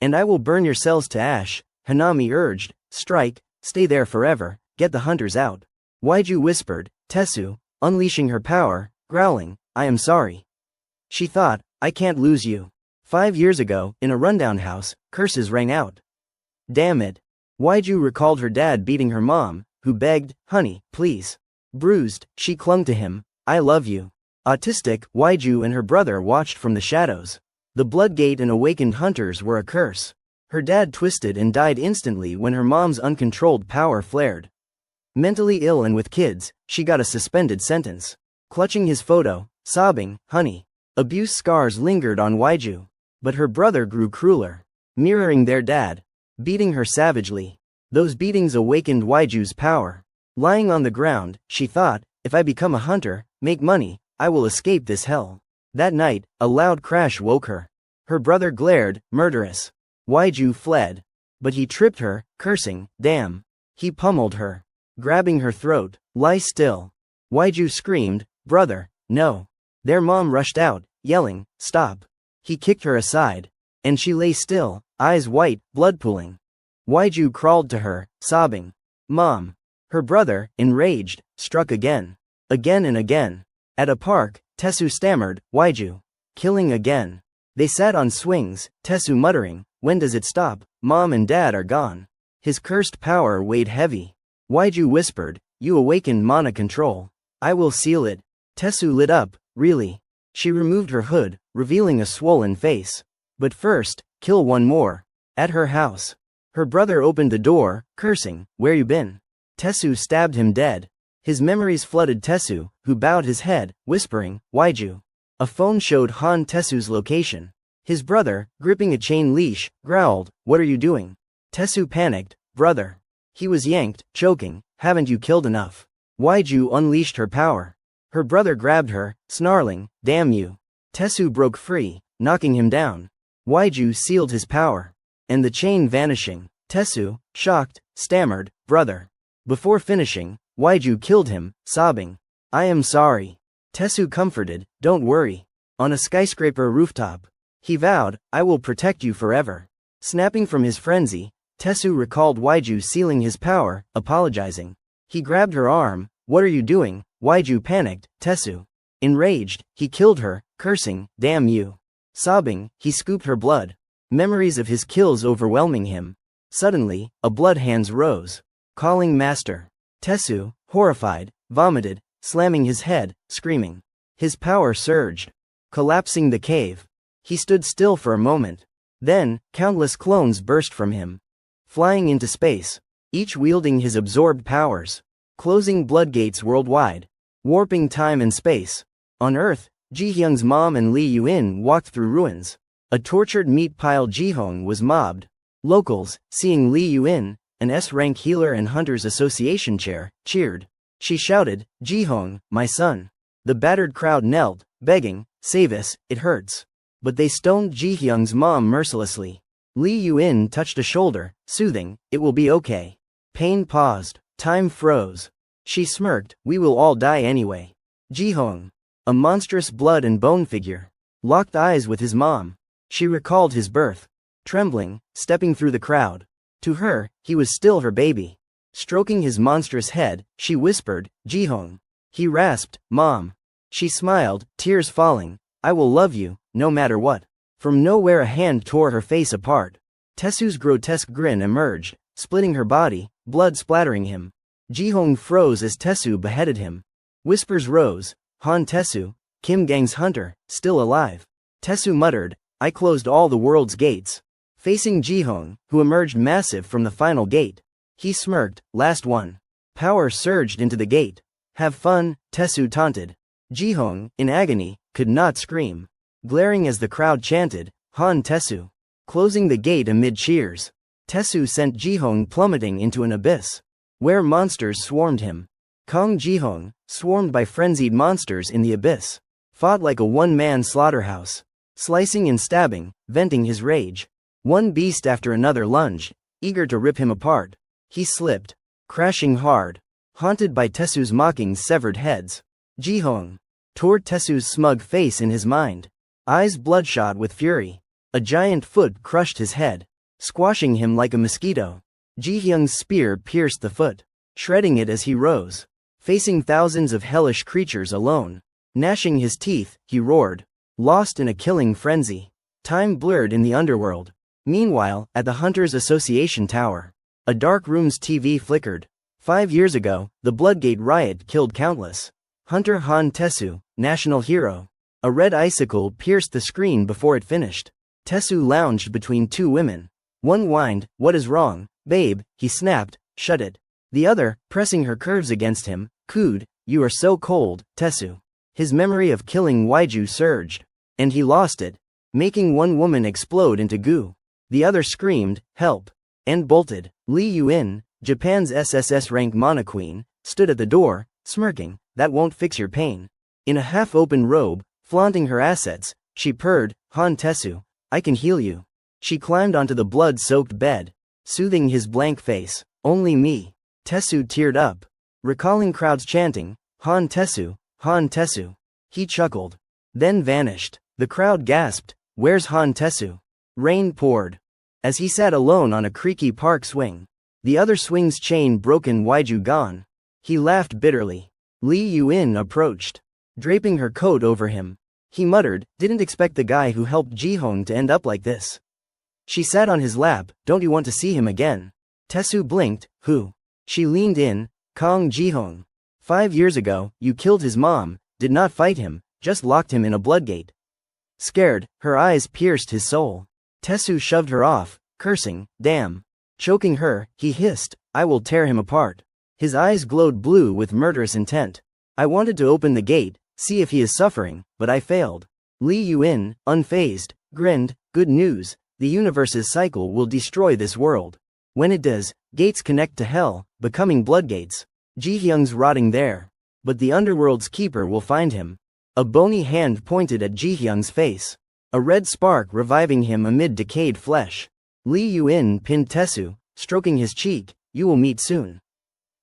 Speaker 1: And I will burn your cells to ash. Hanami urged, strike, stay there forever, get the hunters out. Waiju whispered, Tesu, unleashing her power, growling, I am sorry. She thought, I can't lose you. 5 years ago, in a rundown house, curses rang out. Damn it. Waiju recalled her dad beating her mom, who begged, honey, please. Bruised, she clung to him, I love you. Autistic, Waiju and her brother watched from the shadows. The Bloodgate and awakened hunters were a curse. Her dad twisted and died instantly when her mom's uncontrolled power flared. Mentally ill and with kids, she got a suspended sentence. Clutching his photo, sobbing, "Honey." Abuse scars lingered on Waiju. But her brother grew crueler. Mirroring their dad. Beating her savagely. Those beatings awakened Waiju's power. Lying on the ground, she thought, if I become a hunter, make money, I will escape this hell. That night, a loud crash woke her. Her brother glared, murderous. Waiju fled. But he tripped her, cursing, "Damn." He pummeled her. Grabbing her throat, "Lie still." Waiju screamed, "Brother, no." Their mom rushed out, yelling, "Stop." He kicked her aside. And she lay still, eyes white, blood pooling. Waiju crawled to her, sobbing. "Mom." Her brother, enraged, struck again. Again and again. At a park, Tesu stammered, "Waiju." Killing again. They sat on swings, Tesu muttering, "When does it stop? Mom and Dad are gone." His cursed power weighed heavy. Waiju whispered, "You awakened mana control. I will seal it." Tesu lit up, "Really?" She removed her hood, revealing a swollen face. "But first, kill one more." At her house. Her brother opened the door, cursing, "Where you been?" Tesu stabbed him dead. His memories flooded Tesu, who bowed his head, whispering, "Waiju." A phone showed Han Tesu's location. His brother, gripping a chain leash, growled, "What are you doing?" Tesu panicked, "Brother." He was yanked, choking, "Haven't you killed enough?" Waiju unleashed her power. Her brother grabbed her, snarling, "Damn you." Tesu broke free, knocking him down. Waiju sealed his power. And the chain vanishing. Tesu, shocked, stammered, "Brother." Before finishing, Waiju killed him, sobbing, "I am sorry." Tesu comforted, "Don't worry." On a skyscraper rooftop. He vowed, "I will protect you forever." Snapping from his frenzy, Tesu recalled Waiju sealing his power, apologizing. He grabbed her arm, "What are you doing?" Waiju panicked, "Tesu." Enraged, he killed her, cursing, "Damn you." Sobbing, he scooped her blood. Memories of his kills overwhelming him. Suddenly, a blood hands rose. Calling Master. Tesu, horrified, vomited, slamming his head, screaming. His power surged. Collapsing the cave. He stood still for a moment. Then, countless clones burst from him. Flying into space. Each wielding his absorbed powers. Closing bloodgates worldwide. Warping time and space. On Earth, Jihyung's mom and Lee Yuin walked through ruins. A tortured meat pile Jihong was mobbed. Locals, seeing Lee Yuin, an S-rank healer and Hunters Association chair, cheered. She shouted, "Jihong, my son." The battered crowd knelt, begging, "Save us, it hurts." But they stoned Jihyung's mom mercilessly. Lee Yuin touched a shoulder, soothing, "It will be okay." Pain paused. Time froze. She smirked, "We will all die anyway." Jihong. A monstrous blood and bone figure. Locked eyes with his mom. She recalled his birth. Trembling, stepping through the crowd. To her, he was still her baby. Stroking his monstrous head, she whispered, "Jihong." He rasped, "Mom." She smiled, tears falling, "I will love you, no matter what." From nowhere a hand tore her face apart. Tesu's grotesque grin emerged, splitting her body, blood splattering him. Jihong froze as Tesu beheaded him. Whispers rose, "Han Tesu, Kim Gang's hunter, still alive." Tesu muttered, "I closed all the world's gates." Facing Jihong, who emerged massive from the final gate. He smirked, "Last one." Power surged into the gate. "Have fun," Tesu taunted. Jihong, in agony, could not scream. Glaring as the crowd chanted, "Han Tesu." Closing the gate amid cheers. Tesu sent Jihong plummeting into an abyss. Where monsters swarmed him. Kong Jihong, swarmed by frenzied monsters in the abyss. Fought like a one-man slaughterhouse. Slicing and stabbing, venting his rage. One beast after another lunged, eager to rip him apart. He slipped. Crashing hard. Haunted by Tesu's mocking severed heads. Jihong. Tore Tesu's smug face in his mind. Eyes bloodshot with fury. A giant foot crushed his head. Squashing him like a mosquito. Jihyung's spear pierced the foot. Shredding it as he rose. Facing thousands of hellish creatures alone. Gnashing his teeth, he roared. Lost in a killing frenzy. Time blurred in the underworld. Meanwhile, at the Hunters Association Tower. A dark room's TV flickered. 5 years ago, the Bloodgate riot killed countless Hunter Han Tesu, national hero. A red icicle pierced the screen before it finished. Tesu lounged between two women. One whined, "What is wrong, babe?" He snapped, "Shut it." The other, pressing her curves against him, cooed, "You are so cold, Tesu." His memory of killing Waiju surged. And he lost it, making one woman explode into goo. The other screamed, "Help!" and bolted. Lee Yun, Japan's SSS rank monoqueen, stood at the door, smirking, "That won't fix your pain." In a half-open robe, flaunting her assets, she purred, "Han Tesu, I can heal you." She climbed onto the blood-soaked bed, soothing his blank face. "Only me." Tesu teared up, recalling crowds chanting, "Han Tesu, Han Tesu." He chuckled, then vanished. The crowd gasped, "Where's Han Tesu?" Rain poured. As he sat alone on a creaky park swing, the other swing's chain broken, Waiju gone. He laughed bitterly. Lee Yun approached, draping her coat over him. He muttered, "Didn't expect the guy who helped Jihong to end up like this." She sat on his lap, "Don't you want to see him again?" Tesu blinked, "Who?" She leaned in, "Kong Jihong. 5 years ago, you killed his mom, did not fight him, just locked him in a bloodgate." Scared, her eyes pierced his soul. Tesu shoved her off, cursing, "Damn." Choking her, he hissed, "I will tear him apart." His eyes glowed blue with murderous intent. "I wanted to open the gate, see if he is suffering, but I failed." Lee Yun, unfazed, grinned, "Good news, the universe's cycle will destroy this world. When it does, gates connect to hell, becoming bloodgates. Jihyung's rotting there. But the underworld's keeper will find him." A bony hand pointed at Jihyung's face, a red spark reviving him amid decayed flesh. Lee Yun pinned Tesu, stroking his cheek, "You will meet soon."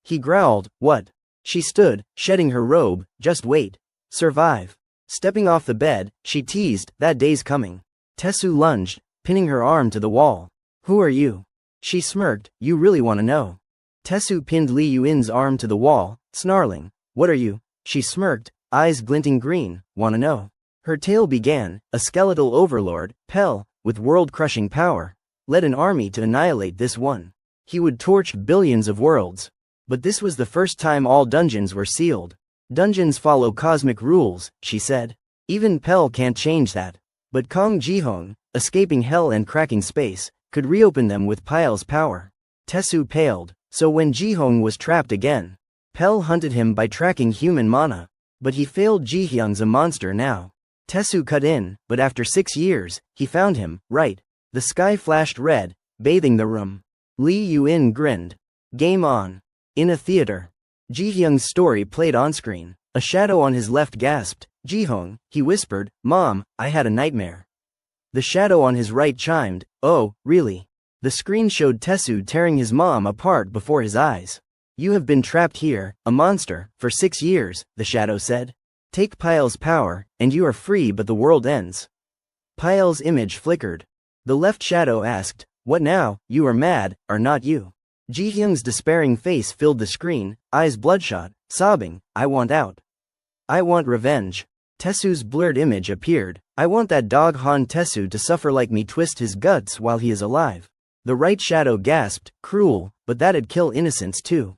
Speaker 1: He growled, "What?" She stood, shedding her robe, "Just wait. Survive." Stepping off the bed, she teased, "That day's coming." Tesu lunged, pinning her arm to the wall. "Who are you?" She smirked, "You really want to know." Tesu pinned Lee Yun's arm to the wall, snarling, "What are you?" She smirked, eyes glinting green, "Wanna know?" Her tale began, a skeletal overlord, Pell, with world-crushing power, led an army to annihilate this one. He would torch billions of worlds. But this was the first time all dungeons were sealed. "Dungeons follow cosmic rules," she said. "Even Pell can't change that. But Kong Jihong, escaping hell and cracking space, could reopen them with Pyle's power." Tesu paled. So when Jihong was trapped again, Pell hunted him by tracking human mana. But he failed. Jihyung's a monster now. Tesu cut in, but after 6 years, he found him, right. The sky flashed red, bathing the room. Lee Yun grinned. Game on. In a theater. Jihyung's story played on-screen. A shadow on his left gasped, "Jihong," he whispered, "Mom, I had a nightmare." The shadow on his right chimed, "Oh, really?" The screen showed Tesu tearing his mom apart before his eyes. "You have been trapped here, a monster, for 6 years, the shadow said. "Take Pyle's power, and you are free, but the world ends." Pyle's image flickered. The left shadow asked, "What now? You are mad, are not you?" Jihyung's despairing face filled the screen, eyes bloodshot, sobbing, "I want out. I want revenge." Tesu's blurred image appeared. "I want that dog Han Tesu to suffer like me, twist his guts while he is alive." The right shadow gasped, "Cruel, but that'd kill innocents too."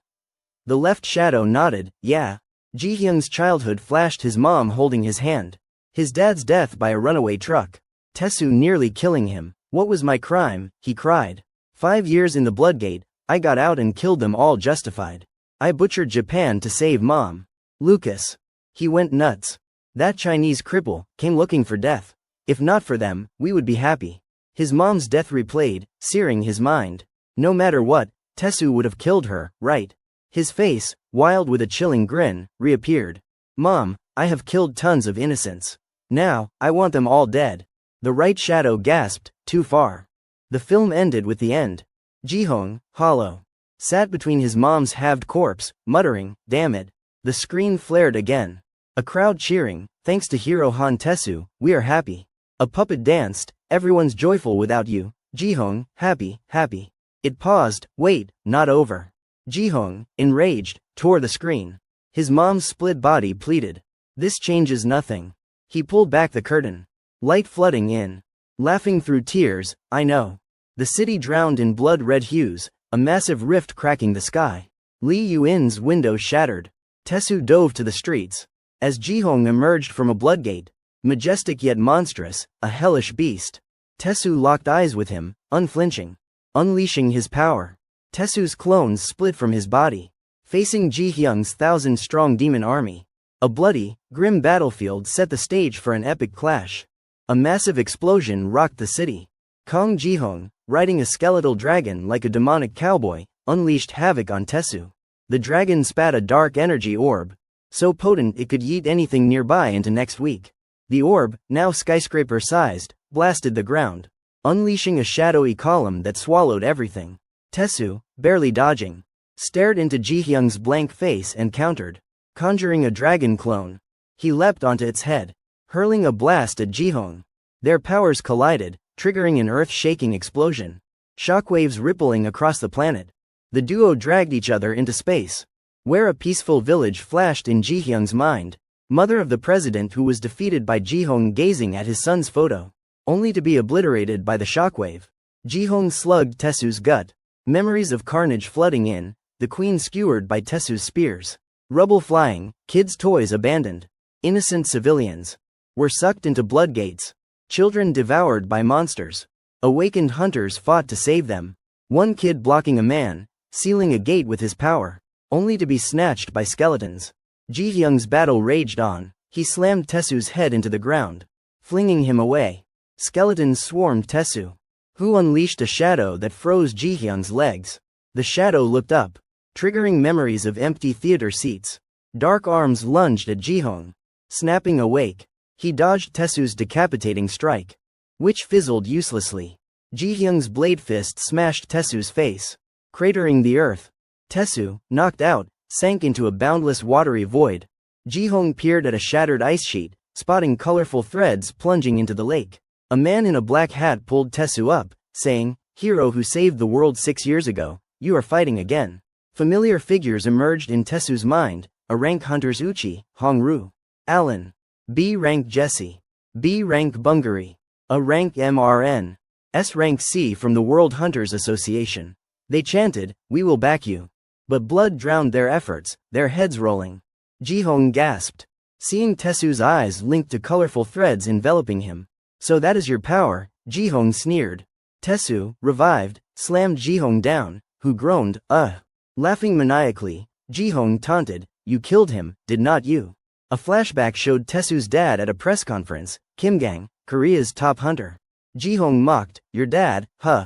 Speaker 1: The left shadow nodded, "Yeah." Jihyung's childhood flashed, his mom holding his hand. His dad's death by a runaway truck. Tesu nearly killing him. "What was my crime?" he cried. 5 years in the Bloodgate, I got out and killed them all justified. I butchered Japan to save Mom. Lucas. He went nuts. That Chinese cripple came looking for death. If not for them, we would be happy. His mom's death replayed, searing his mind. No matter what, Tesu would have killed her, right? His face, wild with a chilling grin, reappeared. "Mom, I have killed tons of innocents. Now, I want them all dead." The right shadow gasped, "Too far." The film ended with the end. Jihong, hollow, sat between his mom's halved corpse, muttering, "Damn it." The screen flared again. A crowd cheering, "Thanks to hero Han Tesu, we are happy." A puppet danced, "Everyone's joyful without you." Jihong, happy, happy. It paused, "Wait, not over." Jihong, enraged, tore the screen. His mom's split body pleaded. "This changes nothing." He pulled back the curtain. Light flooding in. Laughing through tears, "I know." The city drowned in blood-red hues, a massive rift cracking the sky. Lee Yun's window shattered. Tesu dove to the streets. As Jihong emerged from a bloodgate, majestic yet monstrous, a hellish beast, Tesu locked eyes with him, unflinching, unleashing his power. Tesu's clones split from his body, facing Jihyung's 1,000-strong demon army. A bloody, grim battlefield set the stage for an epic clash. A massive explosion rocked the city. Kong Jihong, riding a skeletal dragon like a demonic cowboy, unleashed havoc on Tesu. The dragon spat a dark energy orb, so potent it could yeet anything nearby into next week. The orb, now skyscraper-sized, blasted the ground, unleashing a shadowy column that swallowed everything. Tesu, barely dodging, stared into Jihyung's blank face and countered, conjuring a dragon clone. He leapt onto its head, hurling a blast at Jihong. Their powers collided, triggering an earth-shaking explosion, shockwaves rippling across the planet. The duo dragged each other into space, where a peaceful village flashed in Jihyung's mind. Mother of the president who was defeated by Jihong gazing at his son's photo, only to be obliterated by the shockwave. Jihong slugged Tesu's gut, memories of carnage flooding in, the queen skewered by Tesu's spears. Rubble flying, kids' toys abandoned. Innocent civilians were sucked into bloodgates, children devoured by monsters. Awakened hunters fought to save them. One kid blocking a man, sealing a gate with his power, only to be snatched by skeletons. Jihyung's battle raged on. He slammed Tesu's head into the ground, flinging him away. Skeletons swarmed Tesu, who unleashed a shadow that froze Jihyung's legs. The shadow looked up, triggering memories of empty theater seats. Dark arms lunged at Jihong. Snapping awake, he dodged Tesu's decapitating strike, which fizzled uselessly. Jihyung's blade fist smashed Tesu's face, cratering the earth. Tesu, knocked out, sank into a boundless watery void. Jihong peered at a shattered ice sheet, spotting colorful threads plunging into the lake. A man in a black hat pulled Tesu up, saying, "Hero who saved the world 6 years ago, you are fighting again." Familiar figures emerged in Tesu's mind: A rank Hunters Uchi, Hongru, Alan, B rank Jesse, B rank Bungary, A rank MRN, S rank C from the World Hunters Association. They chanted, "We will back you." But blood drowned their efforts, their heads rolling. Jihong gasped, seeing Tesu's eyes linked to colorful threads enveloping him. "So that is your power," Jihong sneered. Tesu, revived, slammed Jihong down, who groaned, "Ugh." Laughing maniacally, Jihong taunted, "You killed him, did not you?" A flashback showed Tesu's dad at a press conference, Kim Gang, Korea's top hunter. Jihong mocked, "Your dad, huh?"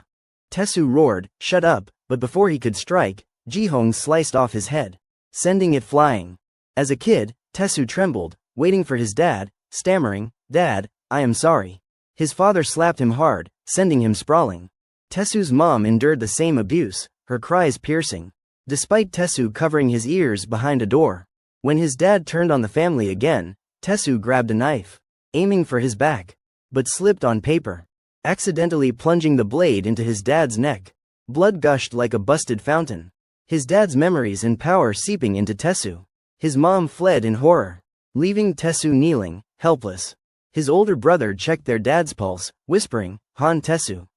Speaker 1: Tesu roared, "Shut up," but before he could strike, Jihong sliced off his head, sending it flying. As a kid, Tesu trembled, waiting for his dad, stammering, "Dad, I am sorry." His father slapped him hard, sending him sprawling. Tesu's mom endured the same abuse, her cries piercing, despite Tesu covering his ears behind a door. When his dad turned on the family again, Tesu grabbed a knife, aiming for his back, but slipped on paper, accidentally plunging the blade into his dad's neck. Blood gushed like a busted fountain. His dad's memories and power seeping into Tesu. His mom fled in horror, leaving Tesu kneeling, helpless. His older brother checked their dad's pulse, whispering, "Han Tesu."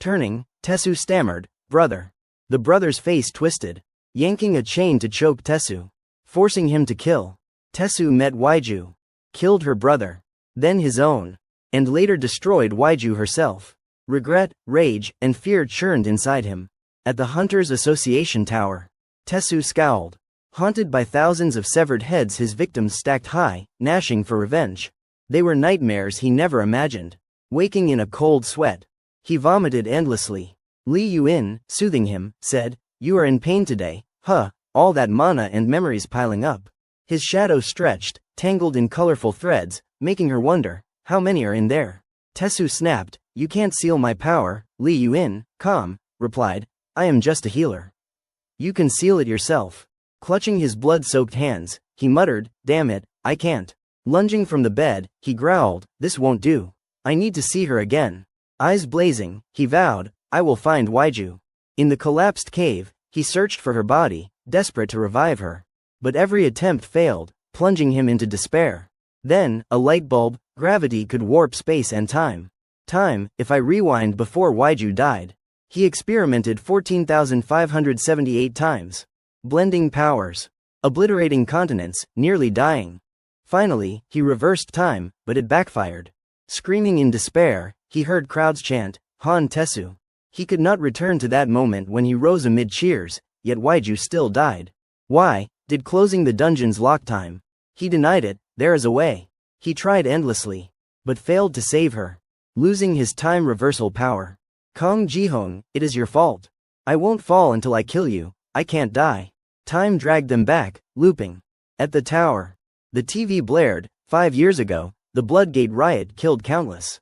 Speaker 1: Turning, Tesu stammered, "Brother." The brother's face twisted, yanking a chain to choke Tesu, forcing him to kill. Tesu met Waiju, killed her brother, then his own, and later destroyed Waiju herself. Regret, rage, and fear churned inside him. At the Hunters Association Tower, Tesu scowled. Haunted by thousands of severed heads his victims stacked high, gnashing for revenge. They were nightmares he never imagined. Waking in a cold sweat, he vomited endlessly. Li Yuin, soothing him, said, "You are in pain today, huh? All that mana and memories piling up." His shadow stretched, tangled in colorful threads, making her wonder, how many are in there? Tesu snapped, "You can't seal my power." Li Yuin, calm, replied, "I am just a healer. You can seal it yourself." Clutching his blood-soaked hands, he muttered, "Damn it, I can't." Lunging from the bed, he growled, "This won't do. I need to see her again." Eyes blazing, he vowed, "I will find Waiju." In the collapsed cave, he searched for her body, desperate to revive her. But every attempt failed, plunging him into despair. Then, a light bulb: gravity could warp space and time. Time, if I rewind before Waiju died. He experimented 14,578 times. Blending powers. Obliterating continents, nearly dying. Finally, he reversed time, but it backfired. Screaming in despair, he heard crowds chant, Han Tesu. He could not return to that moment when he rose amid cheers, yet Waiju still died. Why did closing the dungeons lock time? He denied it. There is a way. He tried endlessly, but failed to save her, losing his time reversal power. Kong Jihong, it is your fault. I won't fall until I kill you. I can't die. Time dragged them back, looping. At the tower, the TV blared. 5 years ago, the Bloodgate riot killed countless.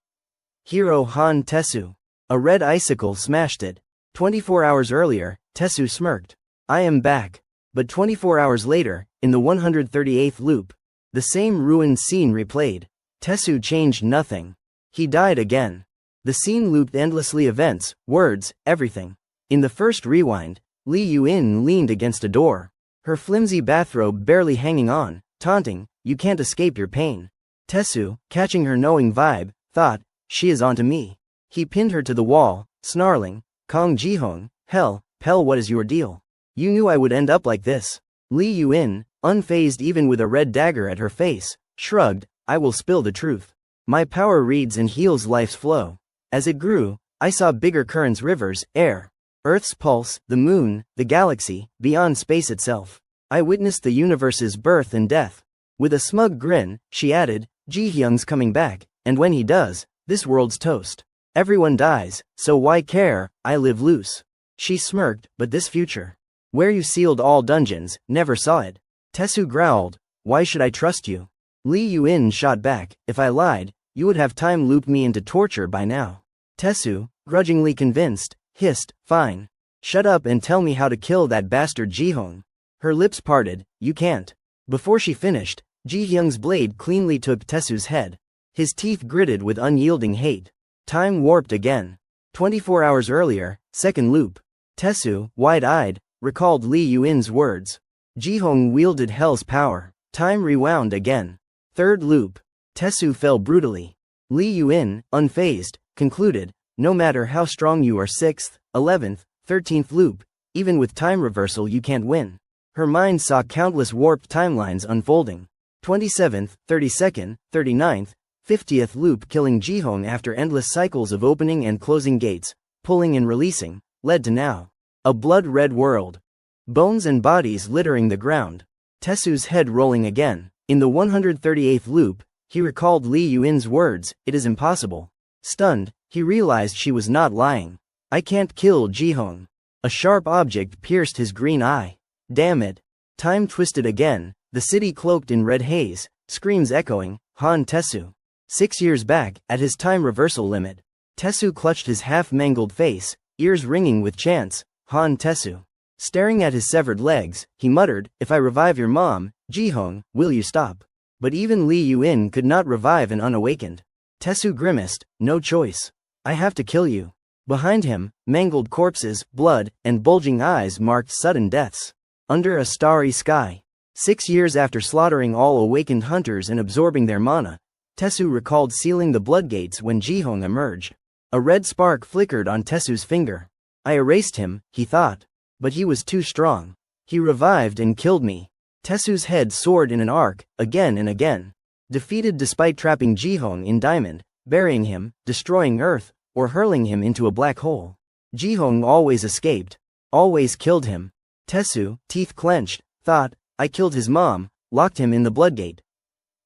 Speaker 1: Hero Han Tesu. A red icicle smashed it. 24 hours earlier, Tesu smirked. I am back. But 24 hours later, in the 138th loop, the same ruined scene replayed. Tesu changed nothing. He died again. The scene looped endlessly, events, words, everything. In the first rewind, Li Yuin leaned against a door, her flimsy bathrobe barely hanging on, taunting, you can't escape your pain. Tesu, catching her knowing vibe, thought, she is onto me. He pinned her to the wall, snarling, Kong Jihong, hell, Pell, what is your deal? You knew I would end up like this. Li Yuin, unfazed even with a red dagger at her face, shrugged, I will spill the truth. My power reads and heals life's flow. As it grew, I saw bigger currents, rivers, air, Earth's pulse, the moon, the galaxy, beyond space itself. I witnessed the universe's birth and death. With a smug grin, she added, Jihyung's coming back, and when he does, this world's toast. Everyone dies, so why care, I live loose. She smirked, but this future, where you sealed all dungeons, never saw it. Tesu growled, why should I trust you? Li Yuin shot back, if I lied, you would have time looped me into torture by now. Tesu, grudgingly convinced, hissed, fine. Shut up and tell me how to kill that bastard Jihong. Her lips parted, you can't. Before she finished, Jihyung's blade cleanly took Tesu's head. His teeth gritted with unyielding hate. Time warped again. 24 hours earlier, second loop. Tesu, wide-eyed, recalled Li Yuin's words. Jihong wielded hell's power. Time rewound again. Third loop. Tesu fell brutally. Li Yuin, unfazed, concluded, no matter how strong you are, 6th, 11th, 13th loop, even with time reversal you can't win. Her mind saw countless warped timelines unfolding. 27th, 32nd, 39th, 50th loop, killing Jihong after endless cycles of opening and closing gates, pulling and releasing, led to now. A blood-red world. Bones and bodies littering the ground. Tesu's head rolling again. In the 138th loop, he recalled Li Yuin's words, it is impossible. Stunned, he realized she was not lying. I can't kill Jihong. A sharp object pierced his green eye. Damn it. Time twisted again, the city cloaked in red haze, screams echoing, Han Tesu. 6 years back, at his time reversal limit. Tesu clutched his half-mangled face, ears ringing with chants, Han Tesu. Staring at his severed legs, he muttered, if I revive your mom, Jihong, will you stop? But even Li Yuin could not revive an unawakened. Tesu grimaced, no choice. I have to kill you. Behind him, mangled corpses, blood, and bulging eyes marked sudden deaths. Under a starry sky. 6 years after slaughtering all awakened hunters and absorbing their mana, Tesu recalled sealing the bloodgates when Jihong emerged. A red spark flickered on Tesu's finger. I erased him, he thought. But he was too strong. He revived and killed me. Tesu's head soared in an arc, again and again. Defeated despite trapping Jihong in diamond, burying him, destroying Earth, or hurling him into a black hole. Jihong always escaped. Always killed him. Tesu, teeth clenched, thought, I killed his mom, locked him in the bloodgate.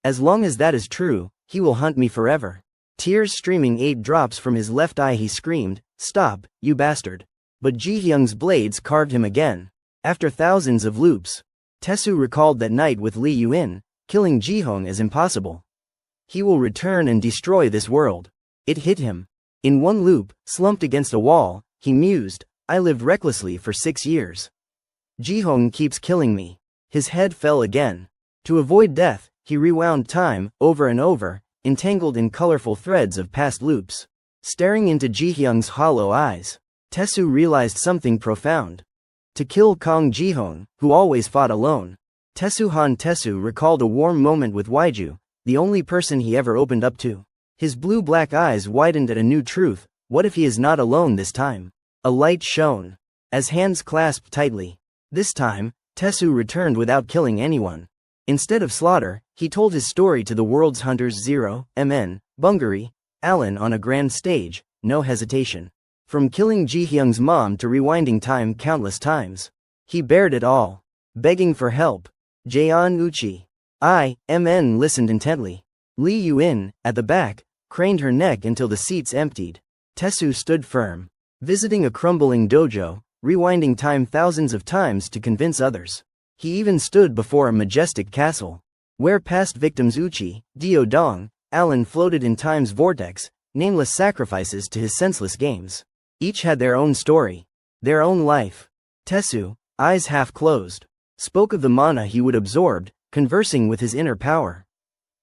Speaker 1: As long as that is true, he will hunt me forever. Tears streaming 8 drops from his left eye, he screamed, stop, you bastard. But Jihyung's blades carved him again. After thousands of loops, Tesu recalled that night with Li Yuin, killing Jihong is impossible. He will return and destroy this world. It hit him. In one loop, slumped against a wall, he mused, I lived recklessly for 6 years. Jihong keeps killing me. His head fell again. To avoid death, he rewound time, over and over, entangled in colorful threads of past loops. Staring into Jihyung's hollow eyes, Tesu realized something profound. To kill Kong Jihong, who always fought alone. Han Tesu recalled a warm moment with Waiju, the only person he ever opened up to. His blue-black eyes widened at a new truth, what if he is not alone this time? A light shone. As hands clasped tightly. This time, Tesu returned without killing anyone. Instead of slaughter, he told his story to the world's hunters Zero, MN, Bungary, Alan on a grand stage, no hesitation. From killing Ji-hyung's mom to rewinding time countless times. He bared it all. Begging for help. Jaeon Uchi. MN listened intently. Lee Yu-in, at the back, craned her neck until the seats emptied. Taesu stood firm. Visiting a crumbling dojo, rewinding time thousands of times to convince others. He even stood before a majestic castle, where past victims Uchi, Dio Dong, Alan floated in time's vortex, nameless sacrifices to his senseless games. Each had their own story, their own life. Taesu, eyes half closed, spoke of the mana he would absorb, conversing with his inner power.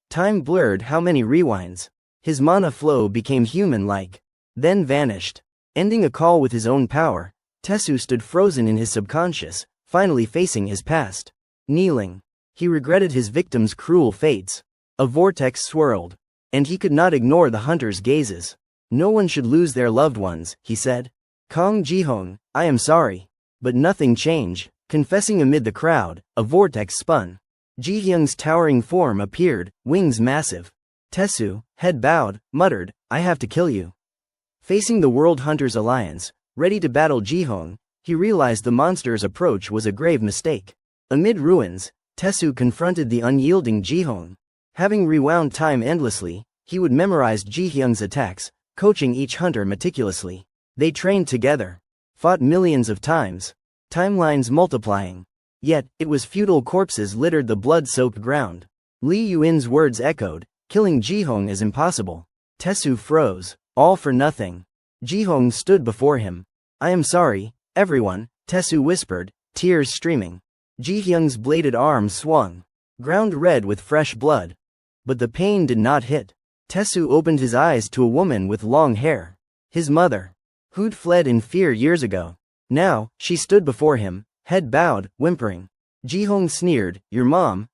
Speaker 1: Time blurred how many rewinds. His mana flow became human-like, then vanished. Ending a call with his own power, Taesu stood frozen in his subconscious, finally facing his past. Kneeling. He regretted his victims' cruel fates. A vortex swirled, and he could not ignore the hunter's gazes. No one should lose their loved ones, he said. Kong Ji-hong, I am sorry. But nothing changed. Confessing amid the crowd, a vortex spun. Ji-hyung's towering form appeared, wings massive. Taesu, head bowed, muttered, I have to kill you. Facing the World Hunters Alliance, ready to battle Ji-hong, he realized the monster's approach was a grave mistake. Amid ruins, Taesu confronted the unyielding Ji-hong. Having rewound time endlessly, he would memorize Ji-hyung's attacks, coaching each hunter meticulously. They trained together, fought millions of times, timelines multiplying. Yet, it was futile. Corpses littered the blood-soaked ground. Lee Yu-in's words echoed, killing Ji-hong is impossible. Taesu froze, all for nothing. Ji-hong stood before him. I am sorry, everyone, Taesu whispered, tears streaming. Ji-hyung's bladed arm swung, ground red with fresh blood. But the pain did not hit. Taesu opened his eyes to a woman with long hair. His mother, who'd fled in fear years ago. Now, she stood before him, head bowed, whimpering. Ji-hong sneered, your mom,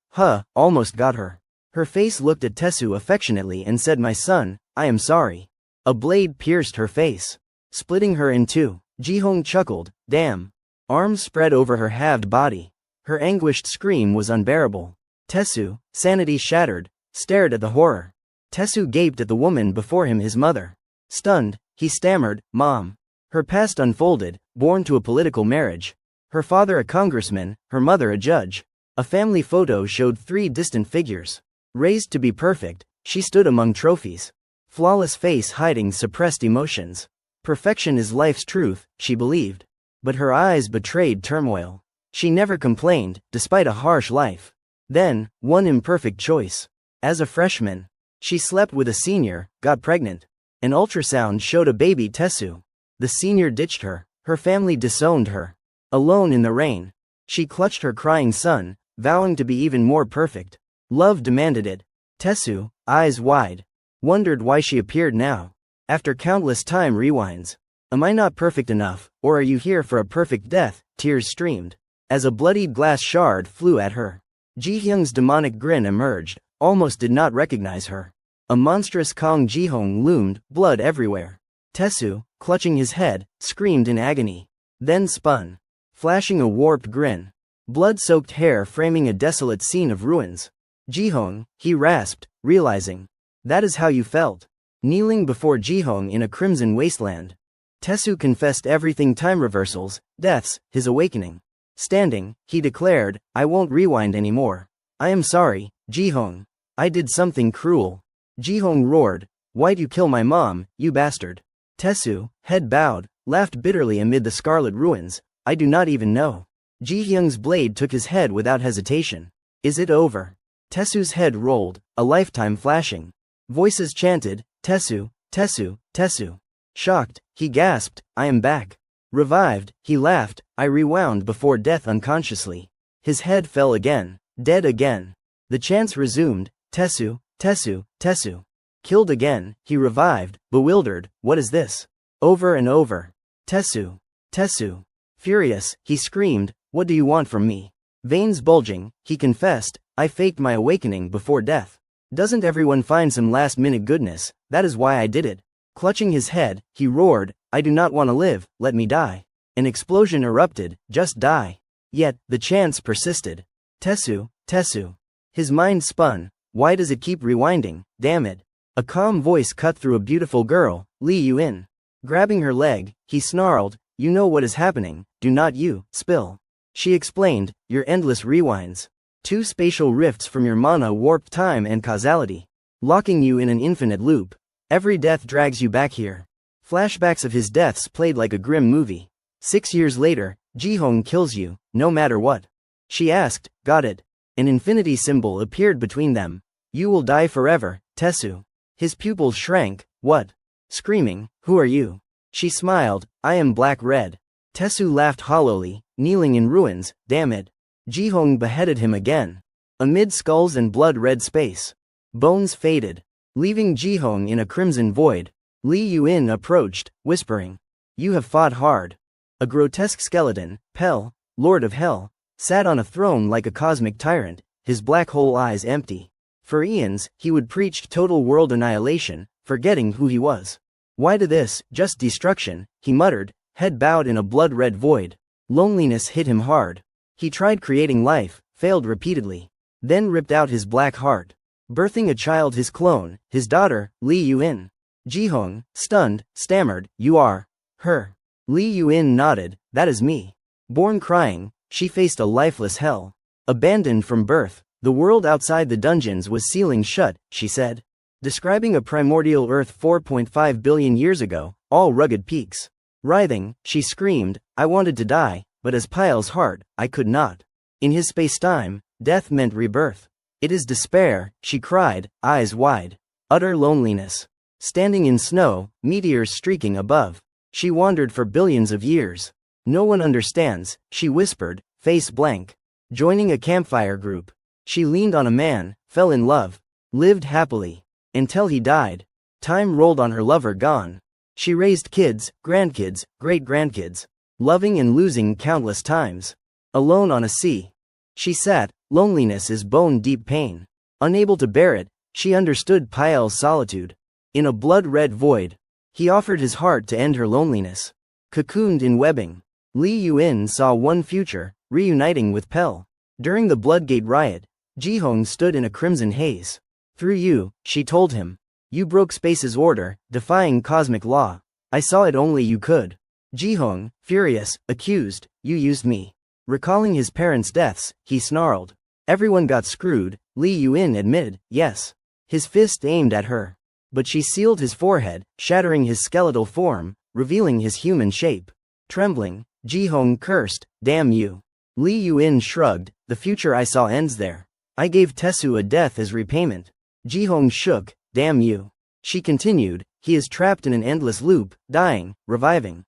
Speaker 1: almost got her. Her face looked at Taesu affectionately and said, my son, I am sorry. A blade pierced her face, splitting her in two. Ji-hong chuckled, damn. Arms spread over her halved body. Her anguished scream was unbearable. Taesu, sanity shattered, stared at the horror. Taesu gaped at the woman before him, his mother. Stunned, he stammered, Mom. Her past unfolded, born to a political marriage. Her father a congressman, her mother a judge. A family photo showed three distant figures. Raised to be perfect, she stood among trophies. Flawless face hiding suppressed emotions. Perfection is life's truth, she believed. But her eyes betrayed turmoil. She never complained, despite a harsh life. Then, one imperfect choice. As a freshman, she slept with a senior, got pregnant. An ultrasound showed a baby Taesu. The senior ditched her. Her family disowned her. Alone in the rain, she clutched her crying son, vowing to be even more perfect. Love demanded it. Taesu, eyes wide, wondered why she appeared now. After countless time rewinds. Am I not perfect enough, or are you here for a perfect death? Tears streamed. As a bloodied glass shard flew at her. Ji-hyung's demonic grin emerged, almost did not recognize her. A monstrous Kong Ji-hong loomed, blood everywhere. Taesu, clutching his head, screamed in agony. Then spun, flashing a warped grin. Blood-soaked hair framing a desolate scene of ruins. Ji-hong, he rasped, realizing. That is how you felt. Kneeling before Ji-hong in a crimson wasteland. Taesu confessed everything: time reversals, deaths, his awakening. Standing, he declared, I won't rewind anymore. I am sorry, Ji-hong. I did something cruel. Ji-hong roared, why'd you kill my mom, you bastard? Taesu, head bowed, laughed bitterly amid the scarlet ruins, I do not even know. Ji-hyung's blade took his head without hesitation. Is it over? Taesu's head rolled, a lifetime flashing. Voices chanted, Taesu, Taesu, Taesu. Shocked, he gasped, I am back. Revived, he laughed, I rewound before death unconsciously. His head fell again, dead again. The chants resumed, Taesu, Taesu, Taesu. Killed again, he revived, bewildered, what is this? Over and over. Taesu, Taesu. Furious, he screamed, what do you want from me? Veins bulging, he confessed, I faked my awakening before death. Doesn't everyone find some last-minute goodness? That is why I did it. Clutching his head, he roared, I do not want to live, let me die. An explosion erupted, just die. Yet, the chants persisted. Taesu, Taesu. His mind spun. Why does it keep rewinding? Damn it. A calm voice cut through a beautiful girl, Li Yuin. Grabbing her leg, he snarled, you know what is happening, do not you, spill. She explained, your endless rewinds. 2 spatial rifts from your mana warped time and causality, locking you in an infinite loop. Every death drags you back here. Flashbacks of his deaths played like a grim movie. 6 years later, Jihong kills you, no matter what. She asked, got it. An infinity symbol appeared between them. You will die forever, Tesu. His pupils shrank, what? Screaming, who are you? She smiled, I am Black Red. Tesu laughed hollowly, kneeling in ruins, damn it. Jihong beheaded him again. Amid skulls and blood-red space. Bones faded, leaving Jihong in a crimson void. Li Yuin approached, whispering, you have fought hard. A grotesque skeleton, Pel, Lord of Hell, sat on a throne like a cosmic tyrant, his black hole eyes empty. For eons, he would preach total world annihilation, forgetting who he was. Why do this, just destruction, he muttered, head bowed in a blood-red void. Loneliness hit him hard. He tried creating life, failed repeatedly. Then ripped out his black heart. Birthing a child, his clone, his daughter, Li Yuin. Jihong, stunned, stammered, you are her. Li Yuin nodded, that is me. Born crying, she faced a lifeless hell. Abandoned from birth, the world outside the dungeons was sealing shut, she said. Describing a primordial Earth 4.5 billion years ago, all rugged peaks. Writhing, she screamed, I wanted to die, but as Pyle's heart, I could not. In his space-time, death meant rebirth. It is despair, she cried, eyes wide. Utter loneliness. Standing in snow, meteors streaking above. She wandered for billions of years. No one understands, she whispered, face blank. Joining a campfire group. She leaned on a man, fell in love, lived happily. Until he died. Time rolled on her lover gone. She raised kids, grandkids, great-grandkids. Loving and losing countless times. Alone on a sea. She sat, loneliness is bone-deep pain. Unable to bear it, she understood Pyle's solitude. In a blood-red void. He offered his heart to end her loneliness. Cocooned in webbing. Li Yuin saw one future, reuniting with Pel. During the Bloodgate riot, Jihong stood in a crimson haze. Through you, she told him. You broke space's order, defying cosmic law. I saw it only you could. Jihong, furious, accused, you used me. Recalling his parents' deaths, he snarled. Everyone got screwed, Li Yuin admitted, yes. His fist aimed at her. But she sealed his forehead, shattering his skeletal form, revealing his human shape. Trembling, Jihong cursed, damn you. Li Yuin shrugged, the future I saw ends there. I gave Tesu a death as repayment. Jihong shook, damn you. She continued, he is trapped in an endless loop, dying, reviving.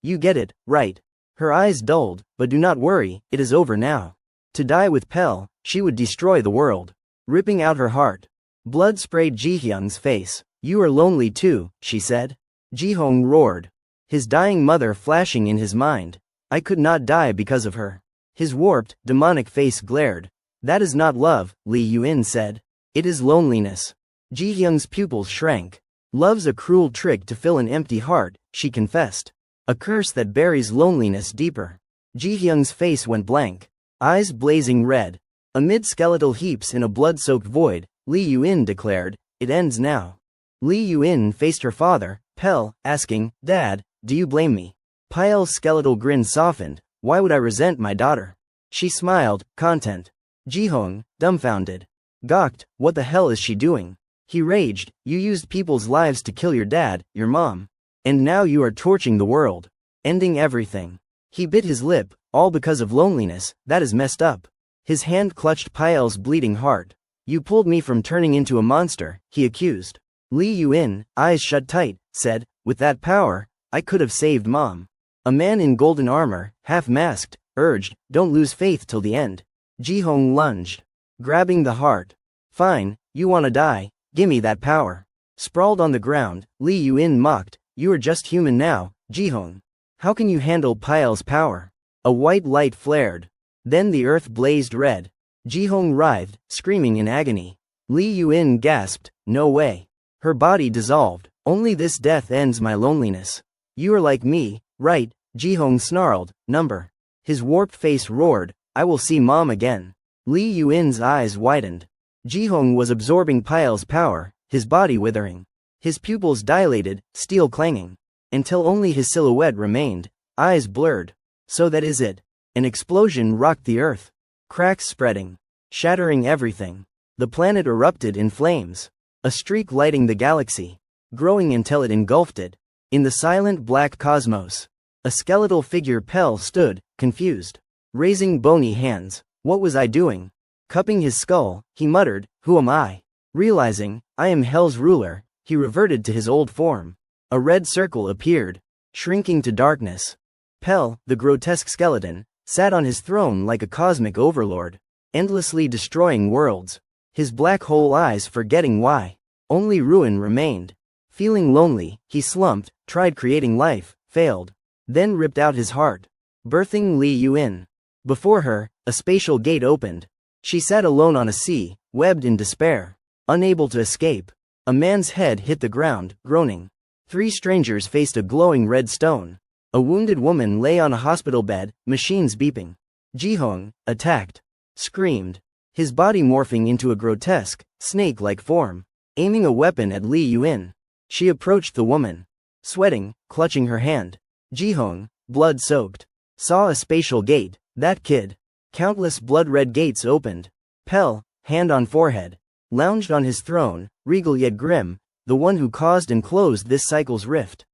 Speaker 1: You get it, right. Her eyes dulled, but do not worry, it is over now. To die with Pel, she would destroy the world. Ripping out her heart. Blood sprayed Jihyung's face. You are lonely too, she said. Jihong roared. His dying mother flashing in his mind. I could not die because of her. His warped, demonic face glared. That is not love, Li Yuin said. It is loneliness. Jihyung's pupils shrank. Love's a cruel trick to fill an empty heart, she confessed. A curse that buries loneliness deeper. Jihyung's face went blank. Eyes blazing red. Amid skeletal heaps in a blood-soaked void, Li Yuin declared, it ends now. Li Yuin faced her father, Pel, asking, Dad, do you blame me? Pyle's skeletal grin softened, why would I resent my daughter? She smiled, content. Jihong, dumbfounded. Gawked, what the hell is she doing? He raged, you used people's lives to kill your dad, your mom. And now you are torching the world. Ending everything. He bit his lip, all because of loneliness, that is messed up. His hand clutched Pyle's bleeding heart. You pulled me from turning into a monster, he accused. Li Yuin, eyes shut tight, said, with that power, I could have saved Mom. A man in golden armor, half-masked, urged, don't lose faith till the end. Jihong lunged. Grabbing the heart. Fine, you wanna die, gimme that power. Sprawled on the ground, Li Yuin mocked, you are just human now, Jihong. How can you handle Pyle's power? A white light flared. Then the earth blazed red. Jihong writhed, screaming in agony. Li Yuin gasped, no way. Her body dissolved, only this death ends my loneliness. You are like me, right? Jihong snarled, number. His warped face roared, I will see Mom again. Li Yuan's eyes widened. Jihong was absorbing Pile's power, his body withering. His pupils dilated, steel clanging. Until only his silhouette remained, eyes blurred. So that is it. An explosion rocked the earth. Cracks spreading. Shattering everything. The planet erupted in flames. A streak lighting the galaxy. Growing until it engulfed it. In the silent black cosmos. A skeletal figure Pell stood, confused. Raising bony hands. What was I doing? Cupping his skull, he muttered, "Who am I?" Realizing, I am Hell's ruler, he reverted to his old form. A red circle appeared, shrinking to darkness. Pell, the grotesque skeleton, sat on his throne like a cosmic overlord, endlessly destroying worlds. His black hole eyes forgetting why. Only ruin remained. Feeling lonely, he slumped, tried creating life, failed. Then ripped out his heart, birthing Li Yuan. Before her, a spatial gate opened. She sat alone on a sea, webbed in despair, unable to escape. A man's head hit the ground, groaning. 3 strangers faced a glowing red stone. A wounded woman lay on a hospital bed, machines beeping. Jihong, attacked, screamed, his body morphing into a grotesque, snake-like form, aiming a weapon at Li Yuan. She approached the woman, sweating, clutching her hand. Jihong, blood-soaked, saw a spatial gate. That kid. Countless blood-red gates opened. Pell, hand on forehead, lounged on his throne, regal yet grim, the one who caused and closed this cycle's rift.